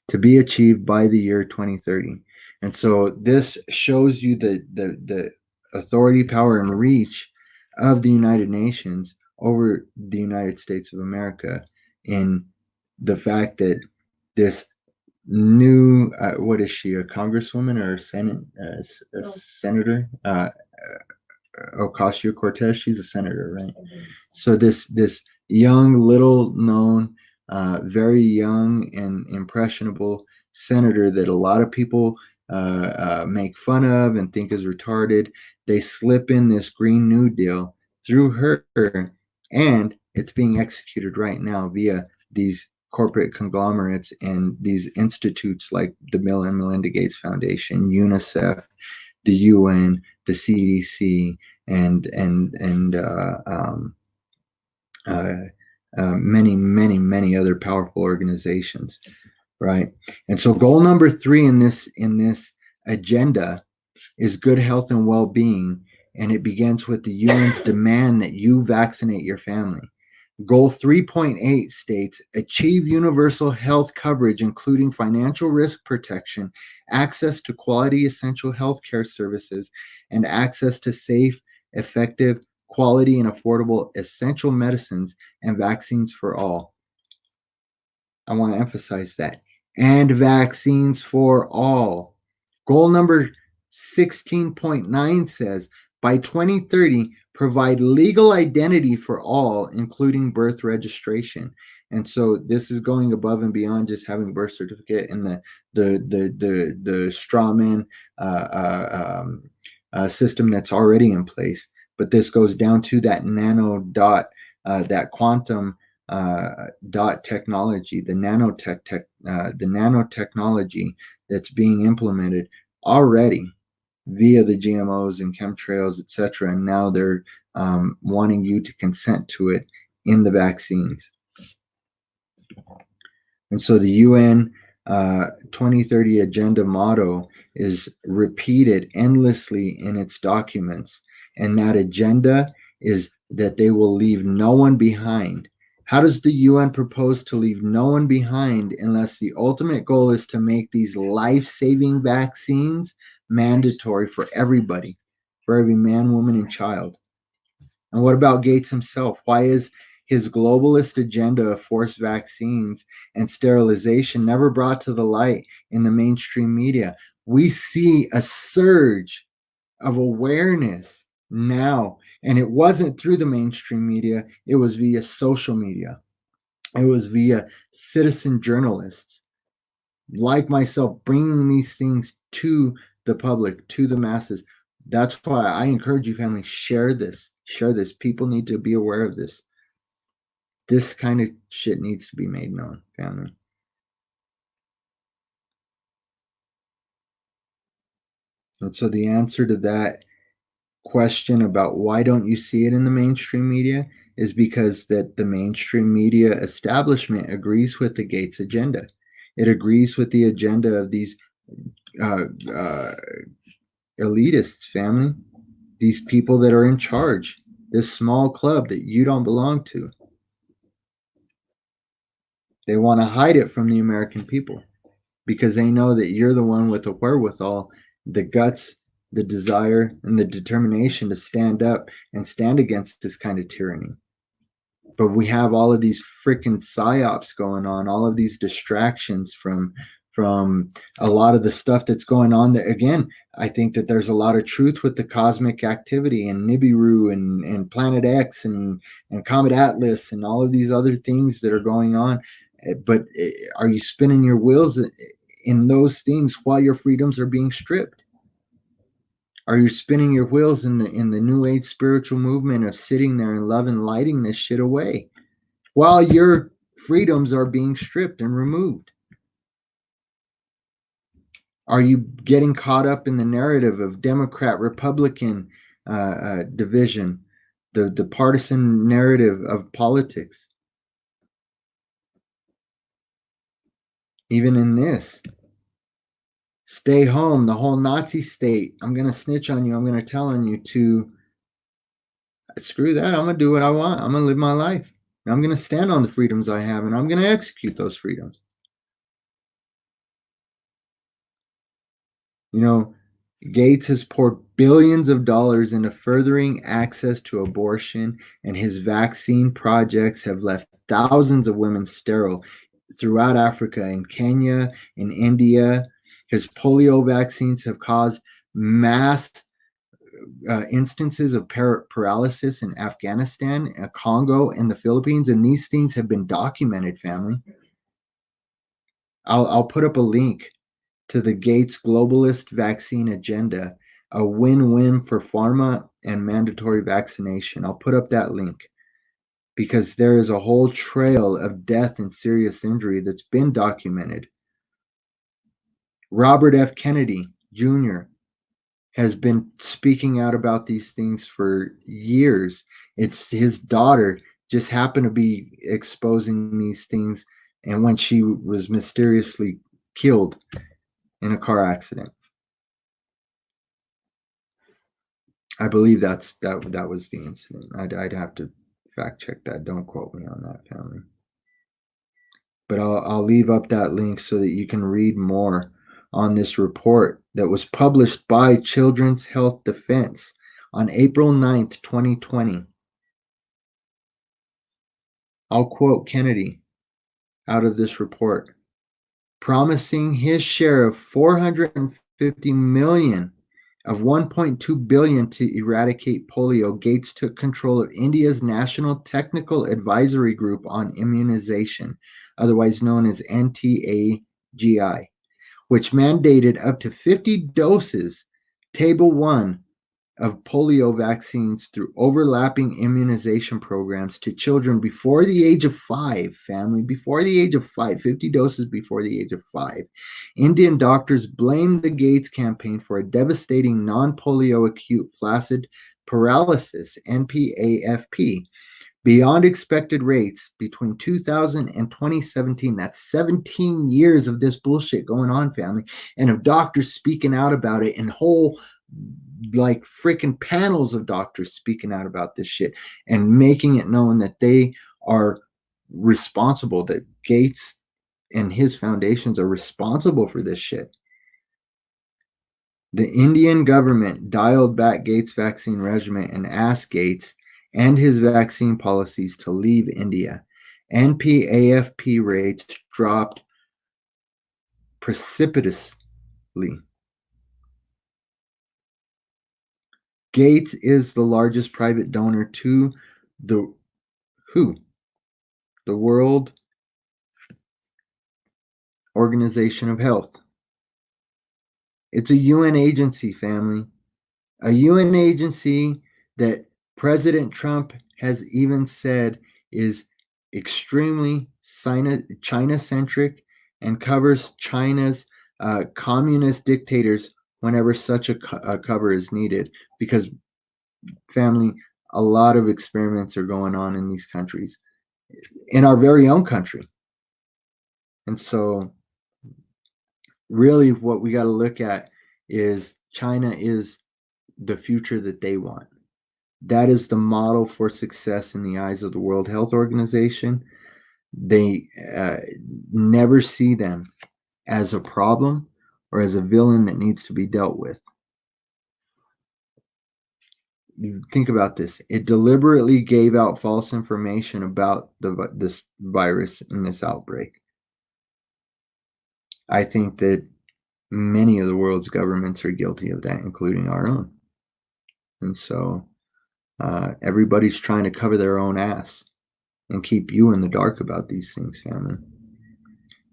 To be achieved by the year 2030. And so this shows you the authority, power, and reach of the United Nations over the United States of America, in the fact that this new, what is she, a congresswoman or a senator? Ocasio-Cortez, she's a senator, right? Mm-hmm. So this young, little known, very young and impressionable senator that a lot of people make fun of and think is retarded, they slip in this Green New Deal through her, and it's being executed right now via these corporate conglomerates and these institutes like the Bill and Melinda Gates Foundation, UNICEF, the UN, the CDC, and many other powerful organizations, right? And so goal number 3 in this agenda is good health and well-being, and it begins with the UN's demand that you vaccinate your family. Goal 3.8 states achieve universal health coverage, including financial risk protection, access to quality essential health care services, and access to safe, effective, quality, and affordable essential medicines and vaccines for all. I want to emphasize that. And vaccines for all. Goal number 16.9 says, by 2030, provide legal identity for all, including birth registration. And so this is going above and beyond just having a birth certificate and the straw man system that's already in place. But this goes down to that nano dot, that quantum dot technology, the nanotechnology that's being implemented already via the GMOs and chemtrails, etc. And now they're wanting you to consent to it in the vaccines. And so the UN 2030 agenda motto is repeated endlessly in its documents. And that agenda is that they will leave no one behind. How does the UN propose to leave no one behind unless the ultimate goal is to make these life-saving vaccines mandatory for everybody, for every man, woman, and child? And what about Gates himself? Why is his globalist agenda of forced vaccines and sterilization never brought to the light in the mainstream media? We see a surge of awareness now, and it wasn't through the mainstream media, it was via social media. It was via citizen journalists like myself bringing these things to the public, to the masses. That's why I encourage you, family, share this. People need to be aware of this. This kind of shit needs to be made known, family. And so the answer to that question about why don't you see it in the mainstream media is because that the mainstream media establishment agrees with the Gates agenda. It agrees with the agenda of these elitists, family, these people that are in charge, this small club that you don't belong to. They want to hide it from the American people because they know that you're the one with the wherewithal, the guts, the desire, and the determination to stand up and stand against this kind of tyranny. But we have all of these freaking psyops going on, all of these distractions from a lot of the stuff that's going on. That, again, I think that there's a lot of truth with the cosmic activity and Nibiru and Planet X and Comet Atlas and all of these other things that are going on. But are you spinning your wheels in those things while your freedoms are being stripped? Are you spinning your wheels in the New Age spiritual movement of sitting there and love and lighting this shit away while your freedoms are being stripped and removed? Are you getting caught up in the narrative of Democrat-Republican division, the partisan narrative of politics? Even in this, stay home, the whole Nazi state, I'm going to snitch on you, I'm going to tell on you, to screw that, I'm going to do what I want, I'm going to live my life, and I'm going to stand on the freedoms I have, and I'm going to execute those freedoms. You know, Gates has poured billions of dollars into furthering access to abortion, and his vaccine projects have left thousands of women sterile throughout Africa, in Kenya, in India. His polio vaccines have caused mass instances of paralysis in Afghanistan, Congo, and the Philippines, and these things have been documented, family. I'll put up a link to the Gates globalist vaccine agenda, a win-win for pharma and mandatory vaccination. I'll put up that link because there is a whole trail of death and serious injury that's been documented. Robert F. Kennedy Jr. has been speaking out about these things for years. It's his daughter just happened to be exposing these things, and when she was mysteriously killed in a car accident. I believe that was the incident. I'd have to fact check that. Don't quote me on that, family. But I'll leave up that link so that you can read more on this report that was published by Children's Health Defense on April 9th, 2020. I'll quote Kennedy out of this report. Promising his share of $450 million of $1.2 billion to eradicate polio, Gates took control of India's National Technical Advisory Group on Immunization, otherwise known as NTAGI, which mandated up to 50 doses, Table 1, of polio vaccines through overlapping immunization programs to children before the age of 5, family, before the age of 5, 50 doses before the age of 5. Indian doctors blamed the Gates campaign for a devastating non-polio acute flaccid paralysis, NPAFP, beyond expected rates between 2000 and 2017. That's 17 years of this bullshit going on, family, and of doctors speaking out about it, and whole like freaking panels of doctors speaking out about this shit and making it known that they are responsible, that Gates and his foundations are responsible for this shit. The Indian government dialed back Gates' vaccine regimen and asked Gates and his vaccine policies to leave India. NPAFP rates dropped precipitously. Gates is the largest private donor to the WHO, the World Organization of Health. It's a UN agency, family. A UN agency that President Trump has even said is extremely China-centric and covers China's communist dictators whenever such a cover is needed, because, family, a lot of experiments are going on in these countries, in our very own country. And so really what we got to look at is China is the future that they want. That is the model for success in the eyes of the World Health Organization. They never see them as a problem or as a villain that needs to be dealt with. Think about this. It deliberately gave out false information about this virus and this outbreak. I think that many of the world's governments are guilty of that, including our own. And so everybody's trying to cover their own ass and keep you in the dark about these things, family.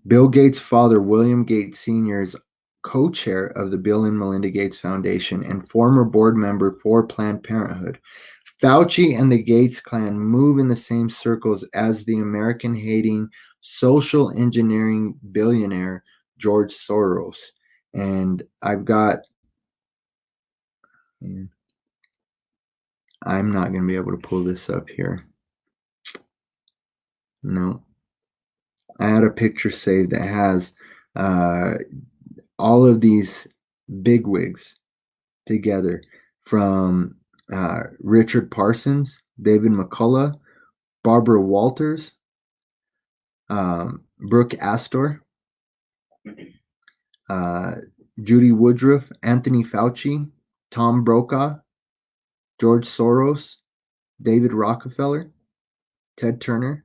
Bill Gates' father, William Gates Sr., is co-chair of the Bill and Melinda Gates Foundation and former board member for Planned Parenthood. Fauci and the Gates clan move in the same circles as the American-hating social engineering billionaire George Soros. And I've got, I'm not going to be able to pull this up here. No. I had a picture saved that has all of these bigwigs together, from Richard Parsons, David McCullough, Barbara Walters, Brooke Astor, Judy Woodruff, Anthony Fauci, Tom Brokaw, George Soros, David Rockefeller, Ted Turner,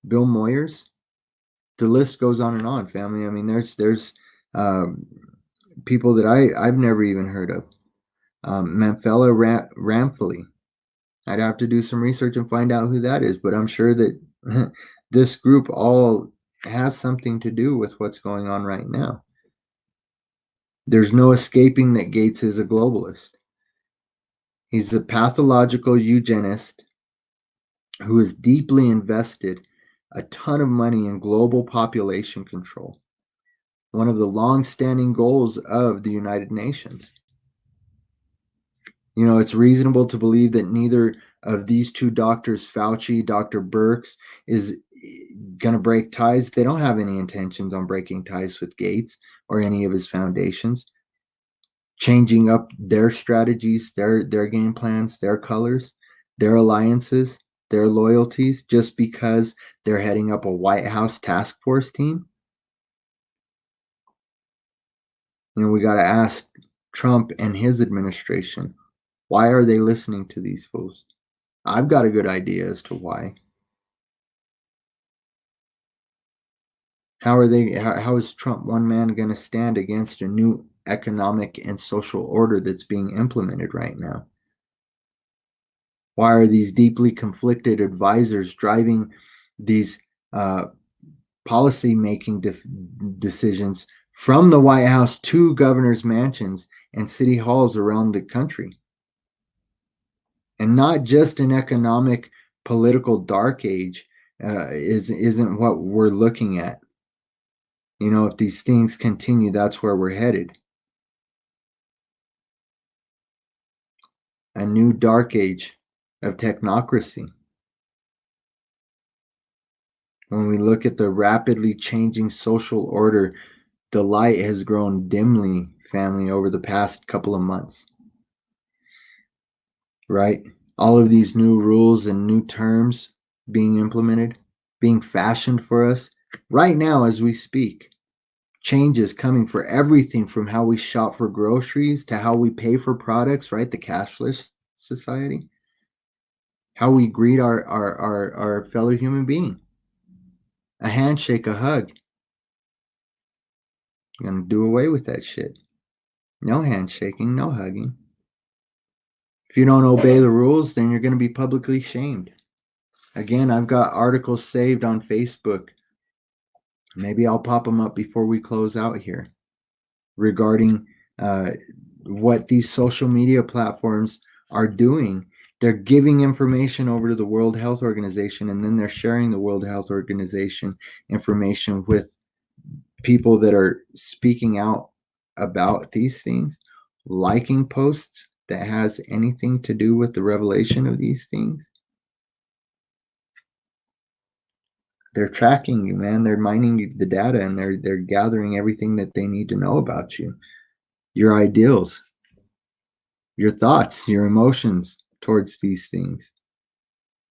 Bill Moyers. The list goes on and on, family. I mean, there's people that I've never even heard of. Manfella Ramfali. I'd have to do some research and find out who that is, but I'm sure that this group all has something to do with what's going on right now. There's no escaping that Gates is a globalist. He's a pathological eugenist who has deeply invested a ton of money in global population control, one of the long-standing goals of the United Nations. You know, it's reasonable to believe that neither of these two doctors, Fauci, Dr. Birx, is going to break ties. They don't have any intentions on breaking ties with Gates or any of his foundations, changing up their strategies, their game plans, their colors, their alliances, their loyalties, just because they're heading up a White House task force team. You know, we got to ask Trump and his administration, why are they listening to these fools? I've got a good idea as to why. How is Trump one man going to stand against a new economic and social order that's being implemented right now? Why are these deeply conflicted advisors driving these policy making decisions from the White House to governors' mansions and city halls around the country? And not just an economic, political dark age isn't what we're looking at. You know, if these things continue, that's where we're headed. A new dark age of technocracy. When we look at the rapidly changing social order, the light has grown dimly, family, over the past couple of months. Right? All of these new rules and new terms being implemented, being fashioned for us right now as we speak. Changes coming for everything from how we shop for groceries to how we pay for products, right? The cashless society. How we greet our fellow human being. A handshake, a hug. I'm going to do away with that shit. No handshaking, no hugging. If you don't obey the rules, then you're going to be publicly shamed. Again, I've got articles saved on Facebook. Maybe I'll pop them up before we close out here regarding what these social media platforms are doing. They're giving information over to the World Health Organization, and then they're sharing the World Health Organization information with people that are speaking out about these things, liking posts that has anything to do with the revelation of these things. They're tracking you, man. They're mining the data, and they're gathering everything that they need to know about you, your ideals, your thoughts, your emotions towards these things.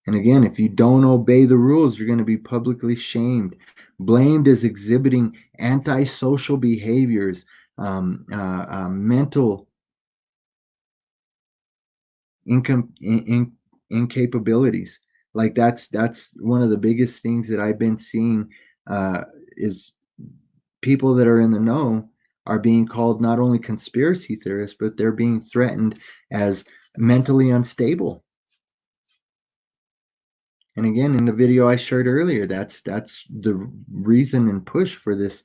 And again, if you don't obey the rules, you're going to be publicly shamed, blamed as exhibiting antisocial behaviors, mental incapabilities. Like that's one of the biggest things that I've been seeing is people that are in the know are being called not only conspiracy theorists, but they're being threatened as mentally unstable. And again, in the video I shared earlier, that's the reason and push for this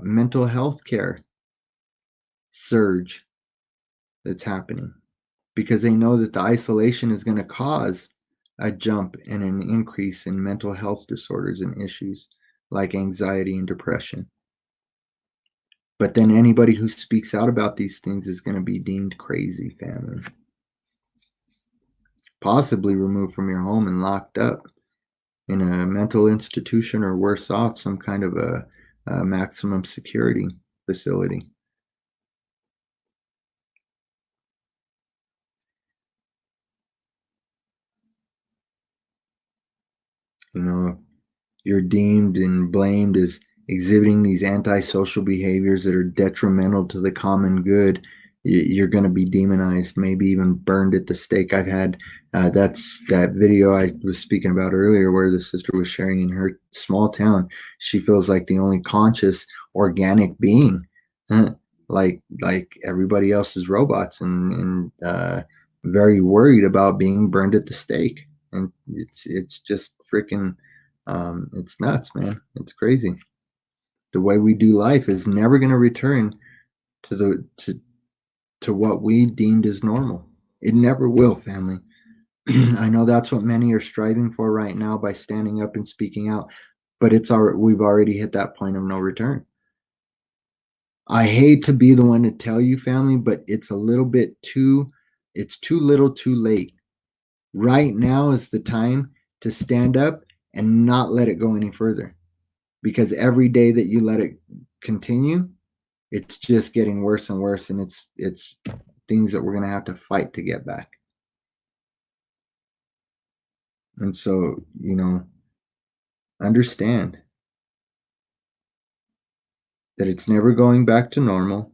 mental health care surge that's happening, because they know that the isolation is going to cause a jump and an increase in mental health disorders and issues like anxiety and depression. But then anybody who speaks out about these things is going to be deemed crazy, family. Possibly removed from your home and locked up in a mental institution, or worse off, some kind of a maximum security facility. You know, you're deemed and blamed as exhibiting these antisocial behaviors that are detrimental to the common good. You're going to be demonized, maybe even burned at the stake. I've had that's that video I was speaking about earlier, where the sister was sharing in her small town. She feels like the only conscious organic being, like everybody else is robots, and very worried about being burned at the stake. And it's just freaking it's nuts, man. It's crazy. The way we do life is never going to return to what we deemed as normal. It never will, family. I know that's what many are striving for right now by standing up and speaking out, but we've already hit that point of no return. I hate to be the one to tell you, family, but it's too little too late. Right now is the time to stand up and not let it go any further, because every day that you let it continue, it's just getting worse and worse, and it's things that we're going to have to fight to get back. And so, understand that it's never going back to normal.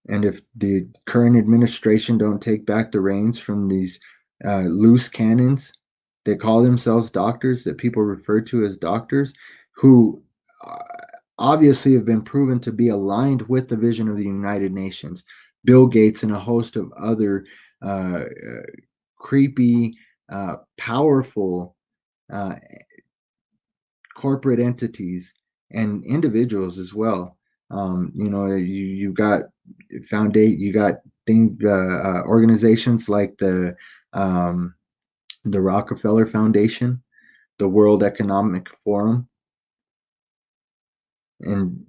And if the current administration don't take back the reins from these loose cannons that call themselves doctors, that people refer to as doctors, who obviously have been proven to be aligned with the vision of the United Nations, Bill Gates and a host of other creepy, powerful corporate entities and individuals as well. You got organizations like the Rockefeller Foundation, the World Economic Forum, and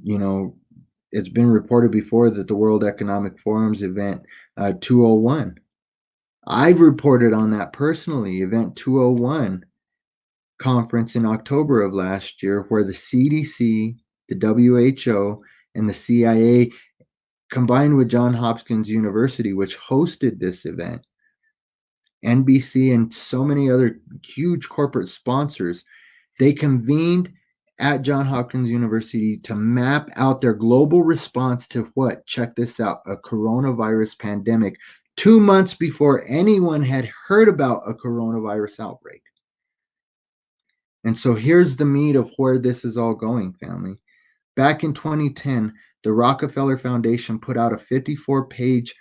it's been reported before that the World Economic Forum's event 201. I've reported on that personally, event 201 conference in October of last year, where the CDC, the WHO, and the CIA combined with Johns Hopkins University, which hosted this event, NBC, and so many other huge corporate sponsors, they convened at Johns Hopkins University to map out their global response to what? Check this out, a coronavirus pandemic, 2 months before anyone had heard about a coronavirus outbreak. And so here's the meat of where this is all going, family. Back in 2010, the Rockefeller Foundation put out a 54-page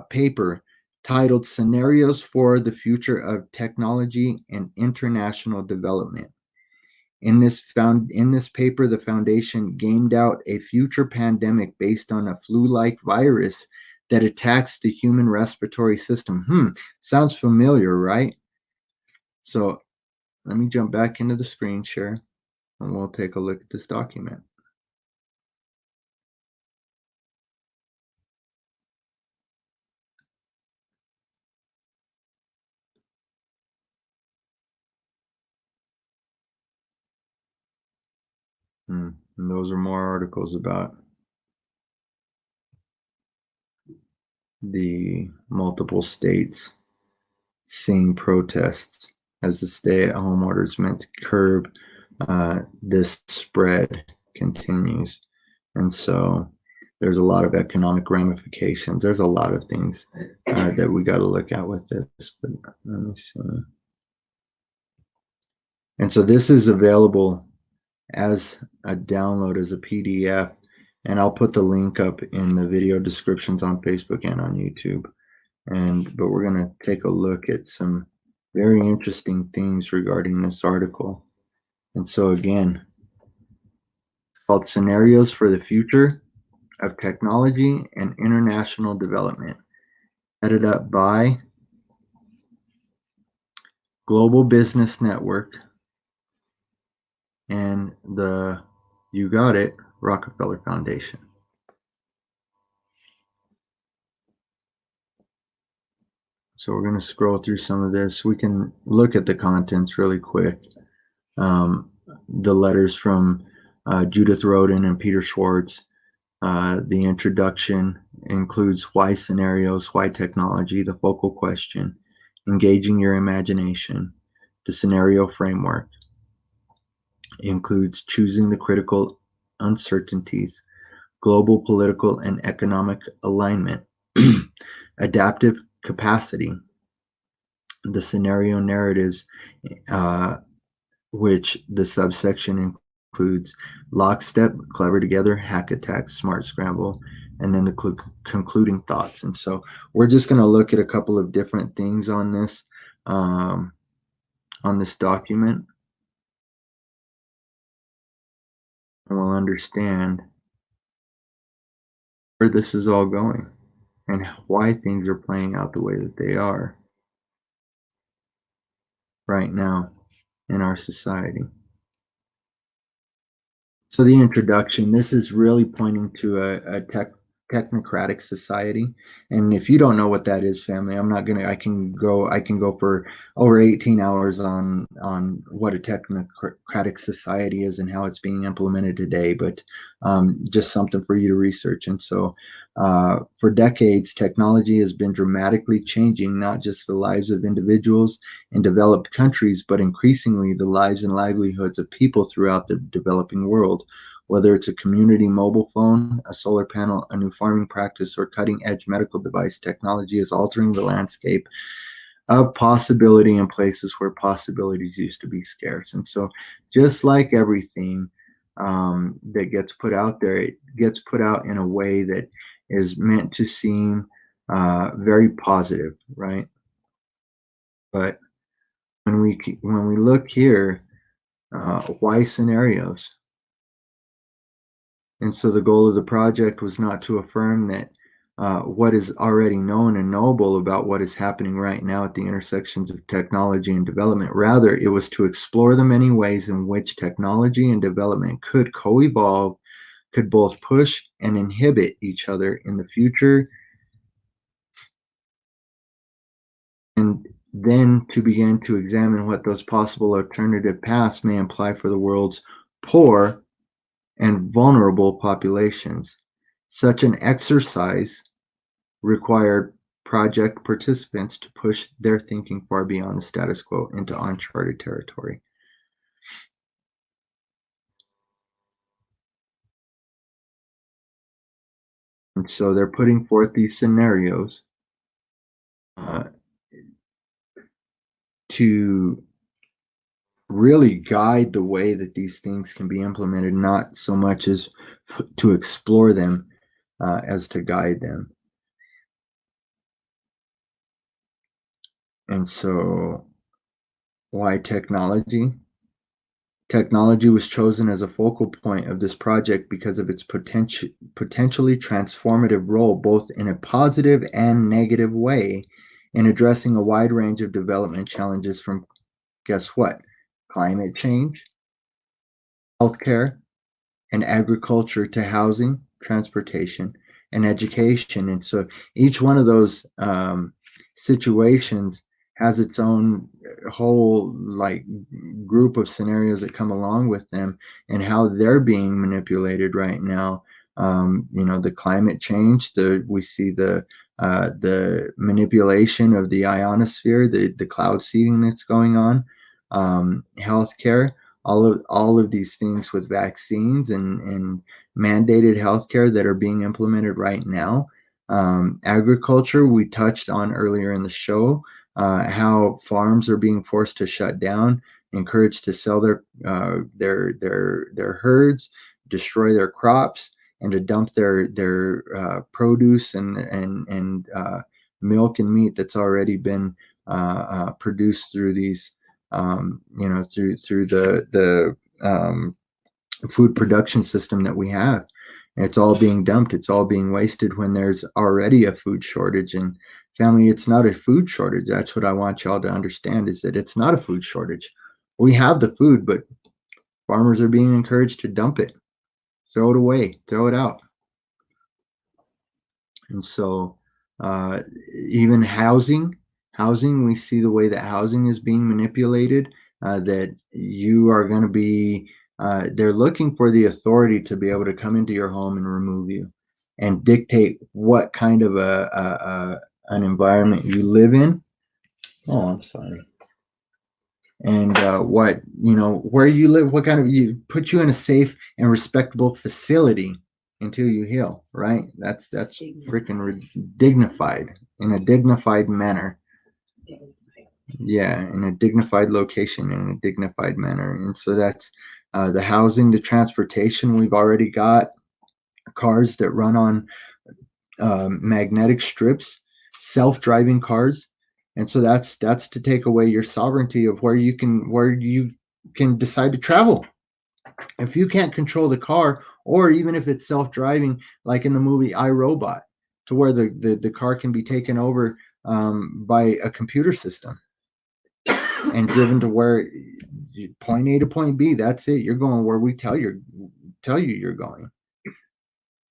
paper titled Scenarios for the Future of Technology and International Development. In this paper, the foundation gamed out a future pandemic based on a flu-like virus that attacks the human respiratory system. Sounds familiar, right? So let me jump back into the screen share and we'll take a look at this document. And those are more articles about the multiple states seeing protests as the stay-at-home orders meant to curb this spread continues. And so there's a lot of economic ramifications. There's a lot of things that we got to look at with this. But let me see. And so this is available as a download, as a PDF, and I'll put the link up in the video descriptions on Facebook and on YouTube. But we're going to take a look at some very interesting things regarding this article. And so again, it's called Scenarios for the Future of Technology and International Development, headed up by Global Business Network and the, you got it, Rockefeller Foundation. So we're going to scroll through some of this. We can look at the contents really quick. The letters from Judith Rodin and Peter Schwartz. The introduction includes why scenarios, why technology, the focal question, engaging your imagination. The scenario framework includes choosing the critical uncertainties, global political and economic alignment, adaptive capacity, the scenario narratives, which the subsection includes lockstep, clever together, hack attack, smart scramble, and then the concluding thoughts. And so we're just going to look at a couple of different things on this document. and we'll understand where this is all going and why things are playing out the way that they are right now in our society. So the introduction, this is really pointing to a technocratic society. And if you don't know what that is, family, I can go for over 18 hours on what a technocratic society is and how it's being implemented today, but just something for you to research. And so for decades, technology has been dramatically changing not just the lives of individuals in developed countries, but increasingly the lives and livelihoods of people throughout the developing world. Whether it's a community mobile phone, a solar panel, a new farming practice, or cutting-edge medical device, technology is altering the landscape of possibility in places where possibilities used to be scarce. And so just like everything that gets put out there, it gets put out in a way that is meant to seem very positive, right? But when we look here, why scenarios? And so the goal of the project was not to affirm that what is already known and knowable about what is happening right now at the intersections of technology and development. Rather, it was to explore the many ways in which technology and development could co-evolve, could both push and inhibit each other in the future, and then to begin to examine what those possible alternative paths may imply for the world's poor and vulnerable populations. Such an exercise required project participants to push their thinking far beyond the status quo into uncharted territory. And so they're putting forth these scenarios to really guide the way that these things can be implemented, not so much as to explore them as to guide them. And so why technology? Technology was chosen as a focal point of this project because of its potentially transformative role, both in a positive and negative way, in addressing a wide range of development challenges from, guess what? Climate change, healthcare, and agriculture to housing, transportation, and education. And so each one of those situations has its own whole like group of scenarios that come along with them and how they're being manipulated right now. The climate change, we see the manipulation of the ionosphere, the cloud seeding that's going on, healthcare, all of these things with vaccines and mandated healthcare that are being implemented right now. Agriculture, we touched on earlier in the show, how farms are being forced to shut down, encouraged to sell their herds, destroy their crops, and to dump their produce and milk and meat that's already been produced through these through the food production system that we have. It's all being dumped. It's all being wasted when there's already a food shortage. And family, it's not a food shortage. That's what I want y'all to understand, is that it's not a food shortage. We have the food, but farmers are being encouraged to dump it, throw it away, throw it out. And so even housing, we see the way that housing is being manipulated, that you are going to be, they're looking for the authority to be able to come into your home and remove you and dictate what kind of an environment you live in. Oh, I'm sorry. And what, where you live, what kind of, you put you in a safe and respectable facility until you heal, right? That's freaking dignified, in a dignified manner. Yeah, in a dignified location, in a dignified manner. And so that's the housing, the transportation. We've already got cars that run on magnetic strips, self-driving cars. And so that's to take away your sovereignty of where you can decide to travel. If you can't control the car, or even if it's self-driving, like in the movie iRobot, to where the car can be taken over by a computer system and driven to where point A to point B, that's it. You're going where we tell you you're going.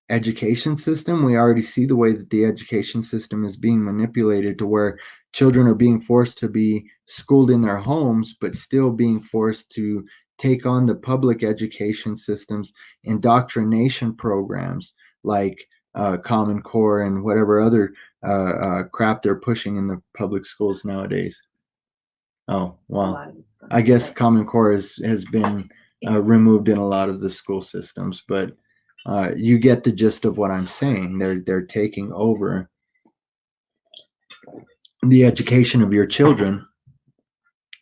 Education system, we already see the way that the education system is being manipulated to where children are being forced to be schooled in their homes, but still being forced to take on the public education system's indoctrination programs like Common Core and whatever other crap they're pushing in the public schools nowadays. Oh, well, I guess Common Core has been removed in a lot of the school systems, but you get the gist of what I'm saying. They're taking over the education of your children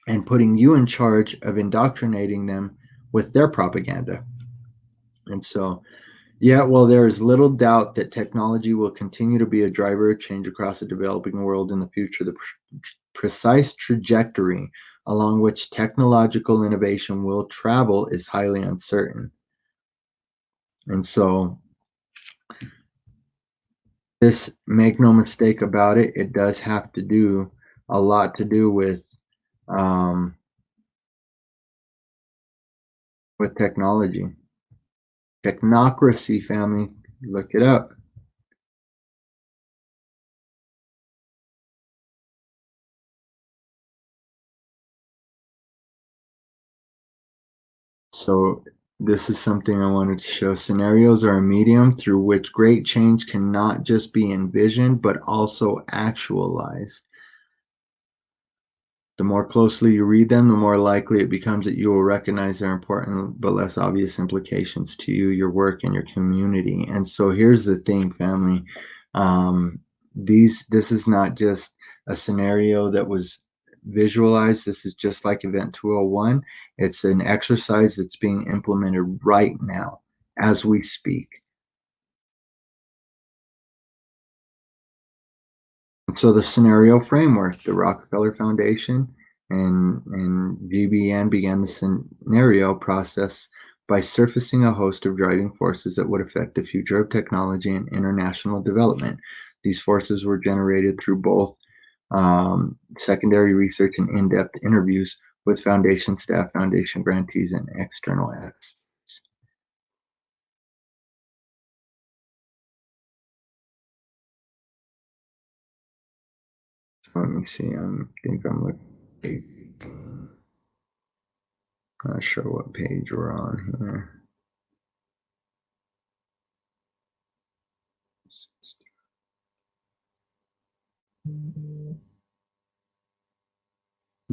and putting you in charge of indoctrinating them with their propaganda. And so, yeah, well, there is little doubt that technology will continue to be a driver of change across the developing world in the future. The precise trajectory along which technological innovation will travel is highly uncertain. And so, this, make no mistake about it, it does have to do a lot to do with technology. Technocracy, family, look it up. So this is something I wanted to show. Scenarios are a medium through which great change can not just be envisioned, but also actualized. The more closely you read them, the more likely it becomes that you will recognize their important but less obvious implications to you, your work, and your community. And so here's the thing, family. This is not just a scenario that was visualized. This is just like Event 201. It's an exercise that's being implemented right now as we speak. So the scenario framework, the Rockefeller Foundation and GBN began the scenario process by surfacing a host of driving forces that would affect the future of technology and international development. These forces were generated through both secondary research and in-depth interviews with foundation staff, foundation grantees, and external experts. Let me see. I think I'm looking. Not sure what page we're on here.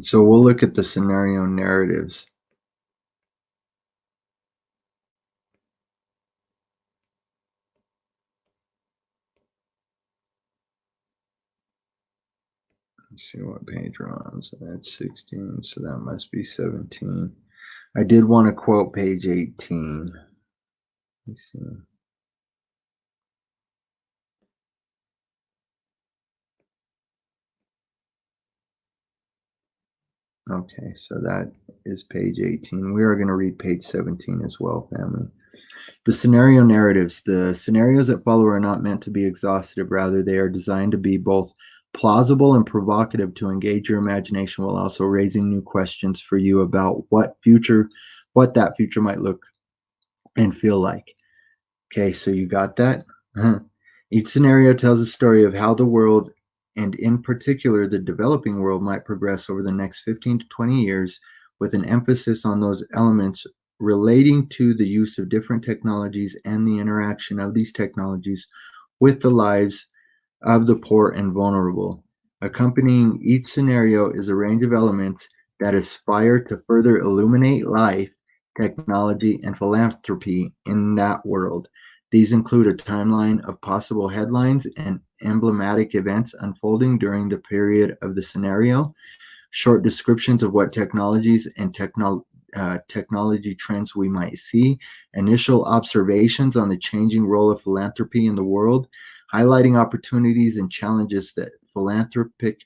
So we'll look at the scenario narratives. Let's see what page we're on. So that's 16. So that must be 17. I did want to quote page 18. Let's see. Okay, so that is page 18. We are going to read page 17 as well, family. The scenario narratives. The scenarios that follow are not meant to be exhaustive. Rather, they are designed to be both plausible and provocative to engage your imagination while also raising new questions for you about what that future might look and feel like. Okay, so you got that? Each scenario tells a story of how the world, and in particular the developing world, might progress over the next 15 to 20 years, with an emphasis on those elements relating to the use of different technologies and the interaction of these technologies with the lives of the poor and vulnerable. Accompanying each scenario is a range of elements that aspire to further illuminate life, technology, and philanthropy in that world. These include a timeline of possible headlines and emblematic events unfolding during the period of the scenario, short descriptions of what technologies and technology trends we might see, initial observations on the changing role of philanthropy in the world, highlighting opportunities and challenges that philanthropic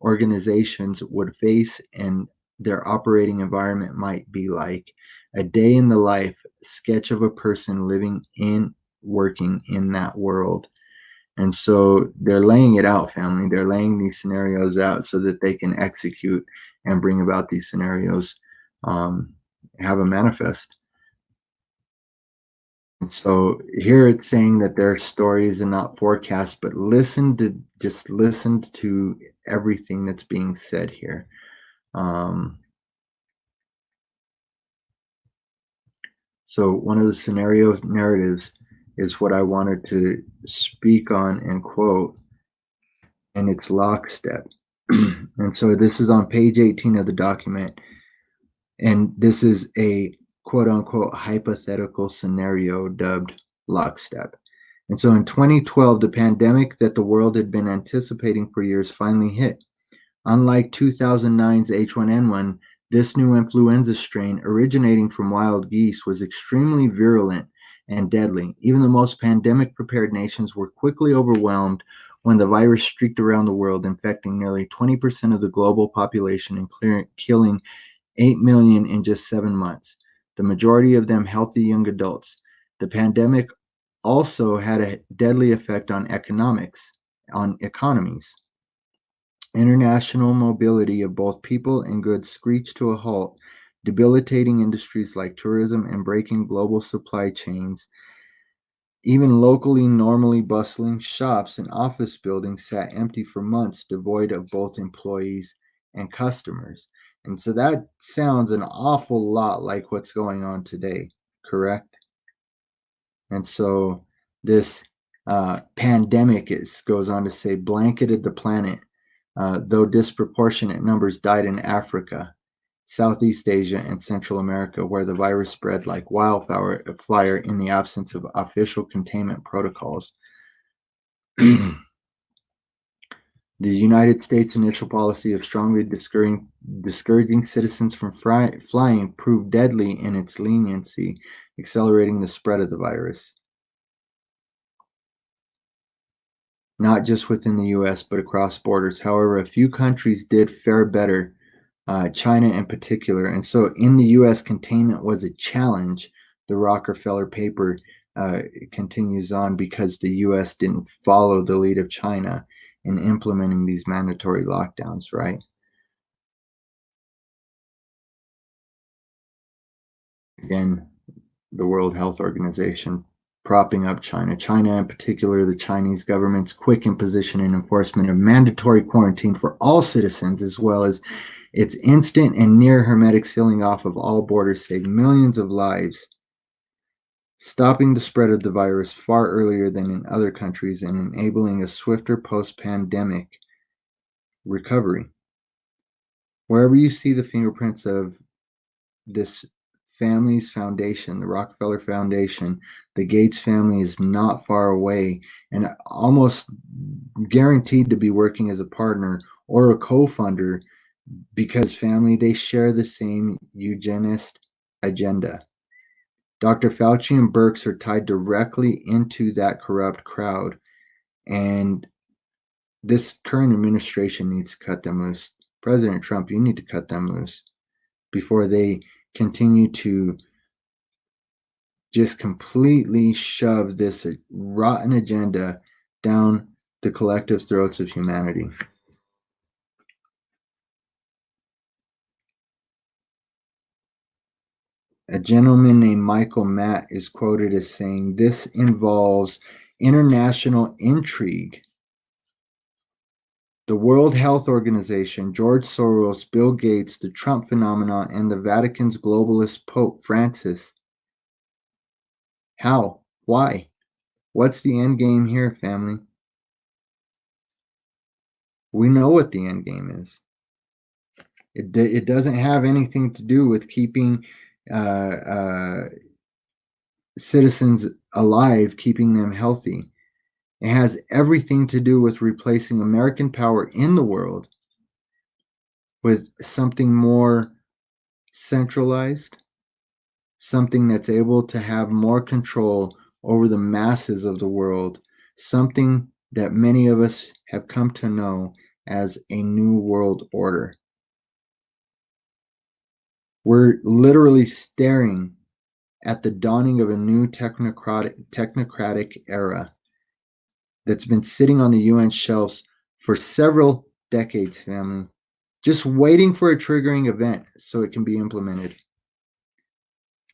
organizations would face, and their operating environment might be like. A day in the life sketch of a person living in, working in that world. And so they're laying it out, family. They're laying these scenarios out so that they can execute and bring about these scenarios, have a manifest. And so here it's saying that there are stories and not forecasts, but listen to everything that's being said here. So one of the scenario narratives is what I wanted to speak on and quote, and it's lockstep. And so this is on page 18 of the document, and this is a quote unquote hypothetical scenario dubbed lockstep. And so in 2012, the pandemic that the world had been anticipating for years finally hit. Unlike 2009's H1N1, this new influenza strain originating from wild geese was extremely virulent and deadly. Even the most pandemic-prepared nations were quickly overwhelmed when the virus streaked around the world, infecting nearly 20% of the global population and killing 8 million in just 7 months, the majority of them healthy young adults. The pandemic also had a deadly effect on economies. International mobility of both people and goods screeched to a halt, debilitating industries like tourism and breaking global supply chains. Even locally normally bustling shops and office buildings sat empty for months, devoid of both employees and customers. And so that sounds an awful lot like what's going on today, correct? And so this pandemic goes on to say blanketed the planet, though disproportionate numbers died in Africa, Southeast Asia, and Central America, where the virus spread like wildfire in the absence of official containment protocols. The United States' initial policy of strongly discouraging citizens from flying proved deadly in its leniency, accelerating the spread of the virus. Not just within the U.S., but across borders. However, a few countries did fare better, China in particular. And so in the U.S., containment was a challenge. The Rockefeller paper continues on because the U.S. didn't follow the lead of China in implementing these mandatory lockdowns, right? Again, the World Health Organization propping up China. China, in particular, the Chinese government's quick imposition and enforcement of mandatory quarantine for all citizens, as well as its instant and near hermetic sealing off of all borders, saved millions of lives, stopping the spread of the virus far earlier than in other countries and enabling a swifter post-pandemic recovery. Wherever you see the fingerprints of this family's foundation, the Rockefeller Foundation, the Gates family is not far away and almost guaranteed to be working as a partner or a co-funder, because family, they share the same eugenist agenda. Dr. Fauci and Birx are tied directly into that corrupt crowd, and this current administration needs to cut them loose. President Trump, you need to cut them loose before they continue to just completely shove this rotten agenda down the collective throats of humanity. A gentleman named Michael Matt is quoted as saying, "This involves international intrigue. The World Health Organization, George Soros, Bill Gates, the Trump phenomenon, and the Vatican's globalist Pope Francis. How? Why? What's the end game here, family?" We know what the end game is. It doesn't have anything to do with keeping citizens alive, keeping them healthy. It has everything to do with replacing American power in the world with something more centralized, something that's able to have more control over the masses of the world, something that many of us have come to know as a new world order. We're literally staring at the dawning of a new technocratic era that's been sitting on the UN shelves for several decades, family, just waiting for a triggering event so it can be implemented.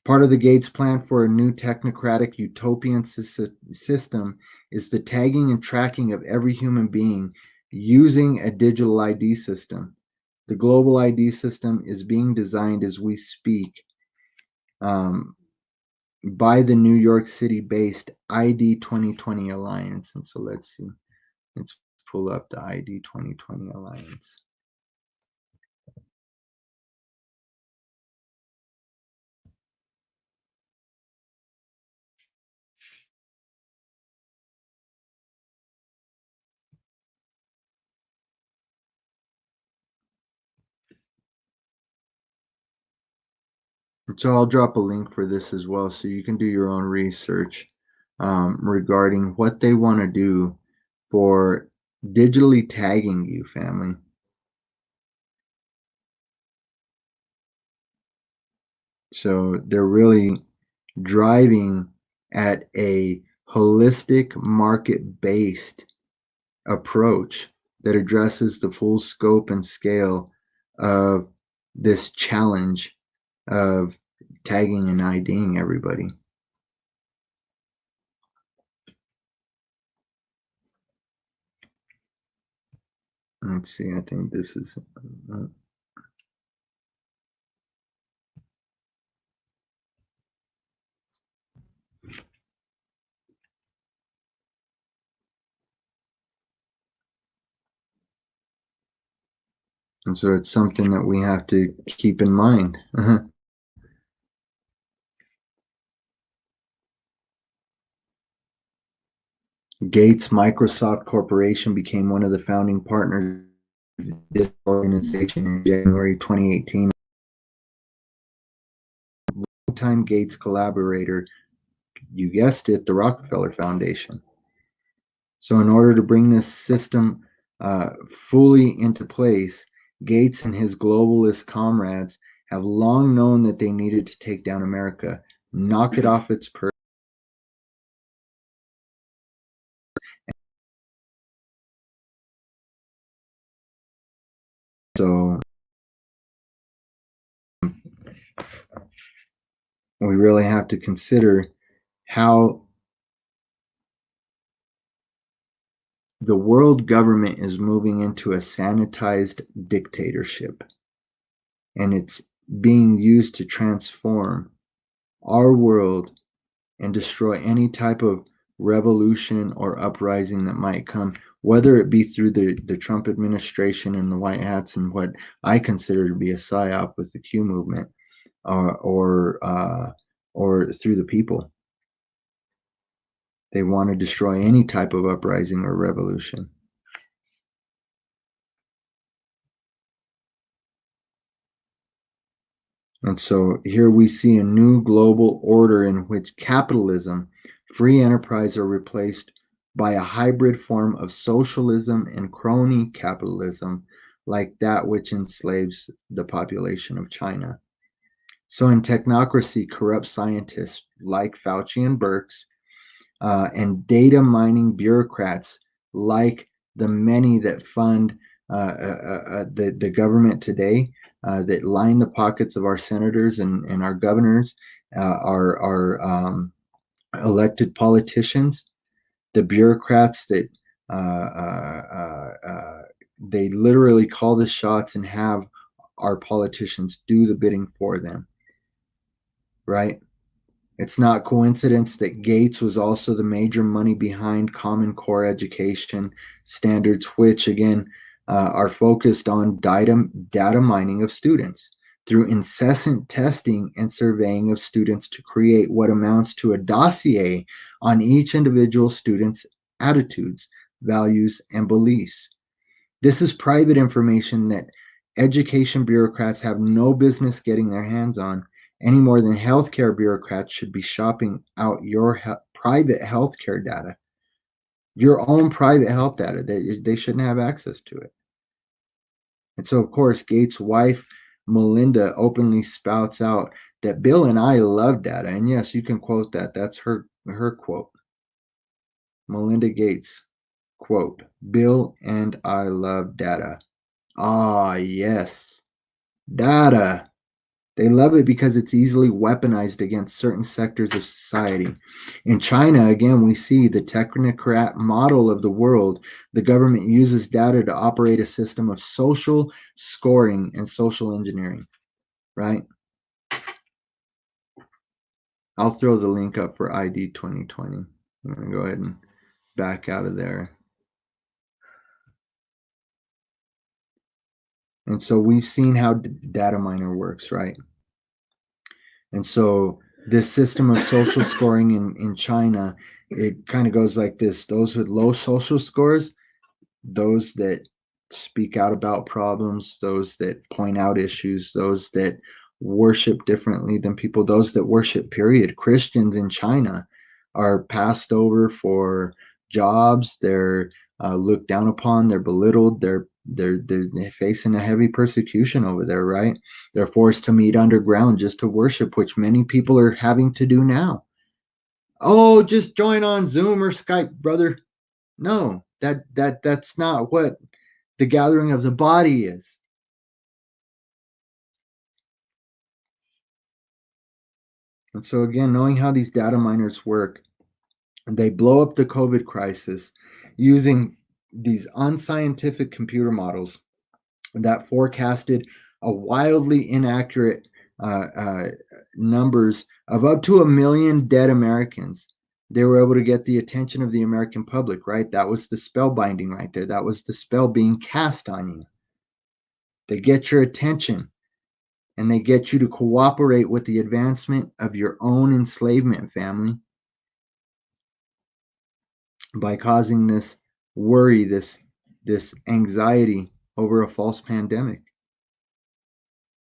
Part of the Gates plan for a new technocratic utopian system is the tagging and tracking of every human being using a digital ID system. The global ID system is being designed as we speak by the New York City-based ID 2020 Alliance. And so let's see. Let's pull up the ID 2020 Alliance. So I'll drop a link for this as well, so you can do your own research regarding what they want to do for digitally tagging you, family. So they're really driving at a holistic market-based approach that addresses the full scope and scale of this challenge of tagging and IDing everybody. Let's see, I think this is and so it's something that we have to keep in mind. Gates Microsoft Corporation became one of the founding partners of this organization in January 2018. Longtime Gates collaborator, you guessed it, the Rockefeller Foundation. So in order to bring this system fully into place, Gates and his globalist comrades have long known that they needed to take down America, knock it off its perch. So we really have to consider how the world government is moving into a sanitized dictatorship, and it's being used to transform our world and destroy any type of revolution or uprising that might come, whether it be through the Trump administration and the White Hats and what I consider to be a psyop with the Q movement, or through the people. They want to destroy any type of uprising or revolution. And so here we see a new global order in which capitalism, free enterprise are replaced by a hybrid form of socialism and crony capitalism, like that which enslaves the population of China. So in technocracy, corrupt scientists like Fauci and Birx, and data mining bureaucrats like the many that fund the government today, that line the pockets of our senators and our governors, our elected politicians, the bureaucrats that they literally call the shots and have our politicians do the bidding for them, right? It's not coincidence that Gates was also the major money behind Common Core education standards, which again are focused on data mining of students through incessant testing and surveying of students to create what amounts to a dossier on each individual student's attitudes, values, and beliefs. This is private information that education bureaucrats have no business getting their hands on, any more than healthcare bureaucrats should be shopping out your private healthcare data, your own private health data. They shouldn't have access to it. And so, of course, Gates' wife, Melinda openly spouts out that Bill and I love data. And yes, you can quote that. That's her quote. Melinda Gates, quote, Bill and I love data. Ah, yes. Data. They love it because it's easily weaponized against certain sectors of society. In China, again, we see the technocrat model of the world. The government uses data to operate a system of social scoring and social engineering, right? I'll throw the link up for ID 2020. I'm going to go ahead and back out of there. And so we've seen how data miner works, right? And so this system of social scoring in China, it kind of goes like this. Those with low social scores, those that speak out about problems, those that point out issues, those that worship differently than people, those that worship, period. Christians in China are passed over for jobs. They're looked down upon. They're belittled. They're facing a heavy persecution over there, right? They're forced to meet underground just to worship, which many people are having to do now. Oh, just join on Zoom or Skype, brother. No, that's not what the gathering of the body is. And so again, knowing how these data miners work, they blow up the COVID crisis using these unscientific computer models that forecasted a wildly inaccurate numbers of up to 1 million dead Americans. They were able to get the attention of the American public, right? That was the spell binding right there. That was the spell being cast on you. They get your attention and they get you to cooperate with the advancement of your own enslavement, family, by causing this worry, this anxiety over a false pandemic.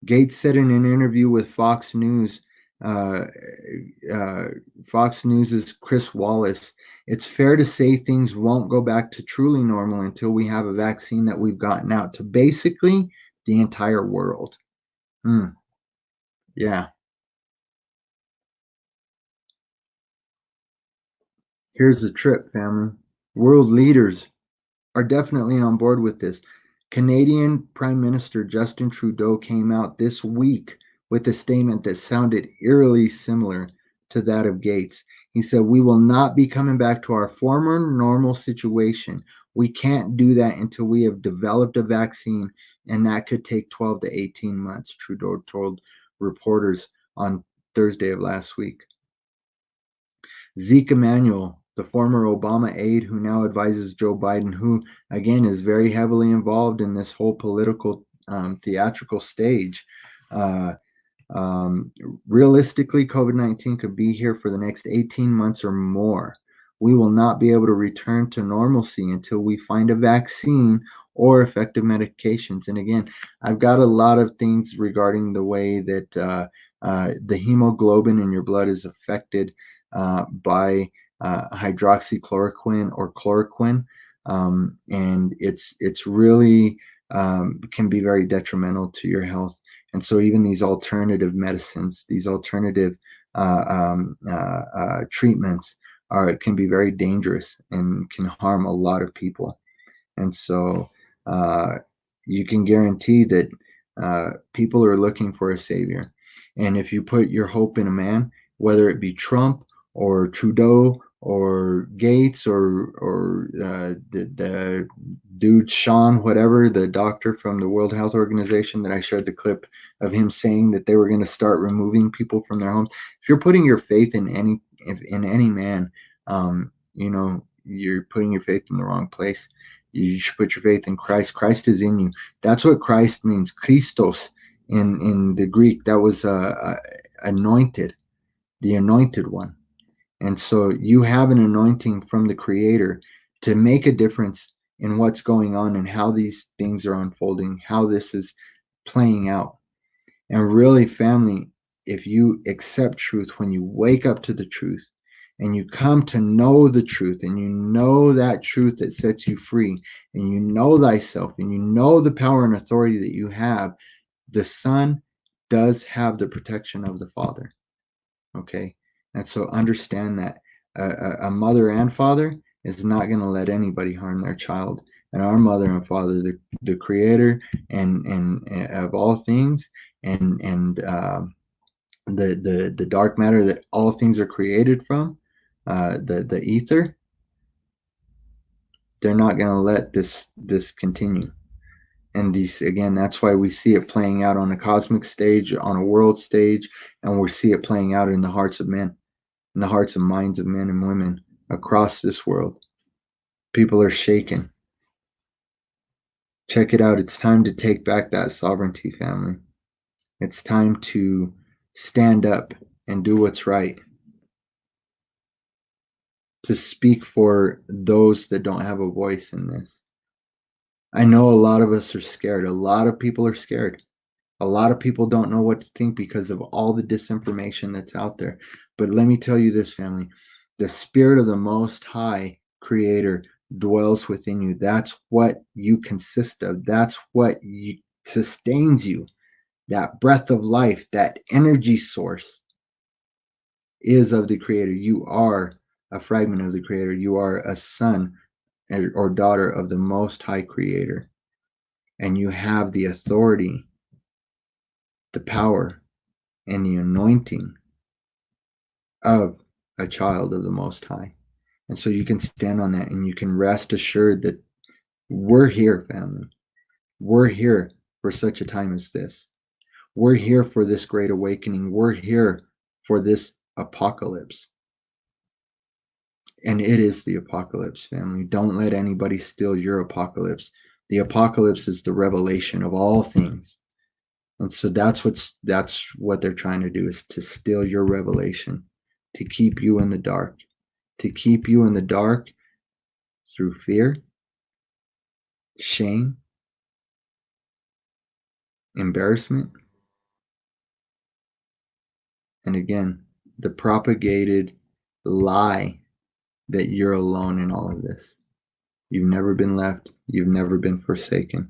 Gates said in an interview with Fox News, Fox News' Chris Wallace, it's fair to say things won't go back to truly normal until we have a vaccine that we've gotten out to basically the entire world. Yeah. Here's the trip, family. World leaders are definitely on board with this. Canadian Prime Minister Justin Trudeau came out this week with a statement that sounded eerily similar to that of Gates. He said, we will not be coming back to our former normal situation. We can't do that until we have developed a vaccine, and that could take 12 to 18 months, Trudeau told reporters on Thursday of last week. Zeke Emanuel, the former Obama aide who now advises Joe Biden, who, again, is very heavily involved in this whole political theatrical stage. Realistically, COVID-19 could be here for the next 18 months or more. We will not be able to return to normalcy until we find a vaccine or effective medications. And again, I've got a lot of things regarding the way that the hemoglobin in your blood is affected by hydroxychloroquine or chloroquine, and it's really can be very detrimental to your health. And so even these alternative medicines, these alternative treatments can be very dangerous and can harm a lot of people. And so you can guarantee that people are looking for a savior. And if you put your hope in a man, whether it be Trump or Trudeau or Gates or the dude Sean, whatever, the doctor from the World Health Organization that I shared the clip of him saying that they were going to start removing people from their homes. If you're putting your faith in any man, you're putting your faith in the wrong place. You should put your faith in Christ. Christ is in you. That's what Christ means. Christos in the Greek. That was anointed, the anointed one. And so you have an anointing from the Creator to make a difference in what's going on and how these things are unfolding, how this is playing out. And really, family, if you accept truth, when you wake up to the truth and you come to know the truth and you know that truth that sets you free and you know thyself and you know the power and authority that you have, the son does have the protection of the father. Okay. And so understand that a mother and father is not going to let anybody harm their child. And our mother and father, the creator and of all things, and the dark matter that all things are created from, the ether, they're not going to let this continue. And these, again, that's why we see it playing out on a cosmic stage, on a world stage, and we see it playing out in the hearts of men, in the hearts and minds of men and women across this world. People are shaken. Check it out. It's time to take back that sovereignty, family. It's time to stand up and do what's right. To speak for those that don't have a voice in this. I know a lot of us are scared. A lot of people are scared. A lot of people don't know what to think because of all the disinformation that's out there. But let me tell you this, family. The spirit of the Most High Creator dwells within you. That's what you consist of. That's what sustains you. That breath of life, that energy source is of the Creator. You are a fragment of the Creator. You are a son or daughter of the Most High Creator. And you have the authority, the power, and the anointing of a child of the Most High. And so you can stand on that and you can rest assured that we're here, family. We're here for such a time as this. We're here for this great awakening. We're here for this apocalypse. And it is the apocalypse, family. Don't let anybody steal your apocalypse. The apocalypse is the revelation of all things. And so that's what they're trying to do, is to steal your revelation, to keep you in the dark, to keep you in the dark through fear, shame, embarrassment, and again, the propagated lie that you're alone in all of this. You've never been left. You've never been forsaken.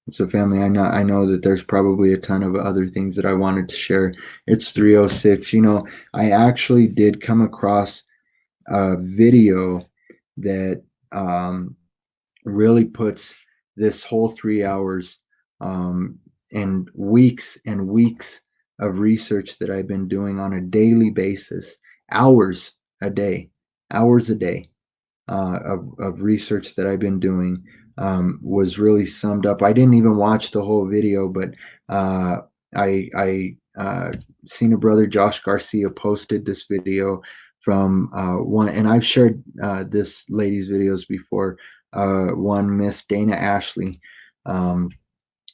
So family, I know that there's probably a ton of other things that I wanted to share. It's 3:06. I actually did come across a video that really puts this whole 3 hours and weeks of research that I've been doing on a daily basis, hours a day of research that I've been doing was really summed up. I didn't even watch the whole video, but I seen a brother, Josh Garcia, posted this video from one, and I've shared this lady's videos before. One Miss Dana Ashley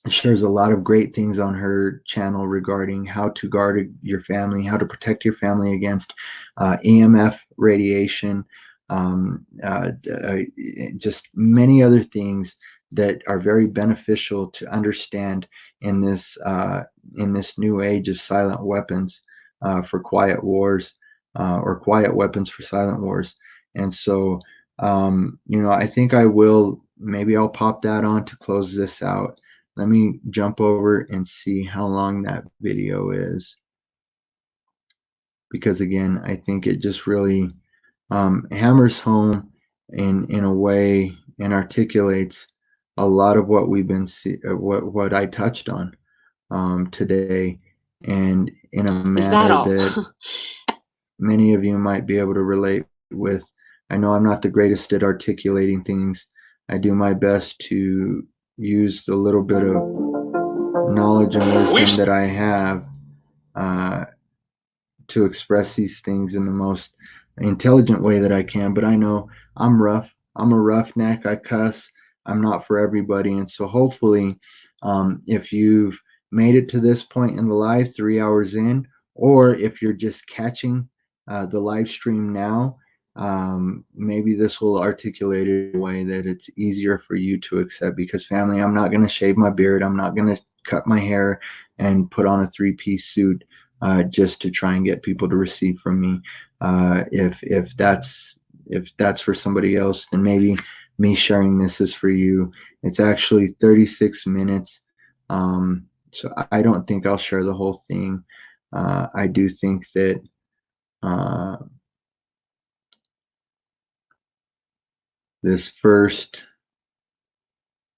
shares a lot of great things on her channel regarding how to guard your family, how to protect your family against EMF radiation, just many other things that are very beneficial to understand in this new age of silent weapons for quiet wars, or quiet weapons for silent wars. And so I think maybe I'll pop that on to close this out. Let me jump over and see how long that video is, because again, I think it just really hammers home in a way and articulates a lot of what we've been what I touched on today, and in a manner that many of you might be able to relate with. I know I'm not the greatest at articulating things. I do my best to use the little bit of knowledge and wisdom that I have to express these things in the most intelligent way that I can. But I know I'm rough. I'm a roughneck. I cuss. I'm not for everybody. And so hopefully, if you've made it to this point in the live, 3 hours in, or if you're just catching the live stream now, maybe this will articulate it in a way that it's easier for you to accept. Because family, I'm not going to shave my beard. I'm not going to cut my hair and put on a 3-piece suit just to try and get people to receive from me. If that's for somebody else, then maybe me sharing this is for you. It's actually 36 minutes So I don't think I'll share the whole thing. I do think that this first,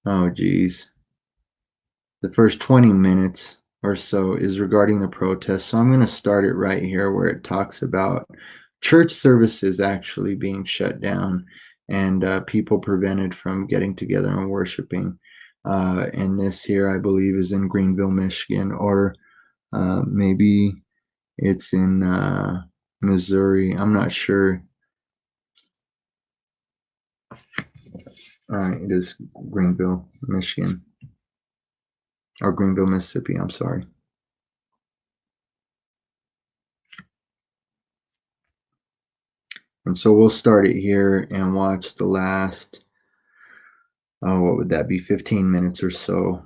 the first 20 minutes or so is regarding the protest. So I'm going to start it right here where it talks about church services actually being shut down and people prevented from getting together and worshiping. And this here, I believe, is in Greenville, Michigan, or maybe it's in Missouri. I'm not sure. All right, it is Greenville, Michigan, or Greenville, Mississippi. I'm sorry. And so we'll start it here and watch the last, what would that be, 15 minutes or so,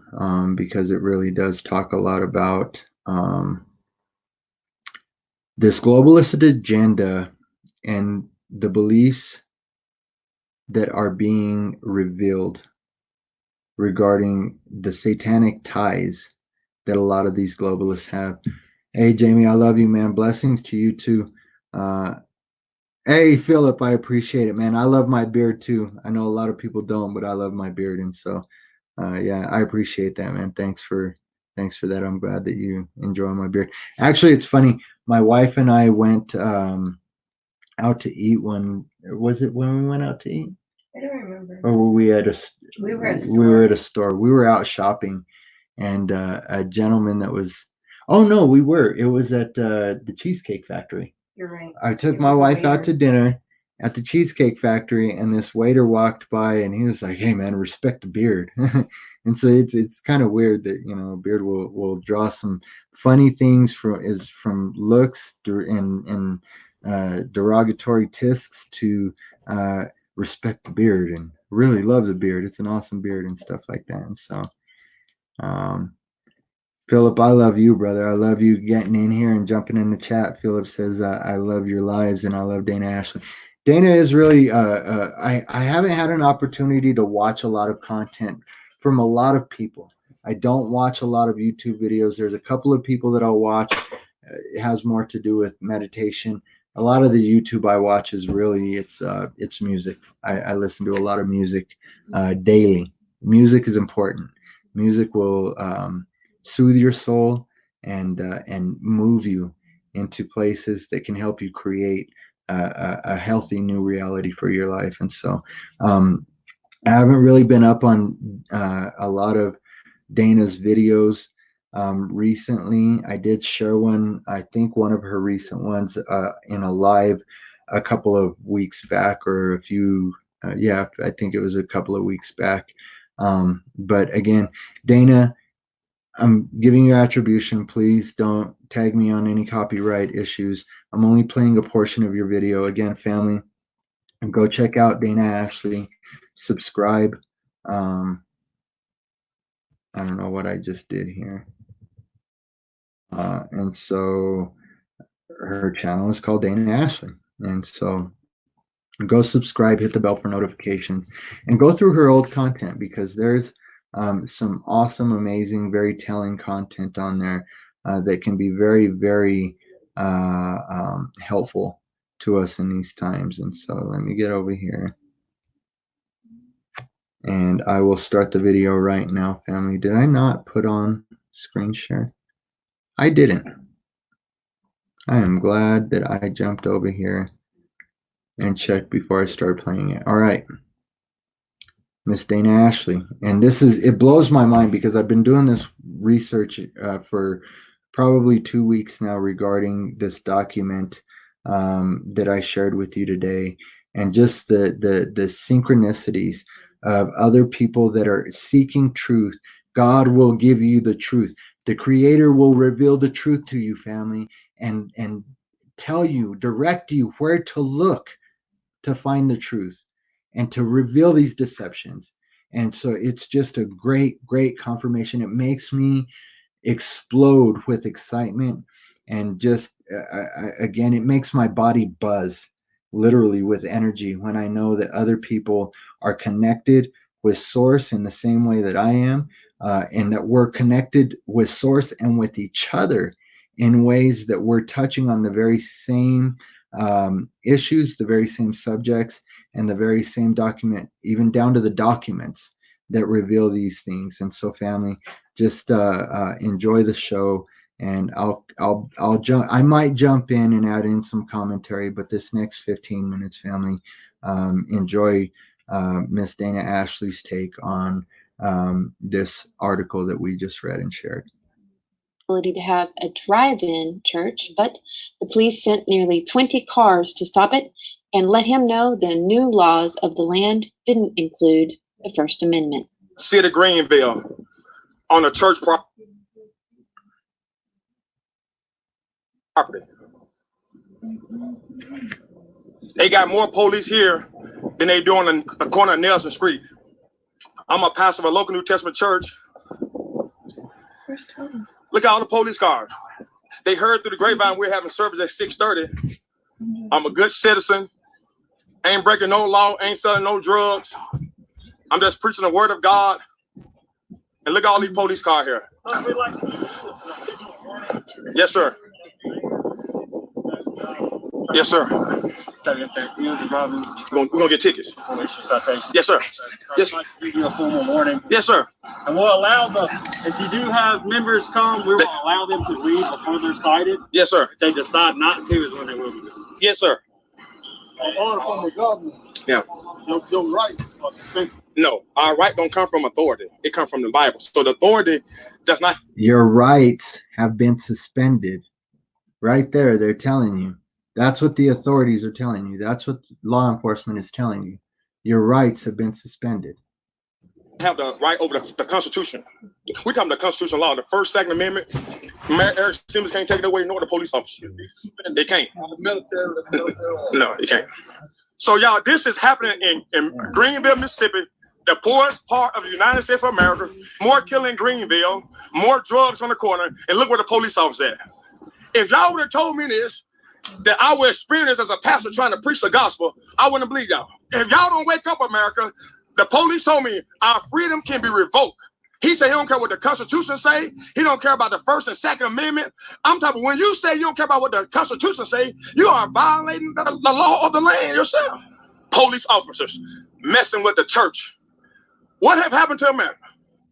because it really does talk a lot about this globalist agenda and the beliefs that are being revealed regarding the satanic ties that a lot of these globalists have. Hey, Jamie, I love you, man. Blessings to you too. Hey, Philip, I appreciate it, man. I love my beard too. I know a lot of people don't, but I love my beard. And so, yeah, I appreciate that, man. Thanks for that. I'm glad that you enjoy my beard. Actually, it's funny. My wife and I went out to eat was it when we went out to eat? I don't remember. Or were we at a We were at a store. We were at a store. We were out shopping, and a gentleman that was, oh no, we were. It was at the Cheesecake Factory. You're right. I took my wife out to dinner at the Cheesecake Factory, and this waiter walked by, and he was like, "Hey, man, respect the beard." And so it's kind of weird that a beard will draw some funny things from looks and derogatory tisks to respect the beard and really love the beard. It's an awesome beard and stuff like that. And so, Philip, I love you, brother. I love you getting in here and jumping in the chat. Philip says, I love your lives, and I love Dana Ashley. Dana is really, I haven't had an opportunity to watch a lot of content from a lot of people. I don't watch a lot of YouTube videos. There's a couple of people that I'll watch. It has more to do with meditation. A lot of the YouTube I watch is really, it's music. I listen to a lot of music daily. Music is important. Music will soothe your soul and move you into places that can help you create a healthy new reality for your life. And so I haven't really been up on a lot of Dana's videos recently. I did share one, I think one of her recent ones in a live a couple of weeks back, or a few, I think it was a couple of weeks back. But again, Dana, I'm giving you attribution. Please don't tag me on any copyright issues. I'm only playing a portion of your video. Again, family, go check out Dana Ashley. Subscribe. I don't know what I just did here. And so her channel is called Dana Ashley. And so go subscribe, hit the bell for notifications, and go through her old content, because there's some awesome, amazing, very telling content on there that can be very, very helpful to us in these times. And so let me get over here. And I will start the video right now, family. Did I not put on screen share? I didn't. I am glad that I jumped over here and checked before I started playing it. All right. Miss Dana Ashley. And it blows my mind, because I've been doing this research for probably 2 weeks now regarding this document that I shared with you today, and just the synchronicities of other people that are seeking truth. God will give you the truth. The Creator will reveal the truth to you, family, and tell you, direct you where to look to find the truth and to reveal these deceptions. And so it's just a great, great confirmation. It makes me explode with excitement, and just again, it makes my body buzz literally with energy when I know that other people are connected with source in the same way that I am, and that we're connected with source and with each other in ways that we're touching on the very same issues, the very same subjects, and the very same document, even down to the documents that reveal these things. And so, family, just enjoy the show. And I'll jump. I might jump in and add in some commentary, but this next 15 minutes, family, enjoy Miss Dana Ashley's take on this article that we just read and shared. To have a drive-in church, but the police sent nearly 20 cars to stop it and let him know the new laws of the land didn't include the First Amendment. City of Greenville on a church property. They got more police here than they do on the corner of Nelson Street. I'm a pastor of a local New Testament church. Look at all the police cars. They heard through the grapevine we're having service at 6:30. I'm a good citizen. Ain't breaking no law, ain't selling no drugs. I'm just preaching the word of God. And look at all these police cars here. Yes, sir. Yes, sir. We're gonna get tickets. Yes, sir. Yes. Give you a formal warning. Yes, sir. And we'll allow if you do have members come, we will allow them to leave before they're cited. Yes, sir. If they decide not to, is when they will be dismissed. Yes, sir. Order from the government. Yeah. Your right. No, our right don't come from authority. It comes from the Bible. So the authority does not. Your rights have been suspended. Right there, they're telling you. That's what the authorities are telling you. That's what law enforcement is telling you. Your rights have been suspended. Have the right over the Constitution. We come to the constitutional law, the First, Second Amendment. Mayor Eric Simmons can't take it away, nor the police officer. They can't. No, they can't. So, y'all, this is happening in Greenville, Mississippi, the poorest part of the United States of America. More killing in Greenville, more drugs on the corner, and look where the police officer at. If y'all would have told me this, that I would experience as a pastor trying to preach the gospel, I wouldn't believe y'all. If y'all don't wake up, America, the police told me our freedom can be revoked. He said he don't care what the Constitution say. He don't care about the First and Second Amendment. I'm talking, when you say you don't care about what the Constitution say, you are violating the law of the land yourself. Police officers messing with the church. What have happened to America?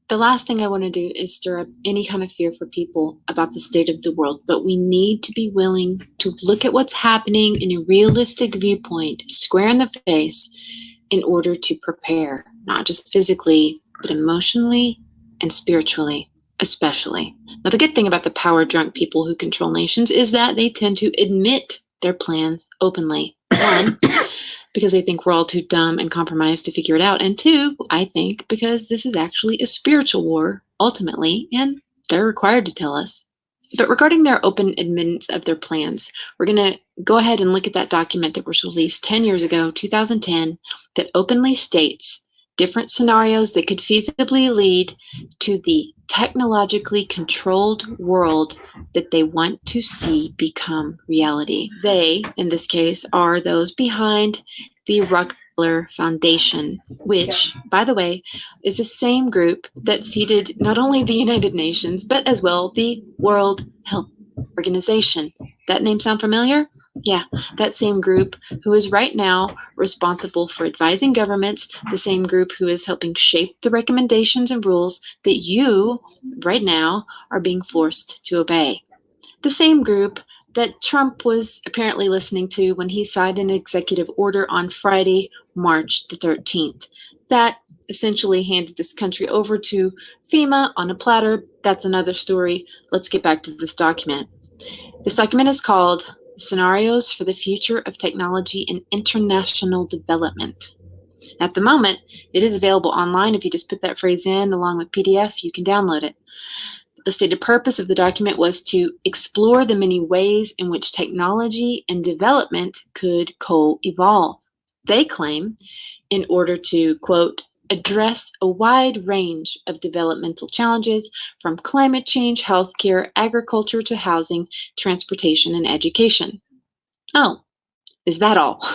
The last thing I want to do is stir up any kind of fear for people about the state of the world, but we need to be willing to look at what's happening in a realistic viewpoint, square in the face, in order to prepare, not just physically, but emotionally and spiritually, especially. Now, the good thing about the power-drunk people who control nations is that they tend to admit their plans openly. One, because they think we're all too dumb and compromised to figure it out. And two, I think because this is actually a spiritual war, ultimately, and they're required to tell us. But regarding their open admittance of their plans, we're going to go ahead and look at that document that was released 10 years ago, 2010, that openly states different scenarios that could feasibly lead to the technologically controlled world that they want to see become reality. They, in this case, are those behind the Rockefeller Foundation, which, by the way, is the same group that seeded not only the United Nations, but as well the World Health Organization. That name sound familiar? Yeah, that same group who is right now responsible for advising governments, the same group who is helping shape the recommendations and rules that you, right now, are being forced to obey. The same group that Trump was apparently listening to when he signed an executive order on Friday, March the 13th, that essentially handed this country over to FEMA on a platter. That's another story. Let's get back to this document. This document is called Scenarios for the Future of Technology and International Development. At the moment, it is available online. If you just put that phrase in along with PDF, you can download it. The stated purpose of the document was to explore the many ways in which technology and development could co-evolve. They claim in order to, quote, address a wide range of developmental challenges from climate change, healthcare, agriculture to housing, transportation, and education. Oh, is that all?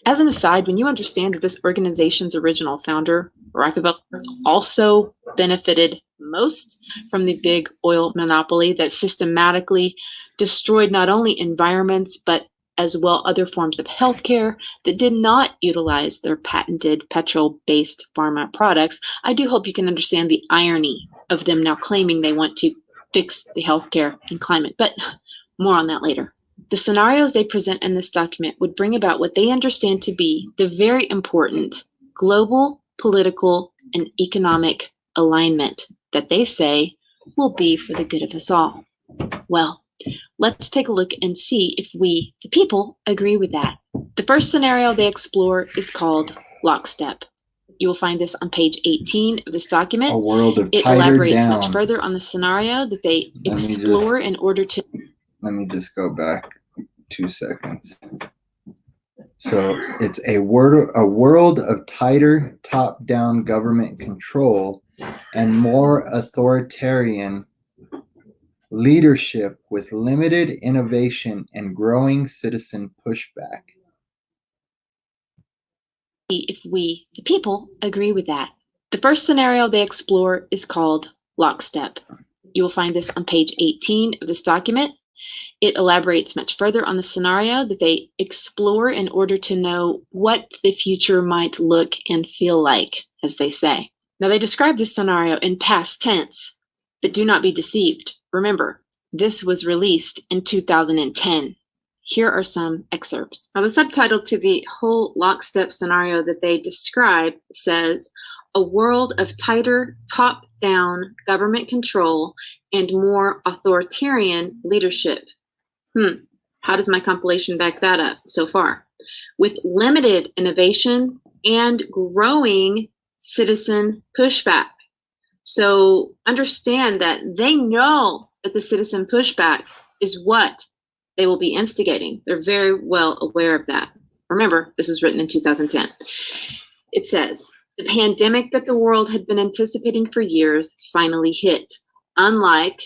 As an aside, when you understand that this organization's original founder Rockefeller also benefited most from the big oil monopoly that systematically destroyed not only environments, but as well other forms of healthcare that did not utilize their patented petrol-based pharma products. I do hope you can understand the irony of them now claiming they want to fix the healthcare and climate, but more on that later. The scenarios they present in this document would bring about what they understand to be the very important global, political, and economic alignment that they say will be for the good of us all. Well, let's take a look and see if we, the people, agree with that. The first scenario they explore is called lockstep. You will find this on page 18 of this document. A world of It tighter elaborates down. much further on the scenario that they explore in order to... Let me just go back 2 seconds. So it's a world of tighter top-down government control and more authoritarian leadership with limited innovation and growing citizen pushback. If we, the people, agree with that. The first scenario they explore is called lockstep. You will find this on page 18 of this document. It elaborates much further on the scenario that they explore in order to know what the future might look and feel like, as they say. Now, they describe this scenario in past tense, but do not be deceived. Remember, this was released in 2010. Here are some excerpts. Now, the subtitle to the whole lockstep scenario that they describe says, a world of tighter top-down government control and more authoritarian leadership. How does my compilation back that up so far? With limited innovation and growing citizen pushback. So understand that they know that the citizen pushback is what they will be instigating. They're very well aware of that. Remember, this was written in 2010. It says, the pandemic that the world had been anticipating for years finally hit. Unlike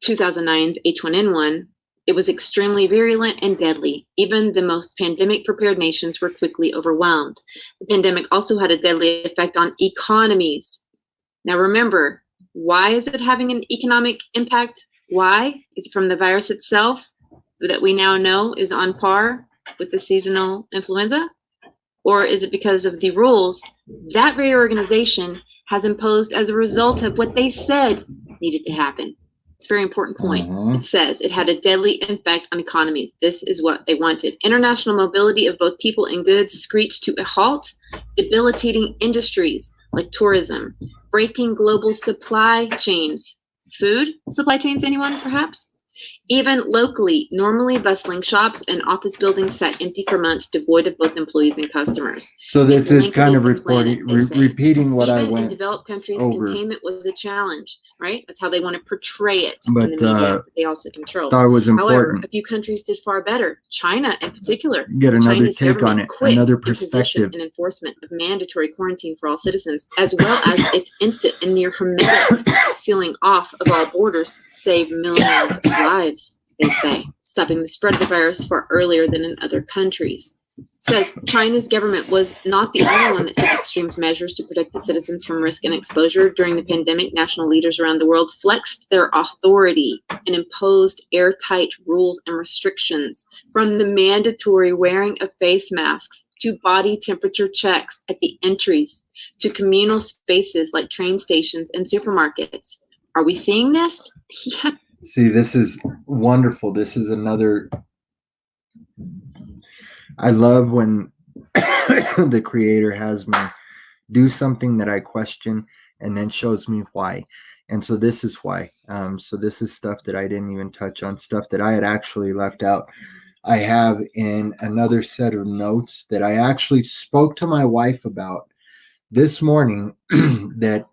2009's H1N1, it was extremely virulent and deadly. Even the most pandemic-prepared nations were quickly overwhelmed. The pandemic also had a deadly effect on economies. Now remember, why is it having an economic impact? Why? Is it from the virus itself that we now know is on par with the seasonal influenza? Or is it because of the rules that very organization has imposed as a result of what they said needed to happen? It's a very important point. It says it had a deadly effect on economies. This is what they wanted. International mobility of both people and goods screeched to a halt, debilitating industries like tourism, breaking global supply chains. Food supply chains, anyone perhaps? Even locally, normally bustling shops and office buildings sat empty for months, devoid of both employees and customers. So this is kind of repeating what I Even went in developed countries, over. Containment was a challenge, right? That's how they want to portray it But, in the media. They also control. thought it was However, important. a few countries did far better. China, in particular, Get another Chinese take on government it, quit another imposition perspective. and enforcement of mandatory quarantine for all citizens, as well as its instant and near hermetic sealing off of all borders, saved millions of lives. They say, stopping the spread of the virus far earlier than in other countries. It says China's government was not the only one that took extreme measures to protect its citizens from risk and exposure. During the pandemic, national leaders around the world flexed their authority and imposed airtight rules and restrictions, from the mandatory wearing of face masks to body temperature checks at the entries to communal spaces like train stations and supermarkets. Are we seeing this? Yeah. See, this is wonderful. This is another. I love when the creator has me do something that I question and then shows me why. And so this is why. So this is stuff that I didn't even touch on, stuff that I had actually left out. I have in another set of notes that I actually spoke to my wife about this morning, that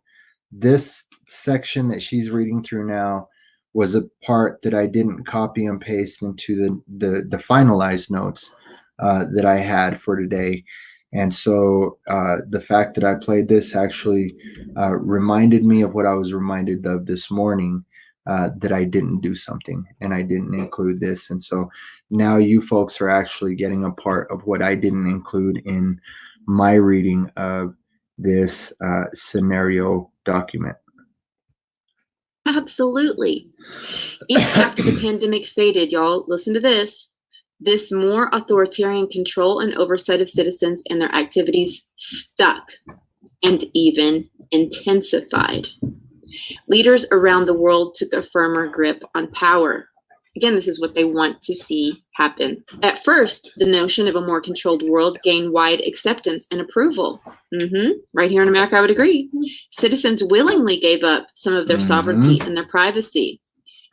this section that she's reading through now was a part that I didn't copy and paste into the finalized notes that I had for today. And so the fact that I played this actually reminded me of what I was reminded of this morning, that I didn't do something and I didn't include this. And so now you folks are actually getting a part of what I didn't include in my reading of this scenario document. Absolutely. Even after the pandemic faded, y'all, listen to this. This more authoritarian control and oversight of citizens and their activities stuck and even intensified. Leaders around the world took a firmer grip on power. Again, this is what they want to see happen. At first, the notion of a more controlled world gained wide acceptance and approval. Right here in America, I would agree. Citizens willingly gave up some of their sovereignty and their privacy.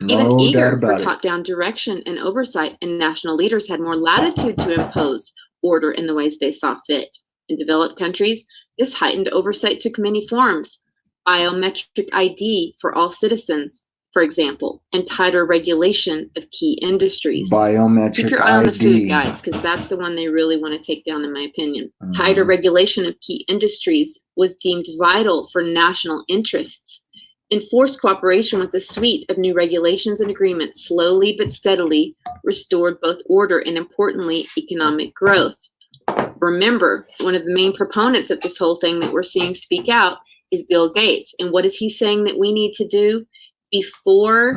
Even eager for top-down direction and oversight, and national leaders had more latitude to impose order in the ways they saw fit. In developed countries, this heightened oversight took many forms. Biometric ID for all citizens, for example, and tighter regulation of key industries. Biometric Keep your eye on the food, ID. guys, because that's the one they really want to take down, in my opinion. Tighter regulation of key industries was deemed vital for national interests. Enforced cooperation with a suite of new regulations and agreements slowly but steadily restored both order and, importantly, economic growth. Remember, one of the main proponents of this whole thing that we're seeing speak out is Bill Gates. And what is he saying that we need to do before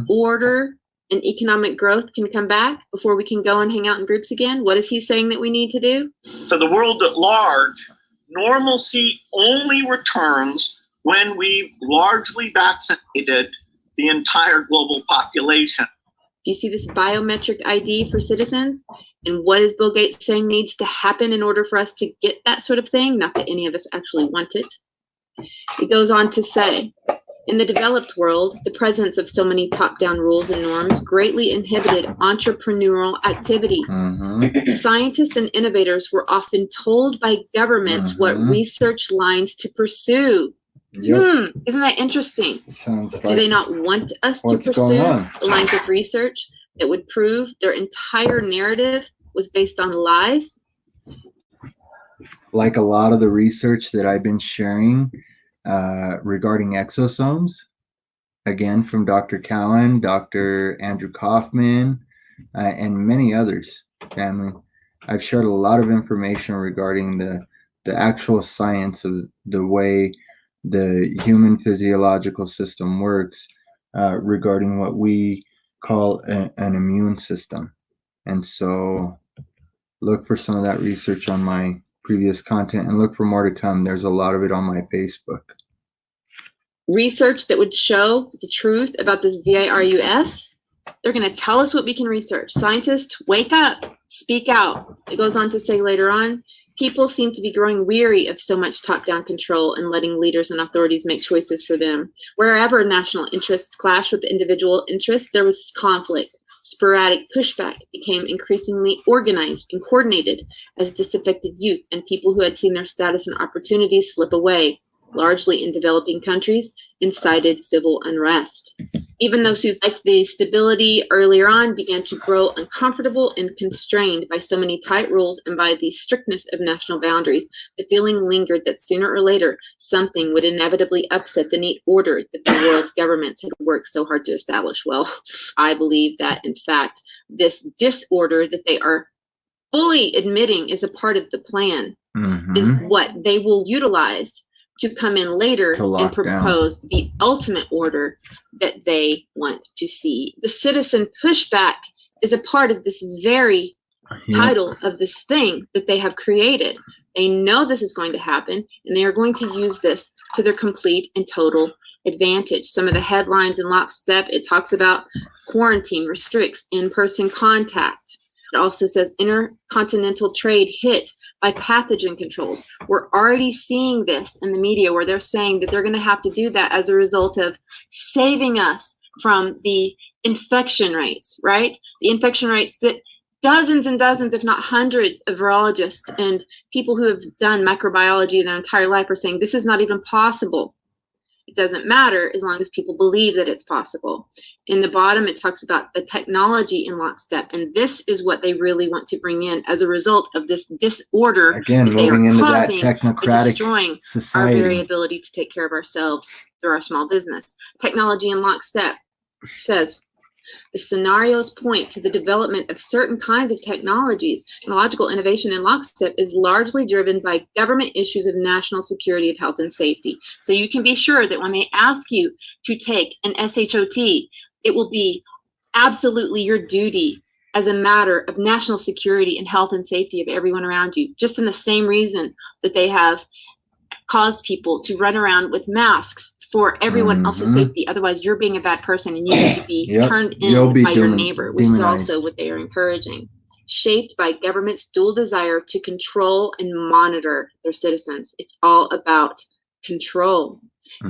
order and economic growth can come back, before we can go and hang out in groups again? What is he saying that we need to do? To the world at large, normalcy only returns when we've largely vaccinated the entire global population. Do you see this biometric ID for citizens? And what is Bill Gates saying needs to happen in order for us to get that sort of thing? Not that any of us actually want it. It goes on to say, in the developed world, the presence of so many top-down rules and norms greatly inhibited entrepreneurial activity. Scientists and innovators were often told by governments what research lines to pursue. Isn't that interesting? Sounds Do they not want us to pursue the lines of research that would prove their entire narrative was based on lies? Like a lot of the research that I've been sharing regarding exosomes, again from Dr. Cowan, Dr. Andrew Kaufman, and many others, family. I've shared a lot of information regarding the actual science of the way the human physiological system works regarding what we call an immune system. And so look for some of that research on my previous content and look for more to come. There's a lot of it on my Facebook. Research that would show the truth about this virus. They're going to tell us what we can research. Scientists, wake up, speak out. It goes on to say later on, people seem to be growing weary of so much top-down control and letting leaders and authorities make choices for them. Wherever national interests clash with individual interests, there was conflict. Sporadic pushback became increasingly organized and coordinated as disaffected youth and people who had seen their status and opportunities slip away, largely in developing countries, incited civil unrest. Even those who liked the stability earlier on began to grow uncomfortable and constrained by so many tight rules and by the strictness of national boundaries. The feeling lingered that sooner or later, something would inevitably upset the neat order that the world's governments had worked so hard to establish. Well, I believe that, in fact, this disorder that they are fully admitting is a part of the plan is what they will utilize to come in later and propose the ultimate order that they want to see. The citizen pushback is a part of this very title of this thing that they have created. They know this is going to happen, and they are going to use this to their complete and total advantage. Some of the headlines in lockstep, it talks about quarantine restricts in-person contact. It also says intercontinental trade hit by pathogen controls. We're already seeing this in the media where they're saying that they're going to have to do that as a result of saving us from the infection rates, right? The infection rates that dozens and dozens, if not hundreds of virologists and people who have done microbiology their entire life are saying this is not even possible. It doesn't matter as long as people believe that it's possible. In the bottom, it talks about the technology in lockstep, and this is what they really want to bring in as a result of this disorder again, that they are moving into that causing technocratic by destroying society. our very ability to take care of ourselves through our small business. Technology in lockstep says The scenarios point to the development of certain kinds of technologies. Technological innovation in lockstep is largely driven by government issues of national security, of health and safety. So you can be sure that when they ask you to take an SHOT, it will be absolutely your duty as a matter of national security and health and safety of everyone around you, just in the same reason that they have caused people to run around with masks for everyone else's safety. Otherwise, you're being a bad person and you need to be turned in by your neighbor, which is also what they are encouraging. Shaped by government's dual desire to control and monitor their citizens. It's all about control.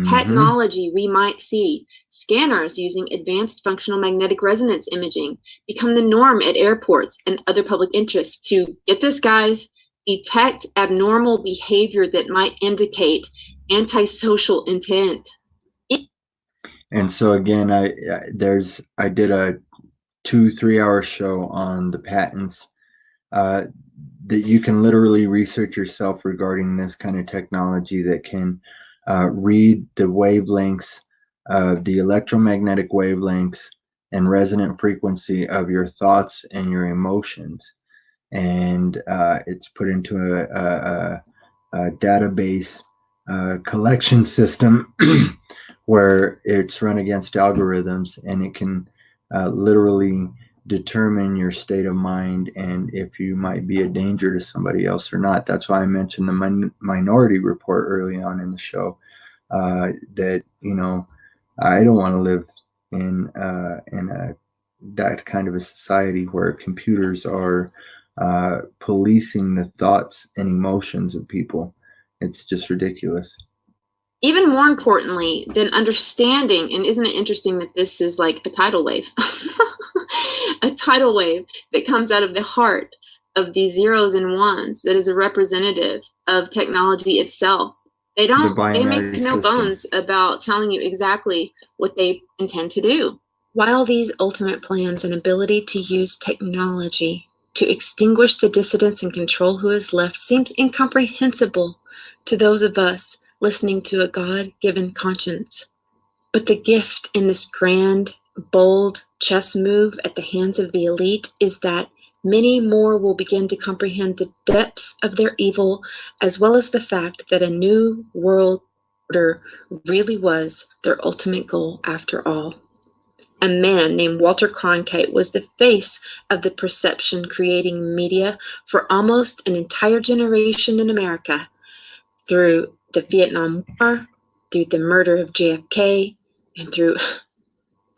Technology we might see. Scanners using advanced functional magnetic resonance imaging become the norm at airports and other public interests to, get this guys, detect abnormal behavior that might indicate antisocial intent. And so again, I did a 2-3 hour show on the patents that you can literally research yourself regarding this kind of technology that can read the wavelengths, the electromagnetic wavelengths and resonant frequency of your thoughts and your emotions. And it's put into a database collection system where it's run against algorithms, and it can literally determine your state of mind and if you might be a danger to somebody else or not. That's why I mentioned the Minority Report early on in the show, that, you know, I don't want to live in that kind of a society where computers are policing the thoughts and emotions of people. It's just ridiculous. Even more importantly than understanding, and isn't it interesting that this is like a tidal wave, a tidal wave that comes out of the heart of these zeros and ones that is a representative of technology itself. They make no bones about telling you exactly what they intend to do. While these ultimate plans and ability to use technology to extinguish the dissidents and control who is left seems incomprehensible to those of us listening to a God-given conscience. But the gift in this grand, bold chess move at the hands of the elite is that many more will begin to comprehend the depths of their evil, as well as the fact that a new world order really was their ultimate goal after all. A man named Walter Cronkite was the face of the perception-creating media for almost an entire generation in America, through the Vietnam War, through the murder of JFK, and through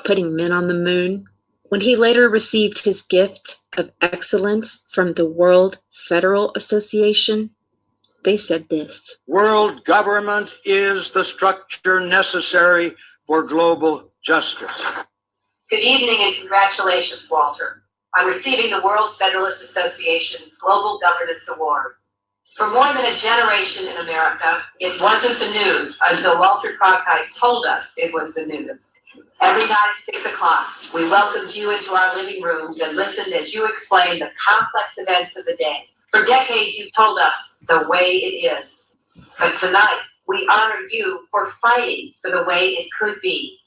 putting men on the moon. When he later received his gift of excellence from the World Federal Association, they said this: world government is the structure necessary for global justice. Good evening and congratulations, Walter, on receiving the World Federalist Association's Global Governance Award. For more than a generation in America, it wasn't the news until Walter Cronkite told us it was the news. Every night at 6 o'clock, we welcomed you into our living rooms and listened as you explained the complex events of the day. For decades, you told us the way it is. But tonight, we honor you for fighting for the way it could be.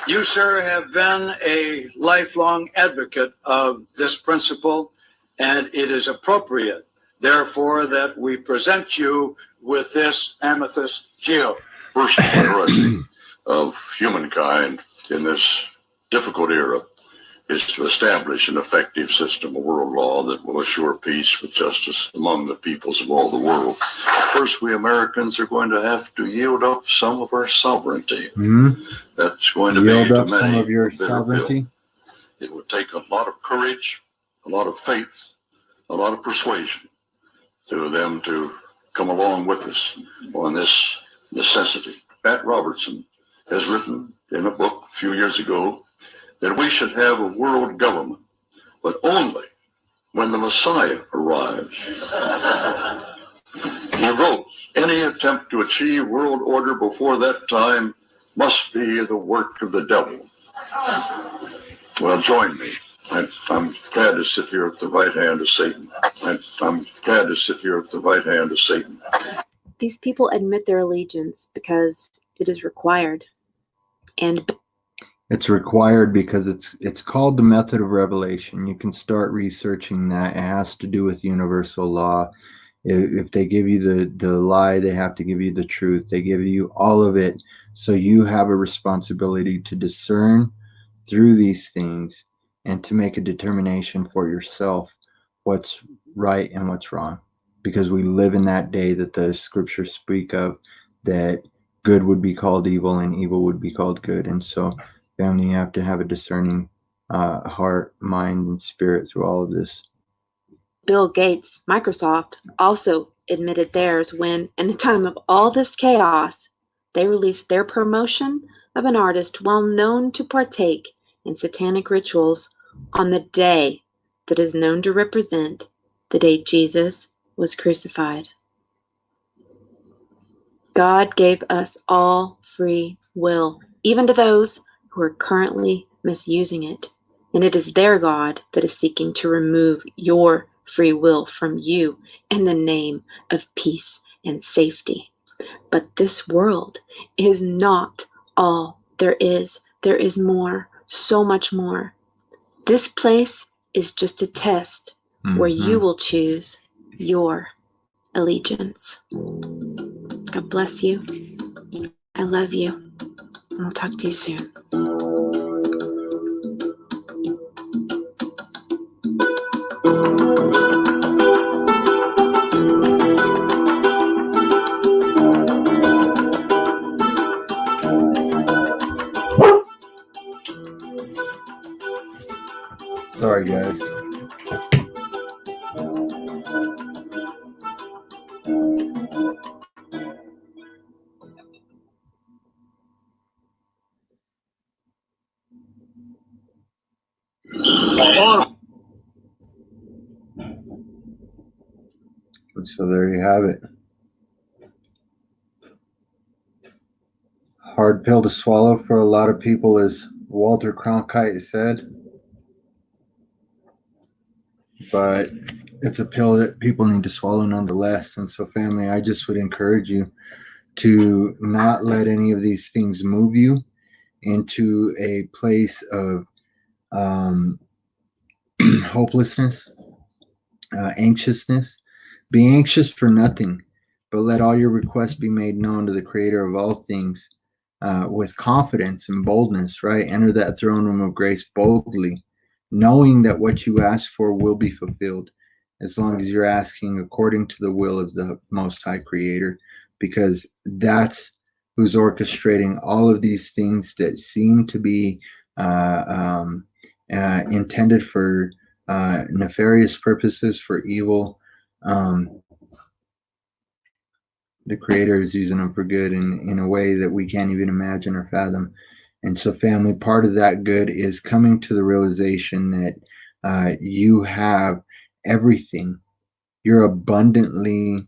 You, sir, have been a lifelong advocate of this principle, and it is appropriate, therefore, that we present you with this amethyst shield. First priority of humankind in this difficult era is to establish an effective system of world law that will assure peace with justice among the peoples of all the world. First, we Americans are going to have to yield up some of our sovereignty. That's going to yield be up to many some of your a bitter sovereignty. pill. It would take a lot of courage, a lot of faith, a lot of persuasion to them to come along with us on this necessity. Pat Robertson has written in a book a few years ago that we should have a world government, but only when the Messiah arrives. He wrote, any attempt to achieve world order before that time must be the work of the devil. Well, join me. I'm glad to sit here at the right hand of Satan. I'm glad to sit here at the right hand of Satan. These people admit their allegiance because it is required. And It's required because it's called the method of revelation. You can start researching that. It has to do with universal law. If they give you the lie, they have to give you the truth. They give you all of it. So you have a responsibility to discern through these things and to make a determination for yourself what's right and what's wrong. Because we live in that day that the scriptures speak of, that good would be called evil and evil would be called good. And so, family, you have to have a discerning heart, mind, and spirit through all of this. Bill Gates, Microsoft, also admitted theirs when, in the time of all this chaos, they released their promotion of an artist well known to partake in satanic rituals on the day that is known to represent the day Jesus was crucified. God gave us all free will, even to those who are currently misusing it. And it is their God that is seeking to remove your free will from you in the name of peace and safety. But this world is not all there is. There is more, so much more. This place is just a test where you will choose your allegiance. God bless you. I love you. And I'll talk to you soon. Sorry, guys. So there you have it. Hard pill to swallow for a lot of people, as Walter Cronkite said. But it's a pill that people need to swallow nonetheless. And so, family, I just would encourage you to not let any of these things move you into a place of hopelessness, anxiousness. Be anxious for nothing, but let all your requests be made known to the Creator of all things with confidence and boldness, right? Enter that throne room of grace boldly, knowing that what you ask for will be fulfilled, as long as you're asking according to the will of the Most High Creator, because that's who's orchestrating all of these things that seem to be intended for nefarious purposes, for evil. The Creator is using them for good in a way that we can't even imagine or fathom. And so, family, part of that good is coming to the realization that you have everything. You're abundantly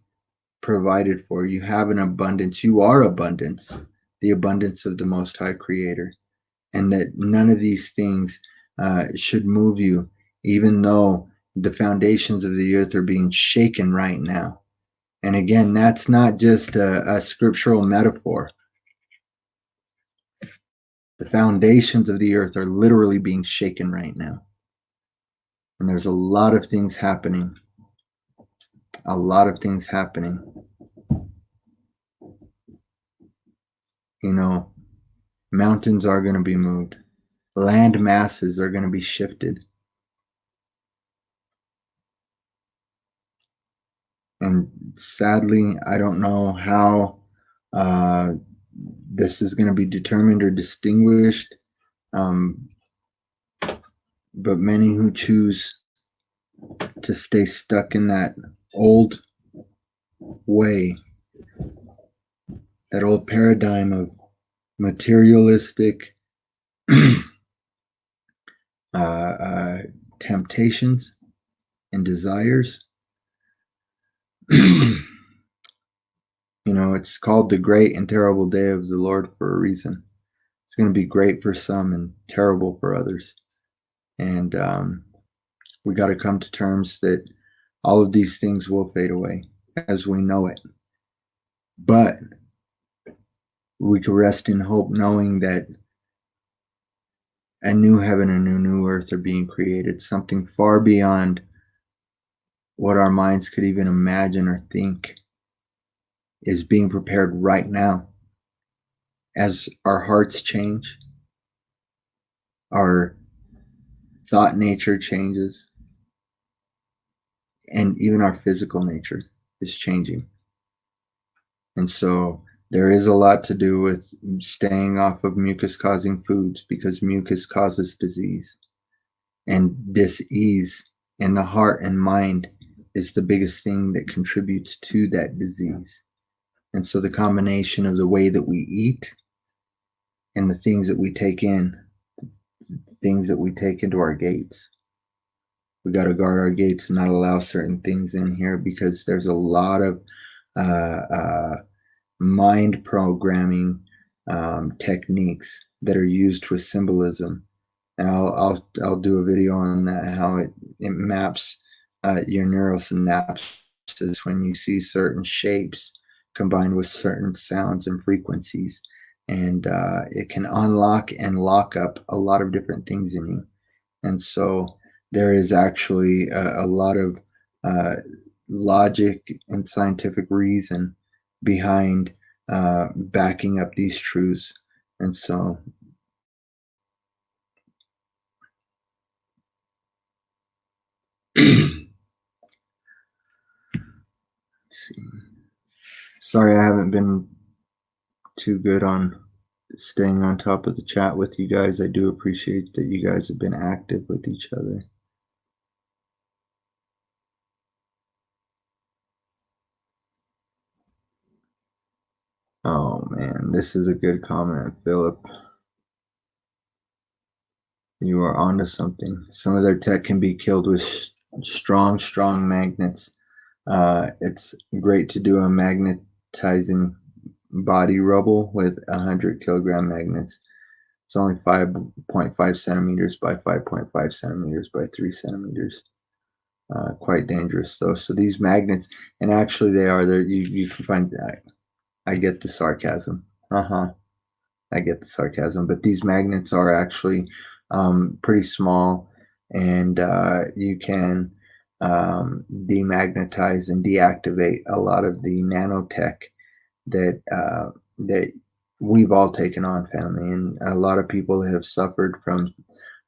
provided for. You have an abundance. You are abundance, the abundance of the Most High Creator. And that none of these things should move you, even though the foundations of the earth are being shaken right now. And again, that's not just a scriptural metaphor. The foundations of the earth are literally being shaken right now. And there's a lot of things happening. A lot of things happening. You know, mountains are going to be moved. Land masses are going to be shifted. And sadly, I don't know how this is going to be determined or distinguished. But many who choose to stay stuck in that old way, that old paradigm of materialistic temptations and desires. You know, it's called the great and terrible day of the Lord for a reason. It's going to be great for some and terrible for others. And we got to come to terms that all of these things will fade away as we know it. But we can rest in hope knowing that a new heaven and a new earth are being created, something far beyond what our minds could even imagine or think is being prepared right now. As our hearts change, our thought nature changes, and even our physical nature is changing. And so there is a lot to do with staying off of mucus-causing foods, because mucus causes disease. And dis-ease in the heart and mind is the biggest thing that contributes to that disease. And so the combination of the way that we eat and the things that we take in, things that we take into our gates, we got to guard our gates and not allow certain things in here, because there's a lot of mind programming techniques that are used with symbolism. And I'll do a video on that, how it maps your neural synapses when you see certain shapes combined with certain sounds and frequencies, and it can unlock and lock up a lot of different things in you. And so there is actually a lot of logic and scientific reason behind backing up these truths. And so see. Sorry, I haven't been too good on staying on top of the chat with you guys. I do appreciate that you guys have been active with each other. Oh man, this is a good comment, Philip. You are onto something. Some of their tech can be killed with strong magnets. It's great to do a magnetizing body rubble with 100 kilogram magnets. It's only 5.5 centimeters by 5.5 centimeters by 3 centimeters. Quite dangerous though. So these magnets, and actually they are there. You can find that. I get the sarcasm. I get the sarcasm, but these magnets are actually pretty small, and you can demagnetize and deactivate a lot of the nanotech that that we've all taken on, family. And a lot of people have suffered from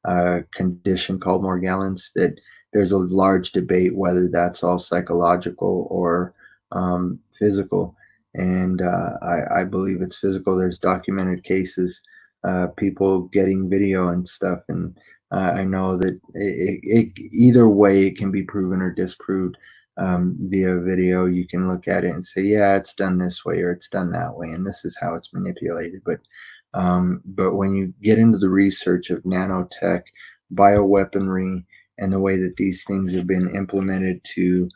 a condition called Morgellons, that there's a large debate whether that's all psychological or physical. And I believe it's physical. There's documented cases, people getting video and stuff. And I know that it either way, it can be proven or disproved via video. You can look at it and say, yeah, it's done this way or it's done that way, and this is how it's manipulated. But when you get into the research of nanotech, bioweaponry, and the way that these things have been implemented to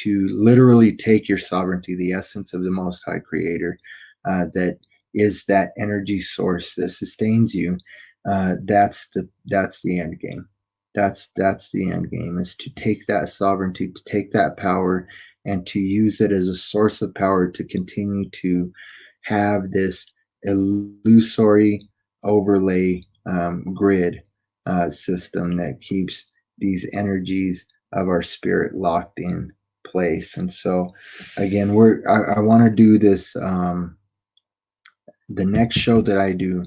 literally take your sovereignty, the essence of the Most High Creator, that is that energy source that sustains you, that's the end game. That's the end game, is to take that sovereignty, to take that power, and to use it as a source of power to continue to have this illusory overlay grid system that keeps these energies of our spirit locked in place. And so again, I want to do this. The next show that I do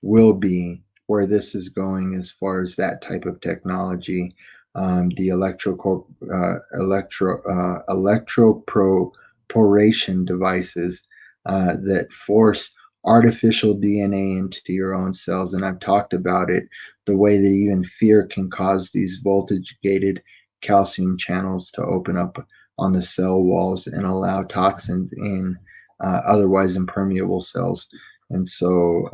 will be where this is going as far as that type of technology, the electroporation devices that force artificial DNA into your own cells. And I've talked about it, the way that even fear can cause these voltage gated calcium channels to open up on the cell walls and allow toxins in otherwise impermeable cells. And so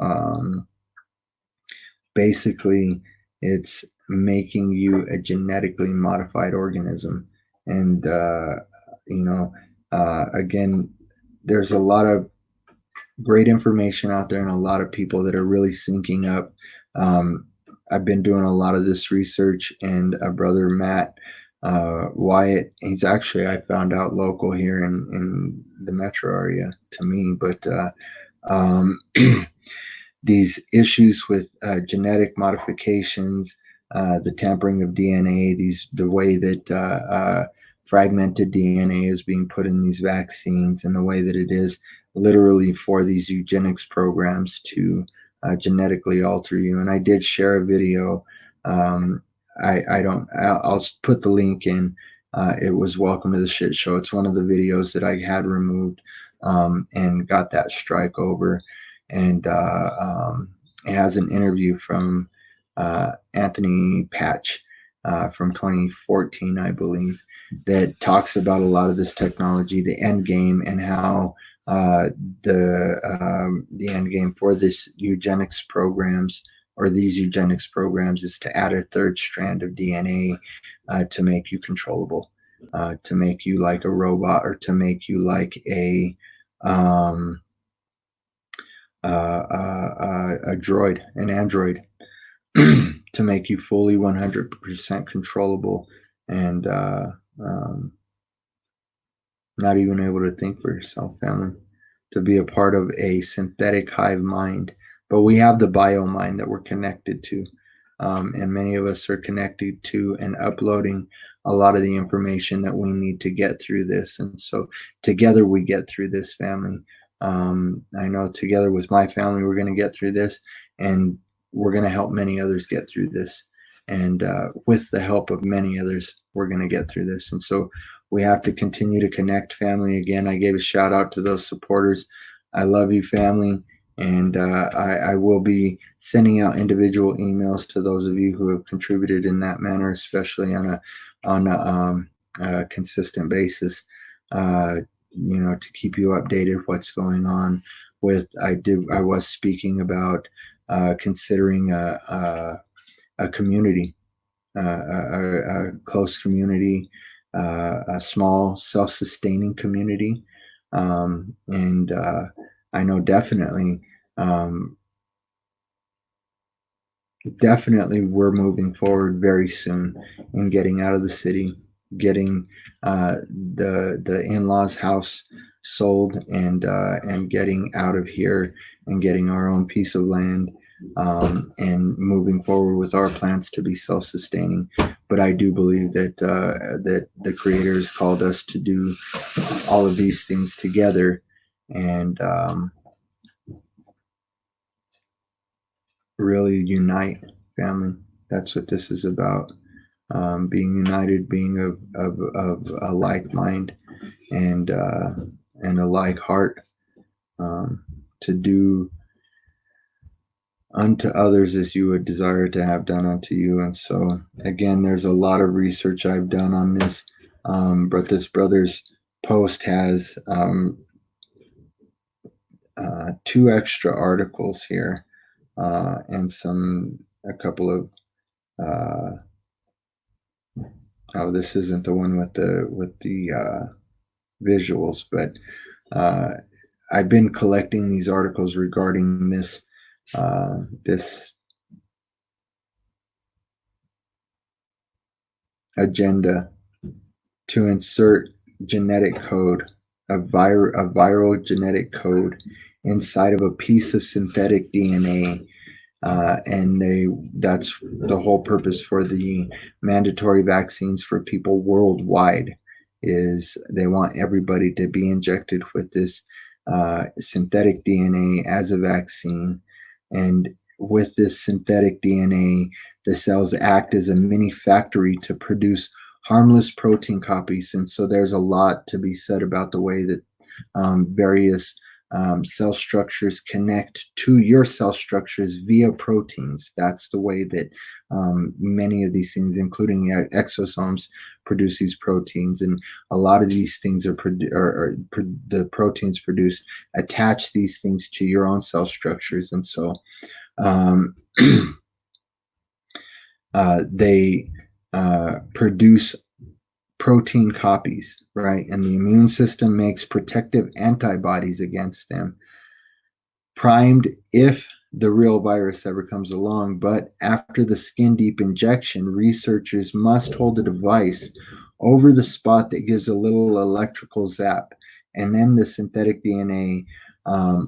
basically it's making you a genetically modified organism. And again, there's a lot of great information out there and a lot of people that are really syncing up. I've been doing a lot of this research, and a brother, Matt Wyatt, he's actually, I found out, local here in the metro area to me, but these issues with genetic modifications, the tampering of DNA, the way that fragmented DNA is being put in these vaccines, and the way that it is literally for these eugenics programs to genetically alter you. And I did share a video. I'll put the link in. It was Welcome to the Shit Show. It's one of the videos that I had removed and got that strike over. And it has an interview from Anthony Patch from 2014, I believe, that talks about a lot of this technology, the end game, and how the end game for this eugenics programs, or these eugenics programs, is to add a third strand of DNA to make you controllable, to make you like a robot, or to make you like a droid, an android, to make you fully 100% controllable and not even able to think for yourself, family, to be a part of a synthetic hive mind. But we have the bio mind that we're connected to, and many of us are connected to and uploading a lot of the information that we need to get through this. And so together we get through this, family. I know together with my family, we're going to get through this, and we're going to help many others get through this. And with the help of many others, we're going to get through this. And so we have to continue to connect, family. Again, I gave a shout out to those supporters. I love you, family. And I will be sending out individual emails to those of you who have contributed in that manner, especially on a consistent basis, to keep you updated what's going on with. I was speaking about considering a community, a close community, a small self-sustaining community, and I know definitely we're moving forward very soon in getting out of the city, getting the in-laws house sold, and getting out of here and getting our own piece of land, and moving forward with our plans to be self-sustaining. But I do believe that that the Creator has called us to do all of these things together, and really unite, family. That's what this is about. Being united, being of a like mind, and a like heart, to do unto others as you would desire to have done unto you. And so again, there's a lot of research I've done on this, but this brother's post has 2 extra articles here, and a couple of this isn't the one with the visuals, but I've been collecting these articles regarding this agenda to insert genetic code, a viral genetic code inside of a piece of synthetic DNA. And that's the whole purpose for the mandatory vaccines for people worldwide, is they want everybody to be injected with this synthetic DNA as a vaccine. And with this synthetic DNA, the cells act as a mini factory to produce harmless protein copies. And so there's a lot to be said about the way that various cell structures connect to your cell structures via proteins. That's the way that many of these things, including exosomes, produce these proteins. And a lot of these things the proteins produced attach these things to your own cell structures. And so they produce protein copies, right? And the immune system makes protective antibodies against them, primed if the real virus ever comes along. But after the skin deep injection, researchers must hold a device over the spot that gives a little electrical zap, and then the synthetic DNA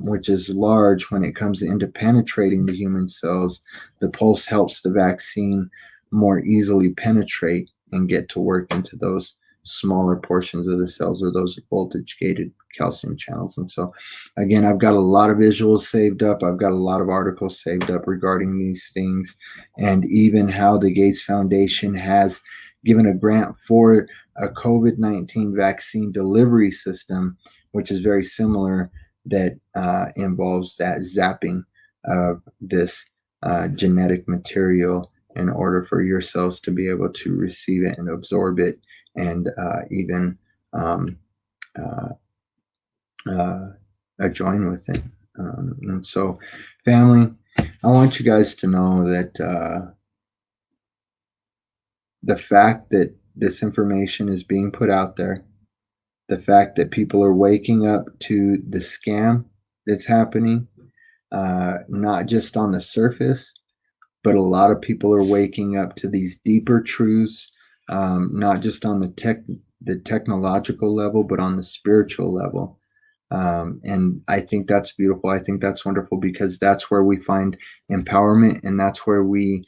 which is large when it comes into penetrating the human cells. The pulse helps the vaccine more easily penetrate and get to work into those smaller portions of the cells, or those voltage gated calcium channels. And so again, I've got a lot of visuals saved up. I've got a lot of articles saved up regarding these things, and even how the Gates Foundation has given a grant for a COVID-19 vaccine delivery system, which is very similar, that involves that zapping of this genetic material in order for your cells to be able to receive it and absorb it, and even join with it. And so, family, I want you guys to know that the fact that this information is being put out there, the fact that people are waking up to the scam that's happening, not just on the surface, but a lot of people are waking up to these deeper truths, not just on the technological level, but on the spiritual level. And I think that's beautiful. I think that's wonderful, because that's where we find empowerment, and that's where we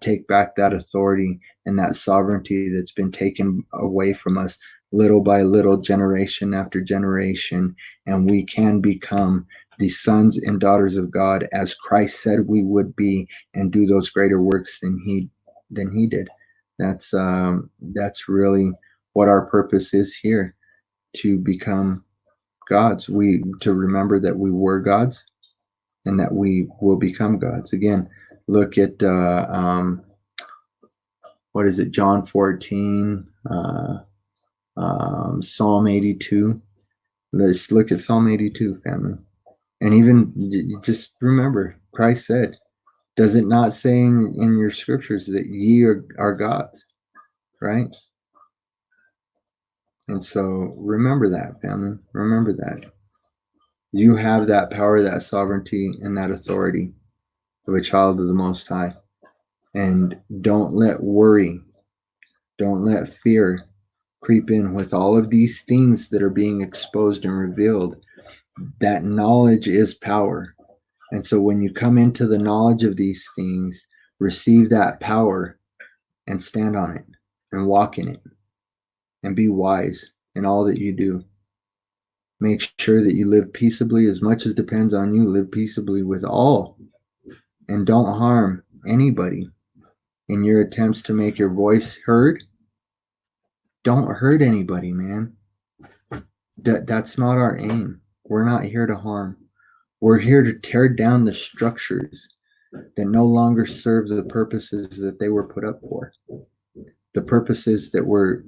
take back that authority and that sovereignty that's been taken away from us little by little, generation after generation. And we can become the sons and daughters of God, as Christ said we would be, and do those greater works than he did. That's really what our purpose is here, to become gods. To remember that we were gods, and that we will become gods. Again, look at what is it, John 14, Psalm 82. Let's look at Psalm 82, family. And even just remember, Christ said, does it not say in your scriptures that ye are gods, right? And so remember that, family. Remember that. You have that power, that sovereignty, and that authority of a child of the Most High. And don't let worry, don't let fear creep in with all of these things that are being exposed and revealed. That knowledge is power. And so when you come into the knowledge of these things, receive that power and stand on it and walk in it, and be wise in all that you do. Make sure that you live peaceably. As much as depends on you, live peaceably with all, and don't harm anybody in your attempts to make your voice heard. Don't hurt anybody, man. That's not our aim. We're not here to harm. We're here to tear down the structures that no longer serve the purposes that they were put up for. The purposes that were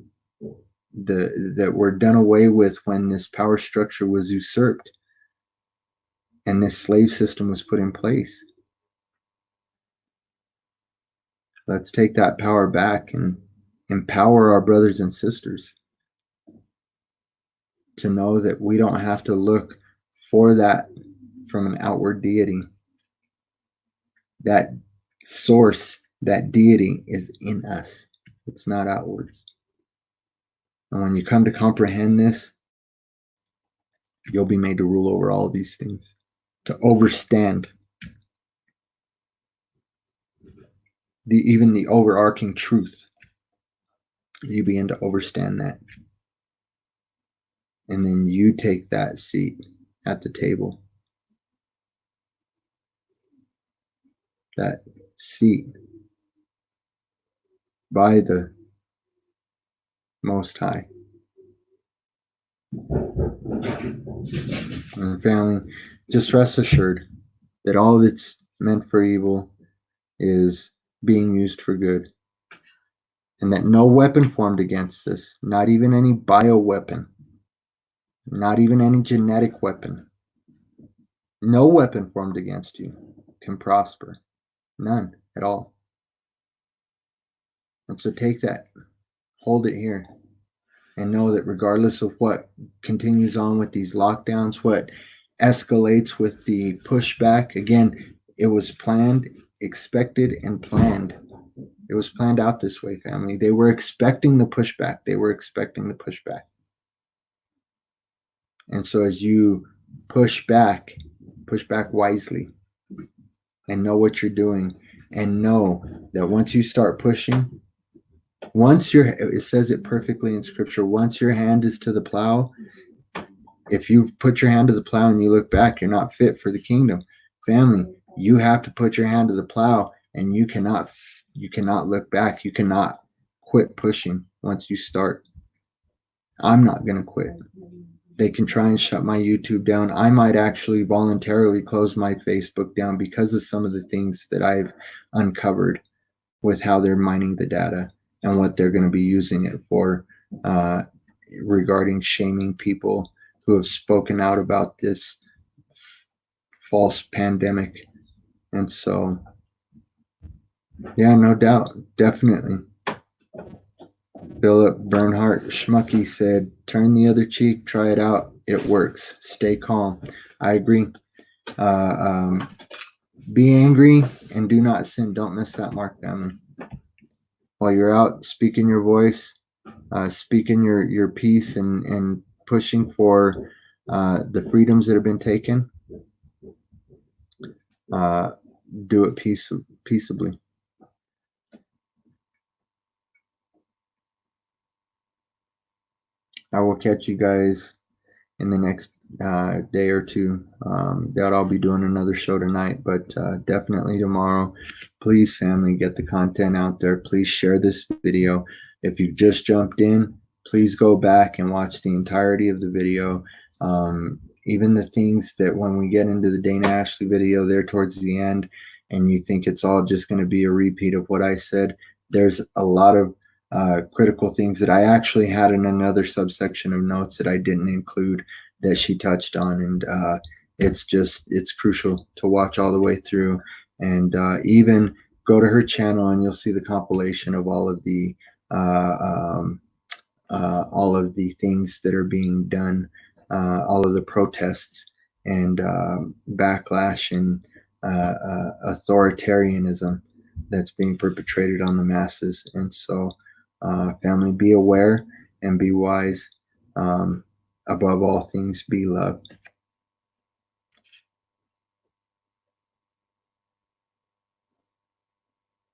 done away with when this power structure was usurped and this slave system was put in place. Let's take that power back and empower our brothers and sisters to know that we don't have to look for that from an outward deity. That source, that deity, is in us. It's not outwards. And when you come to comprehend this, you'll be made to rule over all of these things, to overstand even the overarching truth. You begin to overstand that. And then you take that seat at the table. That seat by the Most High. And family, just rest assured that all that's meant for evil is being used for good. And that no weapon formed against us, not even any bioweapon, not even any genetic weapon, no weapon formed against you can prosper. None at all. And so take that, hold it here, and know that regardless of what continues on with these lockdowns, what escalates with the pushback, again, it was planned, expected, and planned. It was planned out this way, family. They were expecting the pushback. They were expecting the pushback. And so as you push back wisely, and know what you're doing, and know that once you start pushing, it says it perfectly in scripture, once your hand is to the plow, if you put your hand to the plow and you look back, you're not fit for the kingdom. Family, you have to put your hand to the plow, and you cannot look back. You cannot quit pushing once you start. I'm not going to quit. They can try and shut my YouTube down. I might actually voluntarily close my Facebook down because of some of the things that I've uncovered with how they're mining the data and what they're going to be using it for, regarding shaming people who have spoken out about this false pandemic. And so, yeah, no doubt, definitely. Philip Bernhardt Schmucky said, turn the other cheek, try it out. It works. Stay calm. I agree. Be angry and do not sin. Don't miss that mark, family. While you're out speaking your voice, speaking your piece, and pushing for the freedoms that have been taken, do it peaceably. I will catch you guys in the next day or two. Doubt I'll be doing another show tonight, but definitely tomorrow. Please, family, get the content out there. Please share this video. If you just jumped in, please go back and watch the entirety of the video. Even the things that when we get into the Dana Ashley video there towards the end, and you think it's all just going to be a repeat of what I said, there's a lot of critical things that I actually had in another subsection of notes that I didn't include that she touched on. And it's crucial to watch all the way through, and even go to her channel and you'll see the compilation of all of the things that are being done, all of the protests and backlash and authoritarianism that's being perpetrated on the masses. And so, family, be aware and be wise. Above all things, be loved.